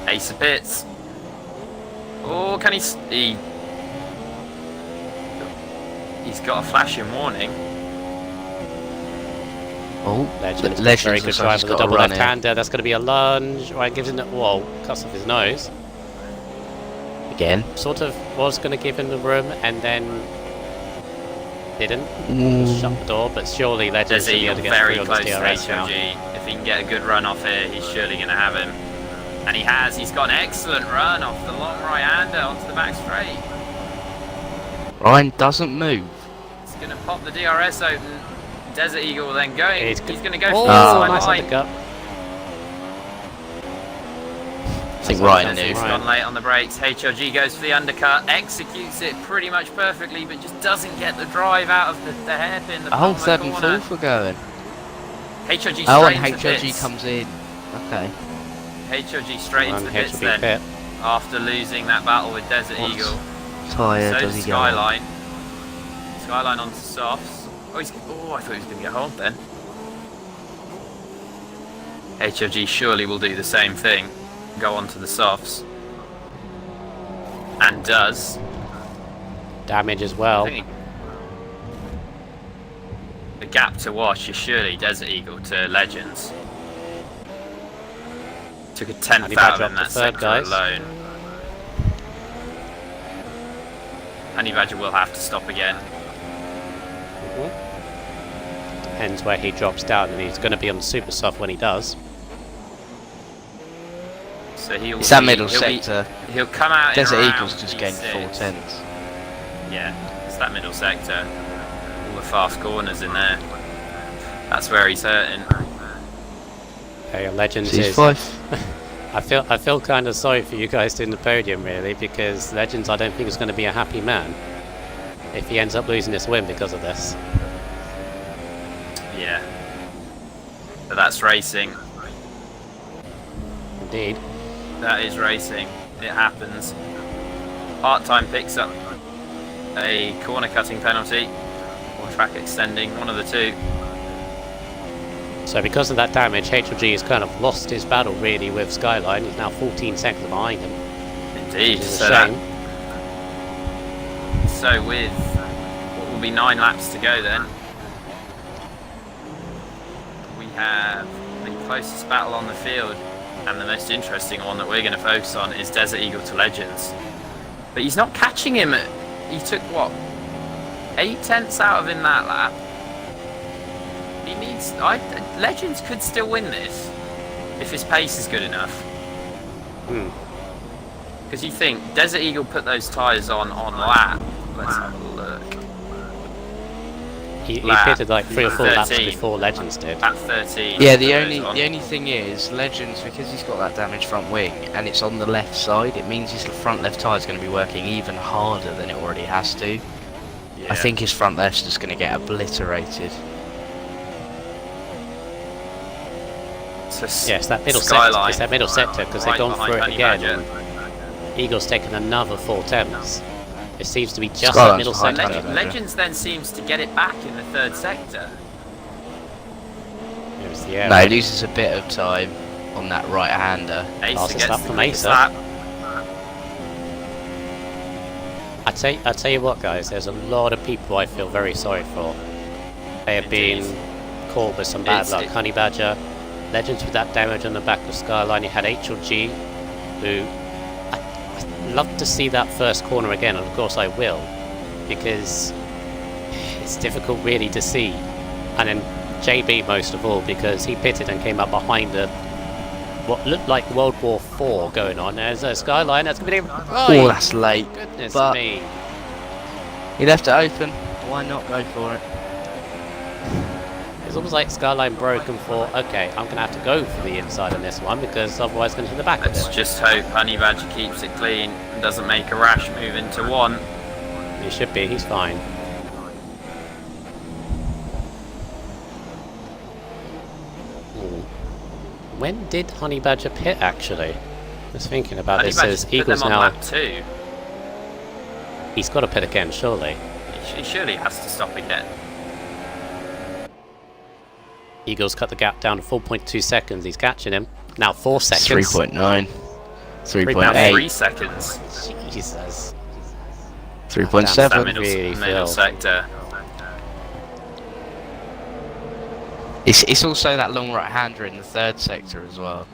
Speaker 1: Ace of Pits. Oh, can he's got a flashing warning.
Speaker 2: Oh,
Speaker 3: Legends,
Speaker 2: Legends
Speaker 3: very good
Speaker 2: looks
Speaker 3: drive
Speaker 2: like he's
Speaker 3: with the
Speaker 2: got a
Speaker 3: double
Speaker 2: run
Speaker 3: left-hander. That's going to be a lunge. Right, gives him the... Whoa, cuts off his nose.
Speaker 2: again.
Speaker 3: Sort of was going to give him the room and then didn't. Shut the door, but surely Legends
Speaker 1: There's
Speaker 3: will be able
Speaker 1: Eagle
Speaker 3: to get
Speaker 1: very
Speaker 3: through on
Speaker 1: close
Speaker 3: this
Speaker 1: to
Speaker 3: DRS now.
Speaker 1: HOG. If he can get a good run off here, he's surely going to have him. And he has. He's got an excellent run off the long right-hander onto the back straight.
Speaker 2: Ryan doesn't move.
Speaker 1: He's going to pop the DRS open. Desert Eagle then going. He's going to go
Speaker 3: Oh,
Speaker 1: for the inside
Speaker 3: nice
Speaker 1: line.
Speaker 3: undercut.
Speaker 2: I think Ryan
Speaker 1: He's
Speaker 2: knew.
Speaker 1: gone late on the brakes. HOG goes for the undercut, executes it pretty much perfectly, but just doesn't get the drive out of the hairpin. The
Speaker 2: Oh,
Speaker 1: bottom
Speaker 2: third and
Speaker 1: corner.
Speaker 2: fourth we're going.
Speaker 1: HOG straight
Speaker 2: Oh, and
Speaker 1: into
Speaker 2: HOG
Speaker 1: pits.
Speaker 2: comes in. Okay.
Speaker 1: HOG straight into
Speaker 3: And
Speaker 1: the pits
Speaker 3: HLB
Speaker 1: then,
Speaker 3: pit.
Speaker 1: after losing that battle with Desert
Speaker 2: What
Speaker 1: Eagle.
Speaker 2: tyre
Speaker 1: So
Speaker 2: does
Speaker 1: does
Speaker 2: he go on?
Speaker 1: Skyline. Skyline onto softs. Oh, I thought he was going to get hold then. HOG surely will do the same thing. Go onto the softs. And does.
Speaker 3: Damage as well.
Speaker 1: I think the gap to watch is surely Desert Eagle to Legends. Took a 10th
Speaker 3: Honey
Speaker 1: out
Speaker 3: Badger
Speaker 1: in
Speaker 3: up to
Speaker 1: that
Speaker 3: third,
Speaker 1: sector
Speaker 3: guys.
Speaker 1: alone. Honey Badger will have to stop again.
Speaker 3: Depends where he drops down, and he's going to be on the super soft when he does.
Speaker 1: So he'll
Speaker 2: It's that
Speaker 1: be-
Speaker 2: middle
Speaker 1: he'll be-
Speaker 2: sector.
Speaker 1: He'll come out
Speaker 2: Desert
Speaker 1: in around
Speaker 2: Eagles just gained
Speaker 1: P6.
Speaker 2: 4/10s.
Speaker 1: Yeah, it's that middle sector. All the fast corners in there. That's where he's hurting.
Speaker 3: Okay, Legends
Speaker 2: He's
Speaker 3: is...
Speaker 2: 5.
Speaker 3: I feel kind of sorry for you guys in the podium, really, because Legends I don't think is going to be a happy man if he ends up losing this win because of this.
Speaker 1: Yeah. But that's racing.
Speaker 3: Indeed.
Speaker 1: That is racing. It happens. Part-time picks up a corner cutting penalty or track extending, one of the two.
Speaker 3: So because of that damage, HLG has kind of lost his battle really with Skyline. He's now 14 seconds behind him.
Speaker 1: Indeed.
Speaker 3: Which is
Speaker 1: So,
Speaker 3: a shame.
Speaker 1: so with what will be 9 laps to go then, we have the closest battle on the field, and the most interesting one that we're going to focus on is Desert Eagle to Legends. But he's not catching him. He took what, 8/10 out of him that lap. He needs. Legends could still win this if his pace is good enough. Because you think Desert Eagle put those tyres on lap. Let's have a look.
Speaker 3: He
Speaker 1: Lap
Speaker 3: pitted like 3 or 4 laps
Speaker 1: 13.
Speaker 3: before Legends did.
Speaker 1: At 13.
Speaker 2: Yeah,
Speaker 1: it
Speaker 2: the
Speaker 1: goes on.
Speaker 2: only thing is, Legends, because he's got that damaged front wing and it's on the left side, it means his front left tyre is going to be working even harder than it already has to.
Speaker 1: Yeah.
Speaker 2: I think his front left's just going to get obliterated.
Speaker 1: So
Speaker 3: Yes, that middle
Speaker 1: Skyline,
Speaker 3: sector. It's that middle sector because
Speaker 1: right
Speaker 3: they've gone
Speaker 1: behind
Speaker 3: through it
Speaker 1: Honey
Speaker 3: again.
Speaker 1: Badger.
Speaker 3: And Eagle's taken another 4/10s. It seems to be just
Speaker 2: Skyline's
Speaker 3: that middle
Speaker 2: behind
Speaker 3: sector.
Speaker 2: Honey Badger.
Speaker 1: Legends then seems to get it back in the third sector.
Speaker 3: There's the air.
Speaker 2: No, he loses a bit of time on that right-hander.
Speaker 1: Asa
Speaker 3: Fastest
Speaker 1: gets
Speaker 3: lap
Speaker 1: the
Speaker 3: from
Speaker 1: quickest
Speaker 3: Asa.
Speaker 1: lap.
Speaker 3: I tell you what, guys. There's a lot of people I feel very sorry for. They have been caught with some bad
Speaker 1: It's-
Speaker 3: luck.
Speaker 1: it-
Speaker 3: Honey Badger, Legends with that damage on the back of Skyline. You had HLG, who I'd love to see that first corner again, and of course I will, because it's difficult really to see. And then JB most of all, because he pitted and came up behind what looked like World War IV going on. There's a Skyline that's going to be
Speaker 2: Oh, that's late.
Speaker 3: Goodness
Speaker 2: but
Speaker 3: me.
Speaker 2: he left it open. Why not go for it?
Speaker 3: It's almost like Skyline broke and thought, okay, I'm going to have to go for the inside on this one because otherwise I'm going to hit the back of
Speaker 1: Let's
Speaker 3: it.
Speaker 1: just hope Honey Badger keeps it clean and doesn't make a rash move into one.
Speaker 3: He should be, he's fine. When did Honey Badger pit actually? Just thinking about
Speaker 1: Honey
Speaker 3: this,
Speaker 1: Badger
Speaker 3: says
Speaker 1: put
Speaker 3: Eagles
Speaker 1: them on
Speaker 3: now.
Speaker 1: lap 2.
Speaker 3: He's got to pit again, surely.
Speaker 1: He surely has to stop again.
Speaker 3: Eagles cut the gap down to 4.2 seconds. He's catching him. Now 4 seconds.
Speaker 2: 3.9.
Speaker 1: Now
Speaker 2: 3.8.
Speaker 1: 3 seconds.
Speaker 3: Jesus.
Speaker 2: 3.7.
Speaker 3: Damn,
Speaker 1: Middle,
Speaker 3: really,
Speaker 1: middle
Speaker 3: Phil.
Speaker 1: sector.
Speaker 2: It's also that long right-hander in the third sector as well.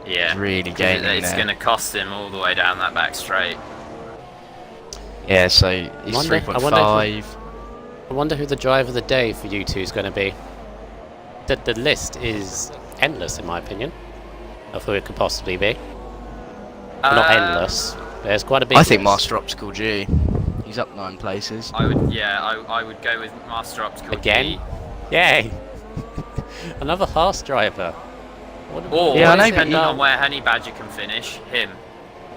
Speaker 1: Yeah.
Speaker 2: It's really
Speaker 1: 'Cause
Speaker 2: gaining
Speaker 1: It's
Speaker 2: there.
Speaker 1: going to cost him all the way down that back straight.
Speaker 2: Yeah, so it's
Speaker 3: I
Speaker 2: 3.5.
Speaker 3: wonder who the driver of the day for you two is going to be. The list is endless, in my opinion, of who it could possibly be. Well, not endless. There's quite a big
Speaker 2: I think
Speaker 3: list.
Speaker 2: Master Optical G. He's up 9 places.
Speaker 1: I would go with Master Optical
Speaker 3: Again?
Speaker 1: G.
Speaker 3: Yay! Another Haas driver. What
Speaker 1: Or,
Speaker 2: Yeah, I know, but
Speaker 1: depending
Speaker 2: you-
Speaker 1: on where Honey Badger can finish, him.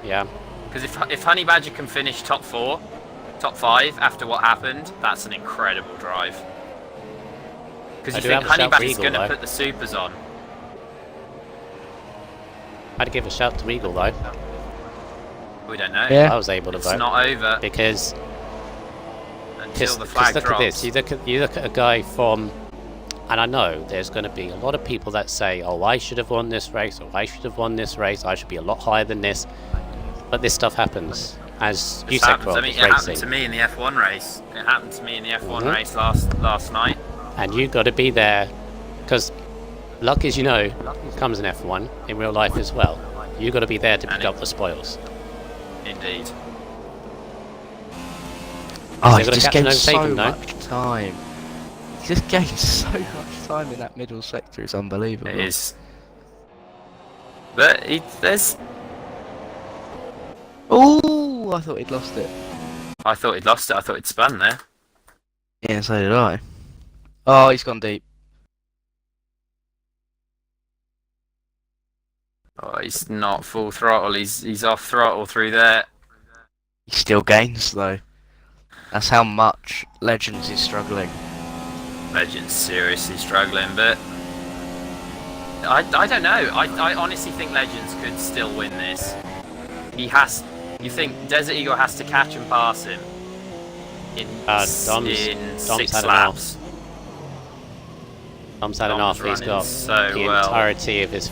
Speaker 3: Yeah.
Speaker 1: Because if Honey Badger can finish top 4, top 5 after what happened, that's an incredible drive. Because
Speaker 3: I
Speaker 1: you
Speaker 3: do
Speaker 1: think
Speaker 3: have a
Speaker 1: Honey
Speaker 3: shout for
Speaker 1: Badger's
Speaker 3: Eagle,
Speaker 1: going to
Speaker 3: though.
Speaker 1: put the supers on.
Speaker 3: I'd give a shout to Eagle though.
Speaker 1: We don't know.
Speaker 2: Yeah.
Speaker 3: I was able to
Speaker 1: It's
Speaker 3: vote
Speaker 1: not over
Speaker 3: because
Speaker 1: until the
Speaker 3: just
Speaker 1: flag
Speaker 3: look
Speaker 1: drops.
Speaker 3: at this. You look at a guy from, and I know there's going to be a lot of people that say, "Oh, I should have won this race," or "I should have won this race. I should be a lot higher than this." But this stuff happens, as you
Speaker 1: This
Speaker 3: said,
Speaker 1: happens.
Speaker 3: Rob,
Speaker 1: I mean,
Speaker 3: it's
Speaker 1: it happened
Speaker 3: racing,
Speaker 1: to me in the F1 race. It happened to me in the F1
Speaker 3: Mhm.
Speaker 1: race last night.
Speaker 3: and you got to be there because luck, as you know, comes in F1 in real life as well. You got to be there to pick
Speaker 1: And
Speaker 3: up the spoils.
Speaker 1: Indeed.
Speaker 2: Oh,
Speaker 3: They're
Speaker 2: he
Speaker 3: gonna
Speaker 2: just
Speaker 3: catch
Speaker 2: gained
Speaker 3: an
Speaker 2: so
Speaker 3: overtaking, though.
Speaker 2: much time. He just gained so much time in that middle sector. It's unbelievable.
Speaker 1: It is. But there's.
Speaker 2: Oh, I thought he'd lost it.
Speaker 1: I thought he'd lost it. I thought he'd spun there.
Speaker 2: Yeah, so did I. Oh, he's gone deep.
Speaker 1: Oh, he's not full throttle. He's off throttle through there.
Speaker 2: He still gains though. That's how much Legends is struggling.
Speaker 1: Legend's seriously struggling, but I don't know. I honestly think Legends could still win this. You think Desert Eagle has to catch and pass him in
Speaker 3: Dom's
Speaker 1: 6
Speaker 3: had
Speaker 1: laps?
Speaker 3: Tom's had
Speaker 1: Dom's
Speaker 3: enough. He's
Speaker 1: running
Speaker 3: got
Speaker 1: so
Speaker 3: the
Speaker 1: well.
Speaker 3: entirety of his.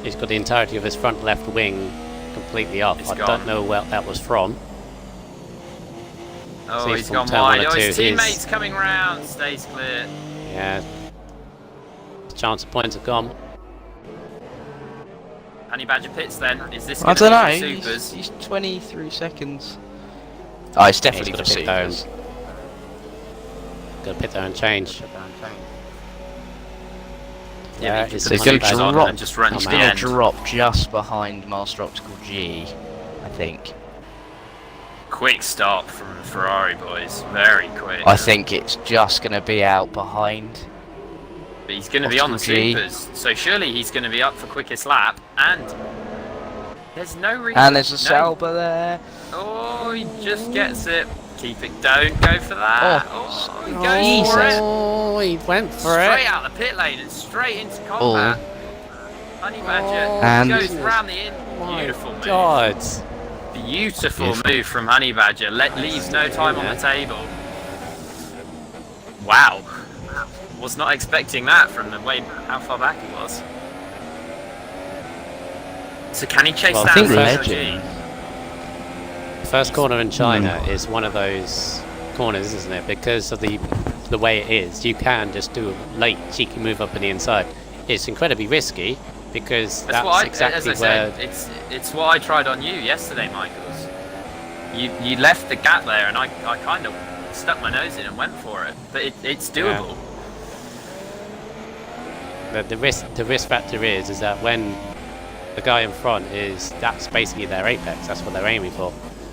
Speaker 3: He's got the entirety of his front left wing completely off.
Speaker 1: It's
Speaker 3: I
Speaker 1: gone.
Speaker 3: don't know where that was from.
Speaker 1: Oh,
Speaker 3: See,
Speaker 1: he's
Speaker 3: from
Speaker 1: gone
Speaker 3: turn
Speaker 1: wide.
Speaker 3: one or
Speaker 1: Oh, his
Speaker 3: two,
Speaker 1: teammate's coming round. Stays clear.
Speaker 3: Yeah. Chance of points have gone.
Speaker 1: Honey Badger pits then. Is this
Speaker 2: I
Speaker 1: going
Speaker 2: don't
Speaker 1: to
Speaker 2: know.
Speaker 1: be for supers?
Speaker 2: He's 23 seconds. Oh, it's
Speaker 3: Yeah,
Speaker 2: definitely
Speaker 3: he's
Speaker 2: for
Speaker 3: got to pit there.
Speaker 2: supers.
Speaker 3: Got to pit there and change.
Speaker 1: Yeah,
Speaker 3: Yeah,
Speaker 1: he
Speaker 3: it's
Speaker 1: could
Speaker 2: So
Speaker 1: put
Speaker 2: he's
Speaker 1: the
Speaker 2: gonna
Speaker 1: supers on
Speaker 2: drop.
Speaker 1: and just run
Speaker 3: Come
Speaker 1: to
Speaker 3: out.
Speaker 1: the
Speaker 2: Gonna
Speaker 1: end.
Speaker 2: drop just behind Master Optical G, I think.
Speaker 1: Quick stop from the Ferrari boys. Very quick.
Speaker 2: I think it's just gonna be out behind.
Speaker 1: But he's going to be on the
Speaker 2: Optical G.
Speaker 1: supers, so surely he's going to be up for quickest lap. And there's no reason.
Speaker 2: And there's a
Speaker 1: no-
Speaker 2: Sauber there.
Speaker 1: Oh, he just gets it. Keep it. Don't go for that. Oh, he goes for it.
Speaker 3: Oh, he went for
Speaker 1: Straight
Speaker 3: it.
Speaker 1: out the pit lane and straight into combat. Honey Badger
Speaker 2: And-
Speaker 1: goes round the in.
Speaker 3: My
Speaker 1: Beautiful move.
Speaker 3: God.
Speaker 1: Beautiful
Speaker 2: Beautiful.
Speaker 1: move from Honey Badger. Leaves no time on the table. Wow. Was not expecting that from the way how far back he was. So can he chase
Speaker 3: Well, I
Speaker 1: that
Speaker 2: think
Speaker 1: with
Speaker 2: Legend-
Speaker 1: SLG?
Speaker 3: The first corner in China is one of those corners, isn't it? Because of the way it is, you can just do a late cheeky move up in the inside. It's incredibly risky because that's exactly
Speaker 1: as I
Speaker 3: where.
Speaker 1: said, it's what I tried on you yesterday, Michaels. You left the gap there, and I kind of stuck my nose in and went for it. But it's doable.
Speaker 3: Yeah. The risk factor is that when the guy in front that's basically their apex. That's what they're aiming for.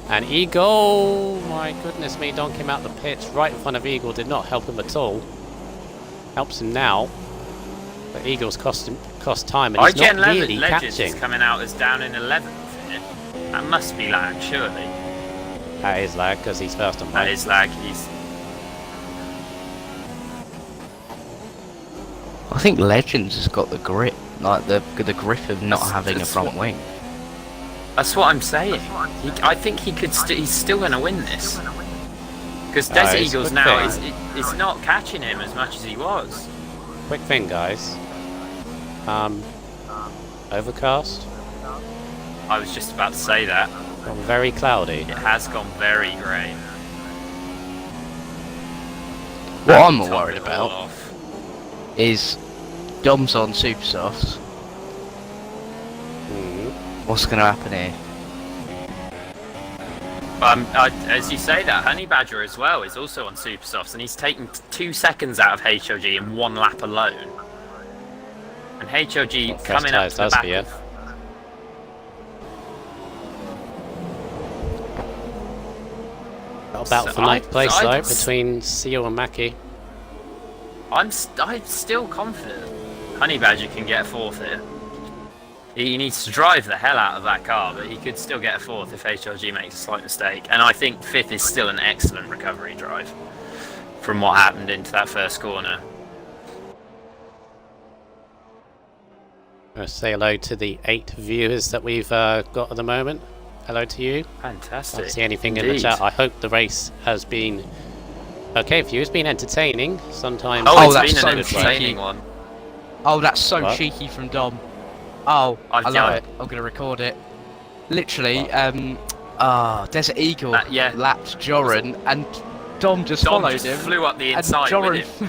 Speaker 3: And Eagle, my goodness me, Don came out the pits right in front of Eagle. Did not help him at all. Helps him now, but Eagle's cost time, and he's not really
Speaker 1: Legends
Speaker 3: catching.
Speaker 1: Is coming out as down in 11th here. That must be lag, surely.
Speaker 3: That is lag because he's first on
Speaker 1: That
Speaker 3: mine.
Speaker 1: is lag.
Speaker 2: I think Legends has got the grip, like the grip of not having a front wing.
Speaker 1: That's what I'm saying. I think he could. He's still going to win this because Desert
Speaker 3: it's
Speaker 1: Eagles
Speaker 3: good
Speaker 1: now
Speaker 3: thing.
Speaker 1: is not catching him as much as he was.
Speaker 3: Quick thing, guys. Overcast.
Speaker 1: I was just about to say that.
Speaker 3: Gone very cloudy.
Speaker 1: It has gone very grey.
Speaker 2: What I'm
Speaker 1: Topped
Speaker 2: worried
Speaker 1: it all
Speaker 2: about
Speaker 1: off.
Speaker 2: is Dom's on super softs. What's going to happen here?
Speaker 1: As you say that, Honey Badger as well is also on super softs, and he's taken 2 seconds out of HOG in 1 lap alone. And HOG coming up to the back of...
Speaker 3: About for ninth place though, between Seal and Mackie.
Speaker 1: I'm still confident Honey Badger can get a 4th here. He needs to drive the hell out of that car, but he could still get a 4th if HLG makes a slight mistake. And I think 5th is still an excellent recovery drive from what happened into that first corner.
Speaker 3: I'll say hello to the 8 viewers that we've got at the moment. Hello to you.
Speaker 1: Fantastic.
Speaker 3: Can't see anything
Speaker 1: Indeed.
Speaker 3: in the chat. I hope the race has been okay for you. It's been entertaining. Sometimes.
Speaker 1: Oh,
Speaker 2: that's
Speaker 1: it's been an
Speaker 2: so
Speaker 1: entertaining
Speaker 2: cheeky.
Speaker 1: one.
Speaker 2: Oh, that's so
Speaker 3: What?
Speaker 2: cheeky from Dom. Oh, I love
Speaker 1: yeah.
Speaker 2: it. I'm going to record it. Literally, Desert Eagle
Speaker 1: Yeah.
Speaker 2: lapped Joran, and Dom just
Speaker 1: Dom
Speaker 2: followed
Speaker 1: just
Speaker 2: him.
Speaker 1: flew up the
Speaker 2: And
Speaker 1: inside
Speaker 2: Joran,
Speaker 1: with him.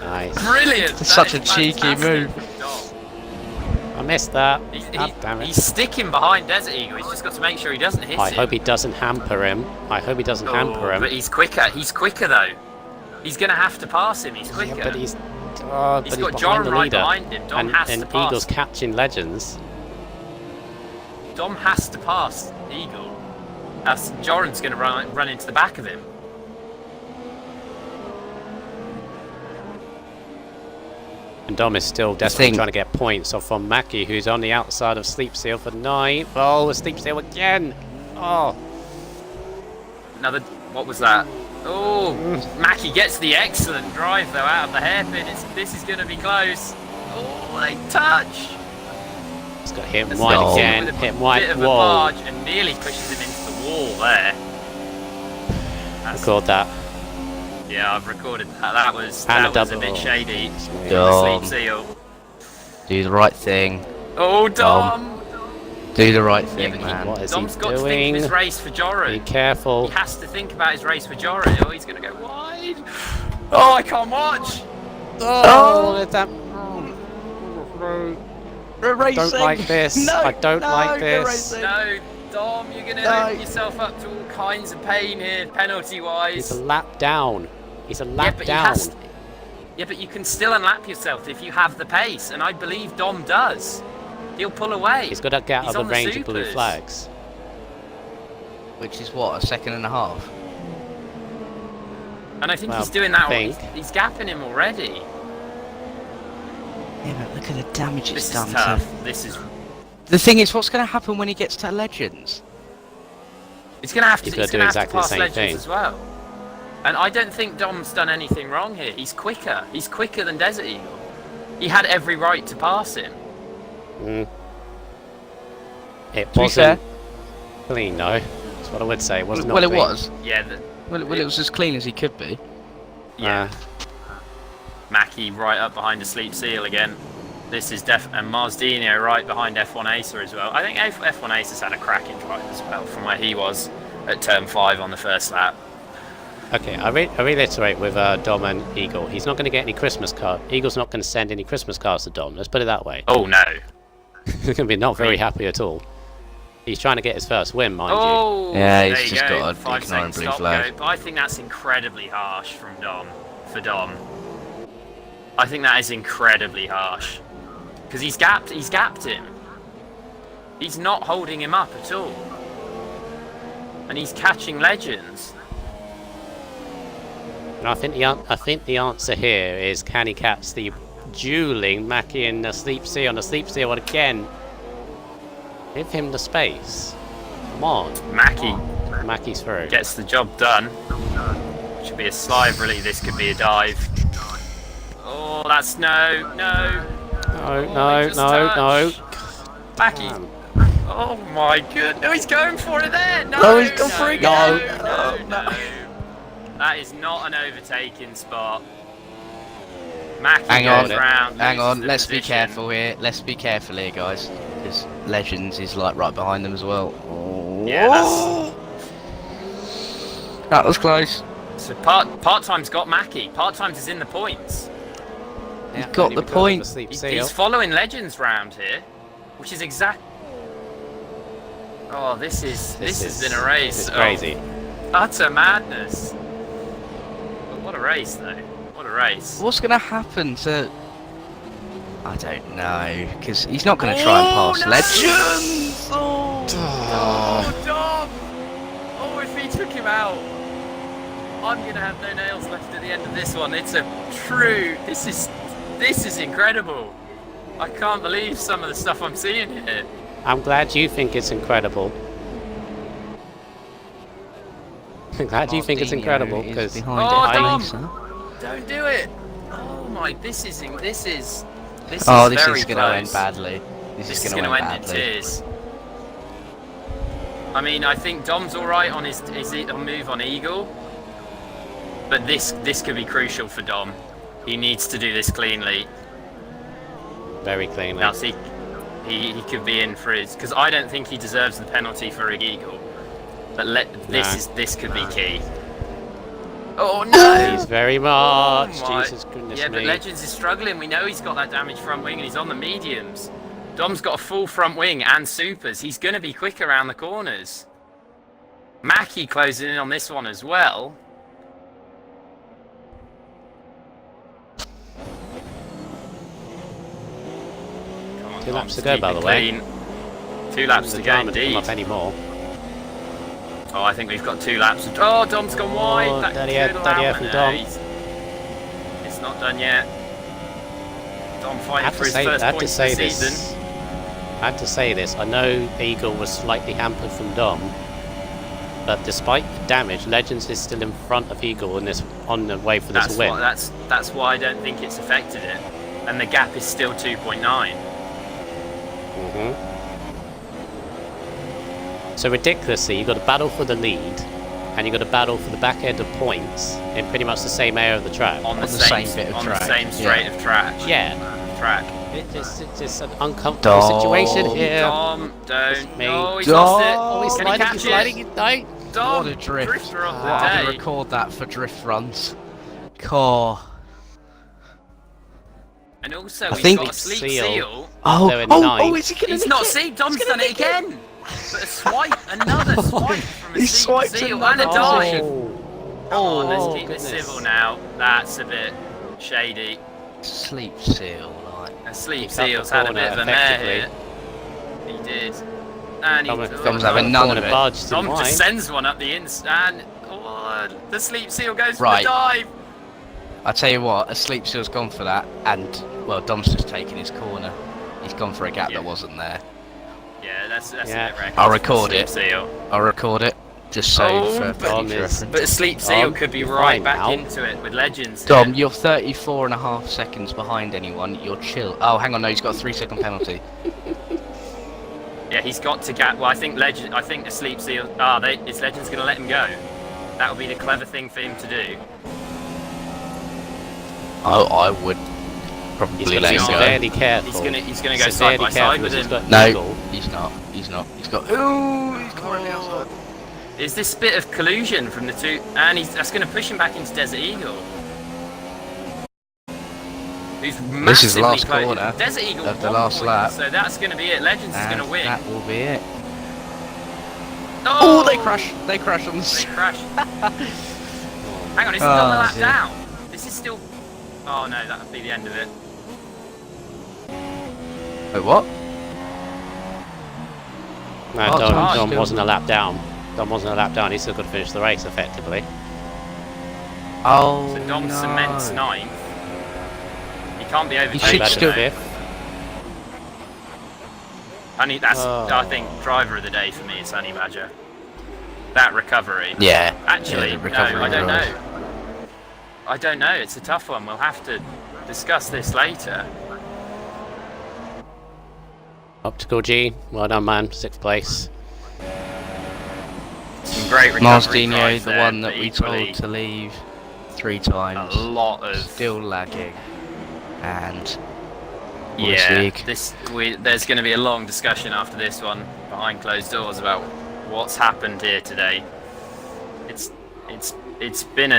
Speaker 3: Nice.
Speaker 1: Brilliant! That
Speaker 2: Such a
Speaker 1: is
Speaker 2: cheeky
Speaker 1: fantastic
Speaker 2: move.
Speaker 1: from Dom.
Speaker 3: I missed that. Damn it.
Speaker 1: He's sticking behind Desert Eagle. He's just got to make sure he doesn't hit
Speaker 3: I
Speaker 1: him.
Speaker 3: hope he doesn't hamper him. I hope he doesn't hamper him.
Speaker 1: But he's quicker. He's quicker though. He's going to have to pass him. He's quicker.
Speaker 3: Yeah, but he's
Speaker 1: He's
Speaker 3: got
Speaker 1: got
Speaker 3: behind
Speaker 1: Joran
Speaker 3: the
Speaker 1: right
Speaker 3: leader.
Speaker 1: behind him. Dom has
Speaker 3: and
Speaker 1: to pass.
Speaker 3: Eagle's catching Legends.
Speaker 1: Dom has to pass Eagle. Else Joran's going to run into the back of him.
Speaker 3: And Dom is still desperately trying to get points off from Mackie, who's on the outside of Sleep Seal for 9. Oh, Sleep Seal again! Oh!
Speaker 1: Another. What was that? Oh, Mackie gets the excellent drive though out of the hairpin. This is going to be close. Oh, they touch.
Speaker 3: He's got hit
Speaker 1: That's
Speaker 3: wide
Speaker 1: not
Speaker 3: again.
Speaker 1: with a
Speaker 3: Hit wide.
Speaker 1: bit of a
Speaker 3: Whoa!
Speaker 1: barge and nearly pushes him into the wall there.
Speaker 3: Record that.
Speaker 1: Yeah, I've recorded that. That was
Speaker 3: And a
Speaker 1: a
Speaker 3: double.
Speaker 1: bit shady.
Speaker 2: Dom,
Speaker 1: Sleep Seal.
Speaker 2: do the right thing.
Speaker 1: Oh, Dom!
Speaker 2: Do the right
Speaker 1: Yeah,
Speaker 2: thing,
Speaker 1: but
Speaker 2: man.
Speaker 3: What is
Speaker 1: Dom's
Speaker 3: he
Speaker 1: got to think
Speaker 3: doing?
Speaker 1: of his race for
Speaker 3: Be
Speaker 1: Joran.
Speaker 3: careful.
Speaker 1: He has to think about his race for Joran. Oh, he's going to go wide. Oh, I can't watch.
Speaker 3: Oh, is that...
Speaker 2: Racing.
Speaker 3: Don't like this.
Speaker 2: No,
Speaker 3: I don't
Speaker 2: no,
Speaker 3: like
Speaker 2: you're
Speaker 3: this.
Speaker 2: racing.
Speaker 1: No, Dom, you're going to
Speaker 2: No.
Speaker 1: open yourself up to all kinds of pain here, penalty-wise.
Speaker 3: He's a lap down. He's a
Speaker 1: Yeah,
Speaker 3: lap
Speaker 1: but
Speaker 3: down.
Speaker 1: Yeah, but you can still unlap yourself if you have the pace, and I believe Dom does. He'll pull away.
Speaker 3: He's got to get out
Speaker 1: He's
Speaker 3: of
Speaker 1: on
Speaker 3: the
Speaker 1: the
Speaker 3: range of blue
Speaker 1: supers.
Speaker 3: flags.
Speaker 2: Which is what, a second and a half?
Speaker 1: And I think
Speaker 3: Well,
Speaker 1: he's doing that.
Speaker 3: I think.
Speaker 1: He's gapping him already.
Speaker 2: Yeah, but look at the damage
Speaker 1: This
Speaker 2: it's
Speaker 1: is
Speaker 2: done
Speaker 1: tough.
Speaker 2: to...
Speaker 1: This is.
Speaker 2: The thing is, what's going to happen when he gets to Legends?
Speaker 1: He's going to have to.
Speaker 3: He's
Speaker 1: He's
Speaker 3: gonna
Speaker 1: going
Speaker 3: do
Speaker 1: to have to
Speaker 3: exactly the
Speaker 1: pass
Speaker 3: same
Speaker 1: Legends
Speaker 3: thing.
Speaker 1: as well. And I don't think Dom's done anything wrong here. He's quicker. He's quicker than Desert Eagle. He had every right to pass him.
Speaker 3: It
Speaker 2: To be
Speaker 3: wasn't clean, no. That's what I would say. It was not
Speaker 2: Well, it
Speaker 3: clean.
Speaker 2: was.
Speaker 1: Yeah.
Speaker 2: Well, it was as clean as he could be.
Speaker 1: Yeah. Mackie right up behind the Sleep Seal again. This is and Marsdino right behind F1 Acer as well. I think F1 Acer's had a cracking drive as well from where he was at turn 5 on the first lap.
Speaker 3: Okay, I reiterate with Dom and Eagle. He's not going to get any Christmas card. Eagle's not going to send any Christmas cards to Dom. Let's put it that way.
Speaker 1: Oh no.
Speaker 3: He's going to be not very happy at all. He's trying to get his first win, mind you.
Speaker 1: Oh,
Speaker 2: Yeah,
Speaker 1: there
Speaker 2: he's
Speaker 1: you
Speaker 2: just
Speaker 1: go.
Speaker 2: got a
Speaker 1: 5
Speaker 2: ignoring
Speaker 1: second
Speaker 2: blue
Speaker 1: stop
Speaker 2: flag.
Speaker 1: go. But I think that's incredibly harsh from Dom. For Dom, I think that is incredibly harsh because he's gapped him. He's not holding him up at all, and he's catching Legends.
Speaker 3: And I think the answer here is can he catch the dueling Mackie and the Sleep Seal on the Sleep Seal again? Give him the space. Come on. Mackie's through.
Speaker 1: Gets the job done. Should be a slide really. This could be a dive. Oh, that's no.
Speaker 3: No.
Speaker 1: Mackie. Oh my goodness. No, he's going for it there. No,
Speaker 2: No, he's gone for it.
Speaker 1: No. That is not an overtaking spot. Mackie goes round.
Speaker 2: Hang on.
Speaker 1: loses the
Speaker 2: Let's be
Speaker 1: position.
Speaker 2: careful here. Let's be careful here, guys. Because Legends is like right behind them as well. Oh.
Speaker 1: Yeah,
Speaker 2: That was close.
Speaker 1: So part-time's got Mackie. Part-time's is in the points.
Speaker 3: Yeah,
Speaker 2: got
Speaker 3: only
Speaker 2: the
Speaker 3: because of
Speaker 2: point.
Speaker 3: Sleep
Speaker 1: He's
Speaker 3: Seal.
Speaker 1: following Legends round here, which is exact. Oh, this has been a race.
Speaker 3: This is crazy.
Speaker 1: Utter madness. But what a race, though. What a race.
Speaker 2: What's going to happen to... I don't know. Because he's not going to try and pass
Speaker 1: no!
Speaker 2: Legends.
Speaker 1: Oh, Dom! Oh, if he took him out, I'm gonna have no nails left at the end of this one. It's a true. This is incredible. I can't believe some of the stuff I'm seeing here.
Speaker 3: I'm glad you think it's incredible. I'm glad you think it's incredible because
Speaker 2: behind
Speaker 1: Oh,
Speaker 2: it,
Speaker 1: Dom!
Speaker 2: Lisa.
Speaker 1: Don't do it. Oh my! This is
Speaker 2: Oh,
Speaker 1: this
Speaker 2: this is going to end badly.
Speaker 1: This
Speaker 2: This
Speaker 1: is
Speaker 2: is going
Speaker 1: going
Speaker 2: to
Speaker 1: to
Speaker 2: end
Speaker 1: end in
Speaker 2: badly.
Speaker 1: tears. I mean, I think Dom's all right on his move on Eagle, but this could be crucial for Dom. He needs to do this cleanly.
Speaker 3: very cleanly.
Speaker 1: Now, see, he could be in for his because I don't think he deserves the penalty for Eagle, but this could be key. Oh no!
Speaker 3: He's very much.
Speaker 1: Oh, my.
Speaker 3: Jesus goodness
Speaker 1: Yeah,
Speaker 3: me.
Speaker 1: but Legends is struggling. We know he's got that damaged front wing and he's on the mediums. Dom's got a full front wing and supers. He's going to be quick around the corners. Mackie closing in on this one as well. Come on,
Speaker 3: 2
Speaker 1: Dom,
Speaker 3: laps to
Speaker 1: just
Speaker 3: go,
Speaker 1: keep
Speaker 3: by
Speaker 1: it
Speaker 3: the way.
Speaker 1: clean. 2 laps to
Speaker 3: The
Speaker 1: go
Speaker 3: drama didn't
Speaker 1: indeed.
Speaker 3: come up anymore.
Speaker 1: Oh, I think we've got 2 laps. Oh, Dom's gone wide.
Speaker 3: Oh,
Speaker 1: That
Speaker 3: daddy
Speaker 1: could
Speaker 3: F, daddy
Speaker 1: allow-
Speaker 3: F from
Speaker 1: no,
Speaker 3: Dom.
Speaker 1: It's not done yet. Dom
Speaker 3: I
Speaker 1: fighting
Speaker 3: have
Speaker 1: for
Speaker 3: to
Speaker 1: his
Speaker 3: say,
Speaker 1: first
Speaker 3: I have to
Speaker 1: points
Speaker 3: say
Speaker 1: of the
Speaker 3: this.
Speaker 1: season.
Speaker 3: I have to say this. I know Eagle was slightly hampered from Dom, but despite the damage, Legends is still in front of Eagle in this on the way for this
Speaker 1: That's
Speaker 3: win.
Speaker 1: why, that's why I don't think it's affected it, and the gap is still 2.9.
Speaker 3: So ridiculously, you've got to battle for the lead, and you've got to battle for the back end of points in pretty much the same area of the track.
Speaker 1: On the
Speaker 2: same bit of
Speaker 1: on
Speaker 2: track.
Speaker 1: the same straight of track.
Speaker 3: Yeah,
Speaker 1: Track.
Speaker 3: it's just an uncomfortable
Speaker 2: Dom.
Speaker 3: situation here.
Speaker 1: Dom, don't.
Speaker 3: Me.
Speaker 1: No, he's
Speaker 2: Dom.
Speaker 1: lost it.
Speaker 3: Oh, he's
Speaker 1: Can he
Speaker 3: sliding,
Speaker 1: catch
Speaker 3: he's sliding.
Speaker 1: it?
Speaker 3: No.
Speaker 1: Dom,
Speaker 2: What a drift.
Speaker 1: drifter of
Speaker 2: What
Speaker 1: the
Speaker 2: to
Speaker 1: day.
Speaker 2: record that for drift runs. Core.
Speaker 1: And also,
Speaker 2: I
Speaker 1: he's
Speaker 2: think
Speaker 1: got a
Speaker 2: it's
Speaker 1: sleep
Speaker 3: Seal.
Speaker 1: seal.
Speaker 3: They're in ninth.
Speaker 2: is he going
Speaker 1: He's not seen. Dom's done it again. But a swipe, another swipe from a
Speaker 2: He
Speaker 1: sleep
Speaker 2: swiped
Speaker 1: seal and a
Speaker 2: another
Speaker 1: dive.
Speaker 3: Oh.
Speaker 1: Come on, let's
Speaker 3: Oh,
Speaker 1: keep this
Speaker 3: goodness.
Speaker 1: civil now. That's a bit shady.
Speaker 2: Sleep seal, like.
Speaker 1: A sleep
Speaker 3: He cut the
Speaker 1: seal's had a bit of
Speaker 3: corner
Speaker 1: a mare
Speaker 3: effectively.
Speaker 1: here. He did. And he
Speaker 2: Dom's having none of it.
Speaker 3: Barged
Speaker 1: Dom
Speaker 3: in
Speaker 1: just
Speaker 3: wide.
Speaker 1: sends one up the and oh, the sleep seal goes
Speaker 2: Right.
Speaker 1: for the dive.
Speaker 2: I tell you what, a sleep seal's gone for that, and well, Dom's just taken his corner. He's gone for a gap
Speaker 1: Yeah.
Speaker 2: that wasn't there.
Speaker 1: Yeah, that's
Speaker 3: Yeah.
Speaker 1: a bit reckless
Speaker 2: I'll
Speaker 1: for a
Speaker 2: record
Speaker 1: sleep
Speaker 2: it.
Speaker 1: Seal.
Speaker 2: I'll record it, just so
Speaker 1: Oh,
Speaker 2: for
Speaker 1: but-
Speaker 3: Dom
Speaker 2: future
Speaker 3: is-
Speaker 2: reference.
Speaker 1: But a sleep seal
Speaker 3: Dom,
Speaker 1: could be
Speaker 3: you're
Speaker 1: right
Speaker 3: fine
Speaker 1: back
Speaker 3: now.
Speaker 1: into it with Legends.
Speaker 2: Dom,
Speaker 1: here.
Speaker 2: you're 34.5 seconds behind anyone. You're chill. Oh, hang on, no, he's got a 3-second penalty.
Speaker 1: Yeah, he's got to get. Well, I think the sleep seal. Is Legends going to let him go? That would be the clever thing for him to do.
Speaker 2: Oh, I would
Speaker 3: He's
Speaker 2: probably
Speaker 3: going to
Speaker 2: let
Speaker 3: be
Speaker 2: him go.
Speaker 3: severely careful.
Speaker 1: He's gonna go side
Speaker 3: Severely
Speaker 1: by
Speaker 3: careful
Speaker 1: side with
Speaker 3: because
Speaker 1: him.
Speaker 3: he's got
Speaker 2: No,
Speaker 3: Eagle.
Speaker 2: he's not. He's not. He's got. Ooh, he's coming on the outside.
Speaker 1: Is this bit of collusion from the two? And that's going to push him back into Desert Eagle. Who's massively
Speaker 2: This is the last
Speaker 1: close.
Speaker 2: corner
Speaker 1: Desert Eagle
Speaker 2: of the
Speaker 1: 1
Speaker 2: last
Speaker 1: point,
Speaker 2: lap.
Speaker 1: so that's going to be it. Legends is going to win.
Speaker 2: That will be it.
Speaker 1: Oh,
Speaker 2: They crash. They crash on the
Speaker 1: They
Speaker 2: street.
Speaker 1: crash. Hang on, it's not the lap
Speaker 2: dear.
Speaker 1: down. This is still. Oh no, that would be the end of it.
Speaker 2: Wait, what?
Speaker 3: No,
Speaker 2: Oh,
Speaker 3: Dom
Speaker 2: still-
Speaker 3: wasn't a lap down. Dom wasn't a lap down. He still could finish the race effectively.
Speaker 2: Oh,
Speaker 1: So Dom
Speaker 2: no.
Speaker 1: cements 9th. He can't be
Speaker 2: should
Speaker 1: overtaken.
Speaker 2: still
Speaker 1: though.
Speaker 3: fifth.
Speaker 1: That's
Speaker 3: Oh.
Speaker 1: I think driver of the day for me is Honey Badger. That recovery.
Speaker 2: Yeah.
Speaker 1: Actually,
Speaker 2: yeah, the
Speaker 1: no,
Speaker 2: recovery
Speaker 1: I don't
Speaker 2: drive.
Speaker 1: know. I don't know. It's a tough one. We'll have to discuss this later.
Speaker 3: Optical G, well done, man. 6th place.
Speaker 1: Some great recovery
Speaker 2: Marstino,
Speaker 1: drive
Speaker 2: the
Speaker 1: there,
Speaker 2: one
Speaker 1: but
Speaker 2: that we
Speaker 1: equally
Speaker 2: told to leave 3
Speaker 1: a
Speaker 2: times.
Speaker 1: lot of
Speaker 2: Still lagging. And
Speaker 1: yeah.
Speaker 2: League.
Speaker 1: There's going to be a long discussion after this one behind closed doors about what's happened here today. It's been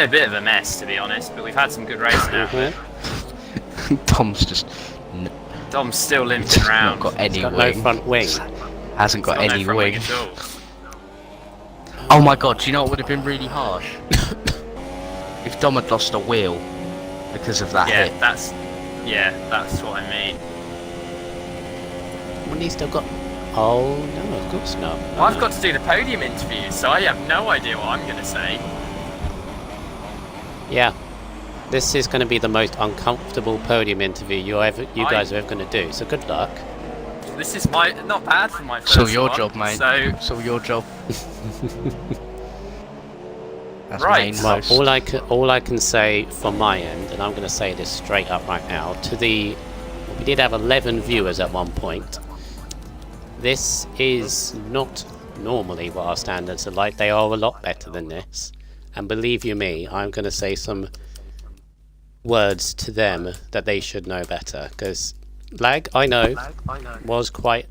Speaker 1: a bit of a mess, to be honest, but we've had some good racing out of it.
Speaker 2: Tom's just
Speaker 1: Dom's still limping
Speaker 2: not
Speaker 1: around.
Speaker 2: got any
Speaker 3: Got
Speaker 2: wing.
Speaker 3: no front wing.
Speaker 2: Hasn't got
Speaker 1: Got no
Speaker 2: any
Speaker 1: front
Speaker 2: wing.
Speaker 1: at all.
Speaker 2: Oh my god, do you know what would have been really harsh? If Dom had lost a wheel because of that
Speaker 1: Yeah,
Speaker 2: hit.
Speaker 1: that's what I mean.
Speaker 3: When he still got. Oh no, of course not.
Speaker 1: Well, I've got to do the podium interviews, so I have no idea what I'm going to say.
Speaker 3: Yeah. This is going to be the most uncomfortable podium interview you guys are ever going to do. So good luck.
Speaker 1: This is not bad for my first
Speaker 2: It's all your
Speaker 1: one,
Speaker 2: job, mate.
Speaker 1: So
Speaker 2: It's all your job. That's
Speaker 1: Right.
Speaker 2: main
Speaker 3: Well,
Speaker 2: host.
Speaker 3: all I can say from my end, and I'm going to say this straight up right now, we did have 11 viewers at one point. This is not normally what our standards are like. They are a lot better than this. And believe you me, I'm going to say some words to them that they should know better. Because lag, I know, was quite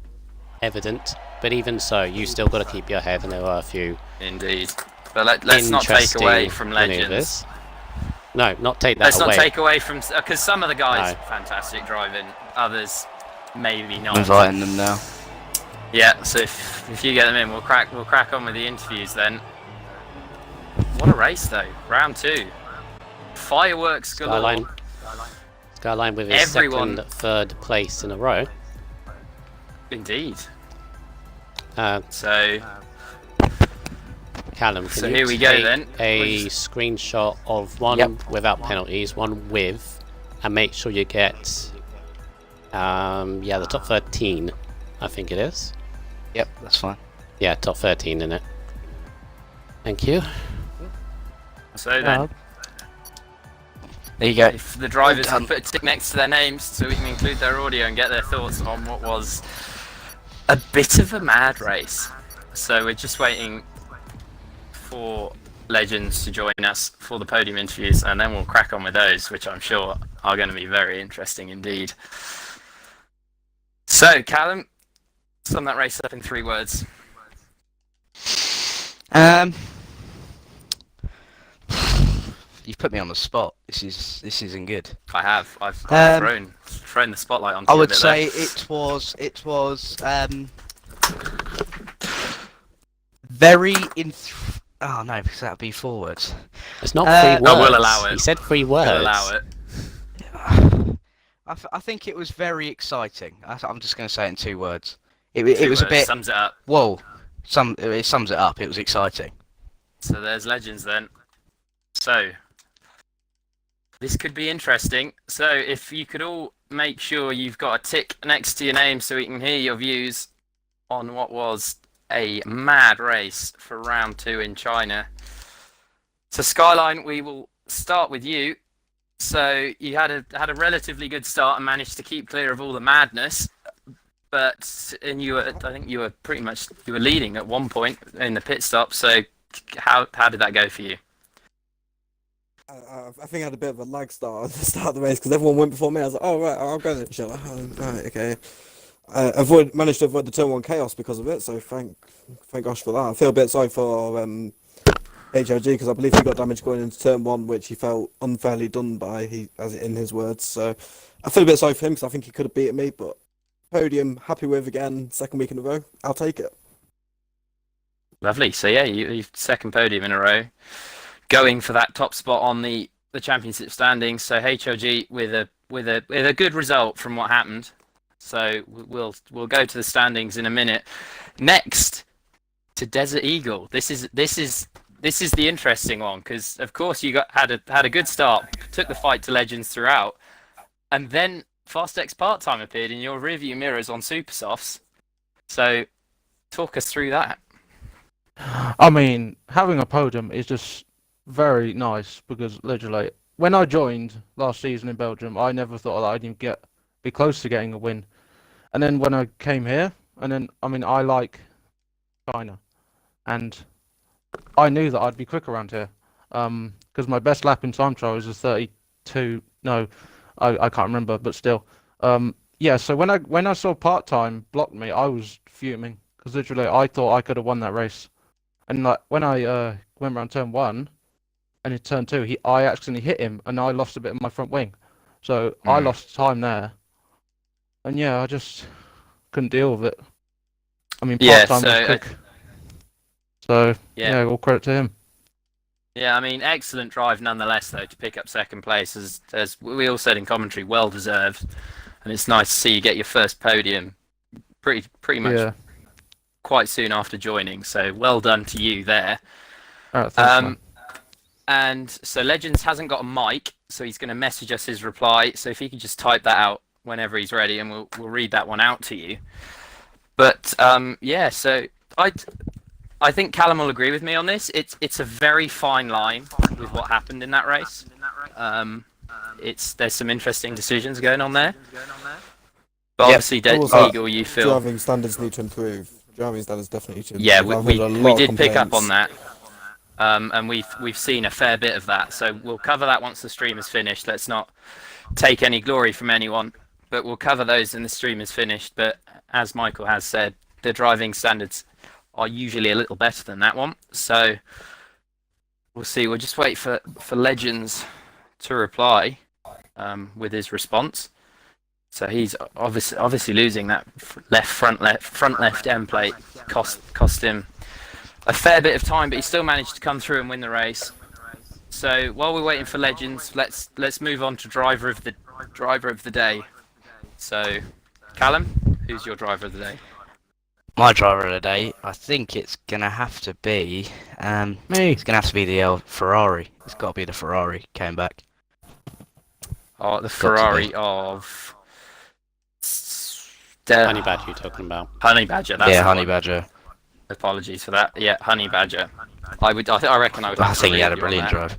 Speaker 3: evident. But even so, you still got to keep your head, and there are a few
Speaker 1: indeed, but let's not take away from Legends.
Speaker 3: maneuvers. No, not take that
Speaker 1: Let's
Speaker 3: away.
Speaker 1: not take away from because some of the guys
Speaker 3: No.
Speaker 1: fantastic driving, others maybe not.
Speaker 2: I'm inviting them now.
Speaker 1: Yeah, so if you get them in, we'll crack on with the interviews then. What a race though, round 2. Fireworks galore.
Speaker 3: Skyline with his
Speaker 1: Everyone-
Speaker 3: second, third place in a row.
Speaker 1: Indeed.
Speaker 3: Uh,
Speaker 1: So
Speaker 3: Callum, can
Speaker 1: So
Speaker 3: you
Speaker 1: here we go
Speaker 3: take
Speaker 1: then.
Speaker 3: a screenshot of one
Speaker 2: Yep.
Speaker 3: without penalties, one with, and make sure you get, the top 13, I think it is.
Speaker 2: Yep, that's fine.
Speaker 3: Yeah, top 13 in it. Thank you.
Speaker 1: then,
Speaker 2: There you go.
Speaker 1: if the drivers can put a tick next to their names so we can include their audio and get their thoughts on what was a bit of a mad race. So we're just waiting for Legends to join us for the podium interviews, and then we'll crack on with those, which I'm sure are going to be very interesting indeed. So, Callum, sum that race up in 3 words.
Speaker 2: You've put me on the spot. This isn't good.
Speaker 1: I've thrown the spotlight on.
Speaker 2: I would say it was very oh no, because that'd be forwards.
Speaker 3: It's not 3 words.
Speaker 1: I will allow it.
Speaker 3: He said 3 words.
Speaker 1: I'll allow it.
Speaker 2: I think it was very exciting. I'm just going to say it in 2 words. It
Speaker 1: 2
Speaker 2: was a
Speaker 1: words,
Speaker 2: bit.
Speaker 1: sums it up.
Speaker 2: Whoa, it sums it up. It was exciting.
Speaker 1: So there's Legends then. So this could be interesting. So if you could all make sure you've got a tick next to your name so we can hear your views on what was a mad race for round 2 in China. So Skyline, we will start with you. So you had a relatively good start and managed to keep clear of all the madness. I think you were leading at one point in the pit stop. So how did that go for you?
Speaker 4: I think I had a bit of a lag start at the start of the race because everyone went before me. I was like, oh, right, I'll go then. Shall I? Oh, right, okay. managed to avoid the turn one chaos because of it. So thank gosh for that. I feel a bit sorry for HLG because I believe he got damage going into turn one, which he felt unfairly done by, as in his words. So I feel a bit sorry for him because I think he could have beaten me, but podium happy with again, second week in a row. I'll take it.
Speaker 1: Lovely. So yeah, you second podium in a row, going for that top spot on the championship standings. So HLG with a good result from what happened. So we'll go to the standings in a minute. Next to Desert Eagle. This is the interesting one because of course you had a good start, took the fight to Legends throughout, and then FastX Part-Time appeared in your rearview mirrors on Supersofts. So talk us through that.
Speaker 5: I mean, having a podium is just very nice because literally, when I joined last season in Belgium, I never thought that I'd even be close to getting a win. And then when I came here, and then I mean, I like China, and I knew that I'd be quick around here, because my best lap in time trials was 32. No, I can't remember, but still, yeah. So when I saw Part-Time block me, I was fuming because literally I thought I could have won that race. And like when I went around turn one, and in turn two, I accidentally hit him, and I lost a bit of my front wing, so I lost time there. And yeah, I just couldn't deal with it. I mean, Part-Time was quick, so yeah, all credit to him.
Speaker 1: Yeah, I mean, excellent drive nonetheless, though, to pick up second place, as we all said in commentary, well deserved, and it's nice to see you get your first podium, pretty much quite soon after joining. So well done to you there.
Speaker 5: Thanks, man.
Speaker 1: And so Legends hasn't got a mic, so he's going to message us his reply. So if he could just type that out whenever he's ready, and we'll read that one out to you. But yeah, so I think Callum will agree with me on this. It's a very fine line with what happened in that race. There's some interesting decisions going on there. But obviously, Eagle, you feel
Speaker 4: driving standards need to improve. Driving standards definitely need to improve.
Speaker 1: Yeah, we did pick up on that. And we've seen a fair bit of that. So we'll cover that once the stream is finished. Let's not take any glory from anyone, but we'll cover those when the stream is finished. But as Michael has said, the driving standards are usually a little better than that one. So we'll see. We'll just wait for Legends to reply with his response. So he's obviously losing that front left end plate. Cost him a fair bit of time, but he still managed to come through and win the race. So while we're waiting for Legends, let's move on to driver of the day. So Callum, who's your driver of the day?
Speaker 2: My driver of the day, I think it's gonna have to be
Speaker 5: me.
Speaker 2: It's gonna have to be the Ferrari. It's got to be the Ferrari came back.
Speaker 1: Oh, the Ferrari of
Speaker 3: Honey Badger you're talking about.
Speaker 1: Honey Badger. That's
Speaker 2: Honey Badger.
Speaker 1: Apologies for that. Yeah, Honey Badger. I reckon I would.
Speaker 2: I think he had a brilliant drive.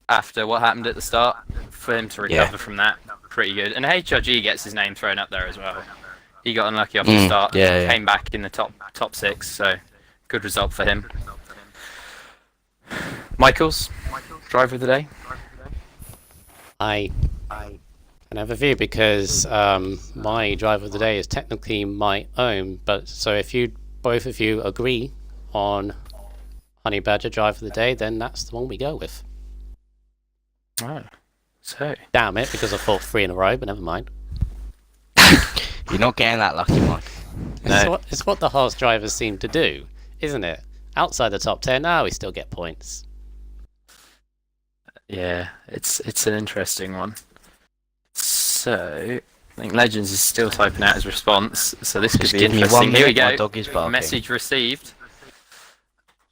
Speaker 1: After what happened at the start, for him to recover from that, pretty good. And HRG gets his name thrown up there as well. He got unlucky off the start, came back in the top six, so good result for him. Michael's driver of the day.
Speaker 3: I can have a view because my driver of the day is technically my own, but so if both of you agree on Honey Badger driver of the day, then that's the one we go with.
Speaker 1: Oh, so
Speaker 3: damn it, because I thought 3 in a row, but never mind.
Speaker 2: You're not getting that lucky, Mike.
Speaker 1: No.
Speaker 3: It's what the Haas drivers seem to do, isn't it? Outside the top 10, we still get points.
Speaker 1: Yeah, it's an interesting one. So I think Legends is still typing out his response, so this could be interesting. Here we go.
Speaker 2: My dog is barking.
Speaker 1: Message received.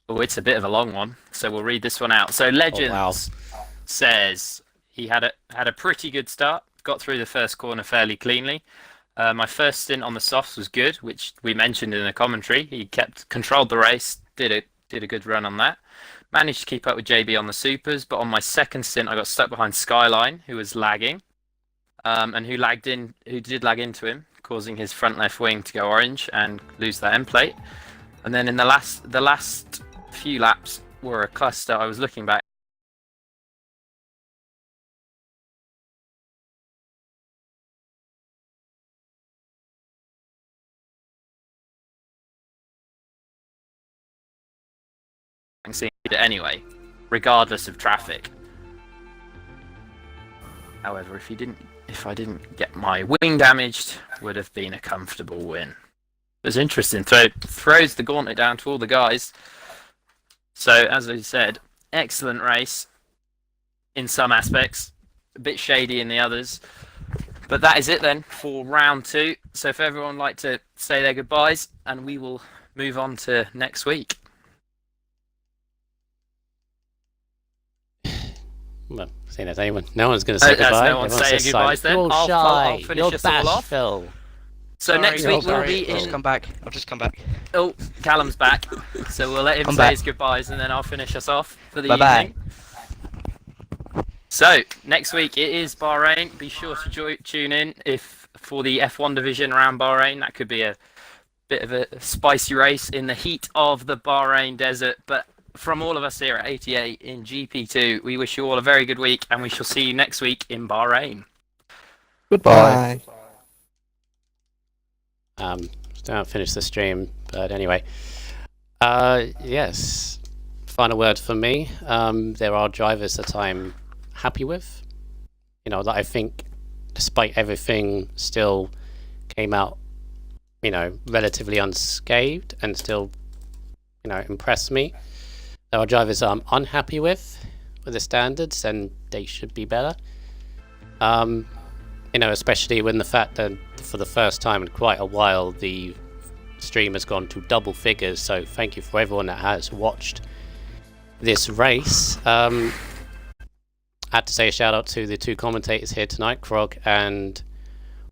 Speaker 1: Oh, it's a bit of a long one, so we'll read this one out. So Legends says he had a pretty good start, got through the first corner fairly cleanly. My first stint on the softs was good, which we mentioned in the commentary. He controlled the race, did a good run on that. Managed to keep up with JB on the supers, but on my second stint I got stuck behind Skyline, who was lagging. And who did lag into him, causing his front left wing to go orange and lose that end plate. And then in the last few laps were a cluster. I was looking back concede it anyway, regardless of traffic. However, if I didn't get my wing damaged, would have been a comfortable win. It was interesting. Throws the gauntlet down to all the guys. So, as I said, excellent race in some aspects, a bit shady in the others. But that is it then for round 2. So if everyone would like to say their goodbyes, and we will move on to next week.
Speaker 3: Well, seeing as anyone, no one's going to say goodbye.
Speaker 1: No one's saying goodbyes then.
Speaker 3: You're
Speaker 1: I'll
Speaker 3: shy.
Speaker 1: finish
Speaker 3: You're
Speaker 1: us all off.
Speaker 3: bashful.
Speaker 1: So
Speaker 2: Sorry,
Speaker 1: next week we'll be
Speaker 2: I've just
Speaker 1: in.
Speaker 2: come back. I've just come back.
Speaker 1: Oh, Callum's back. So we'll let him
Speaker 2: I'm
Speaker 1: say
Speaker 2: back.
Speaker 1: his goodbyes, and then I'll finish us off for the
Speaker 2: Bye-bye.
Speaker 1: evening. So next week it is Bahrain. Be sure to tune in for the F1 division around Bahrain. That could be a bit of a spicy race in the heat of the Bahrain desert. But from all of us here at 88 in GP2, we wish you all a very good week, and we shall see you next week in Bahrain.
Speaker 5: Goodbye.
Speaker 3: Still haven't finished the stream, but anyway. Yes. Final word for me. There are drivers that I'm happy with. You know, that I think, despite everything, still came out, you know, relatively unscathed and still, you know, impressed me. There are drivers I'm unhappy with the standards, and they should be better. You know, especially when the fact that for the first time in quite a while, the stream has gone to double figures. So thank you for everyone that has watched this race. I had to say a shout out to the 2 commentators here tonight, Krog and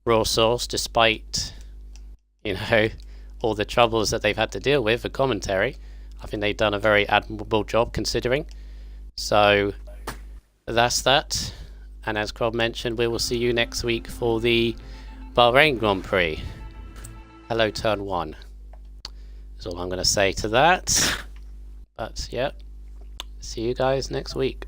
Speaker 3: Raw Sauce, despite, you know, all the troubles that they've had to deal with commentary. I think they've done a very admirable job considering. So that's that. And as Krog mentioned, we will see you next week for the Bahrain Grand Prix. Hello, turn 1. That's all I'm going to say to that. But yeah, see you guys next week.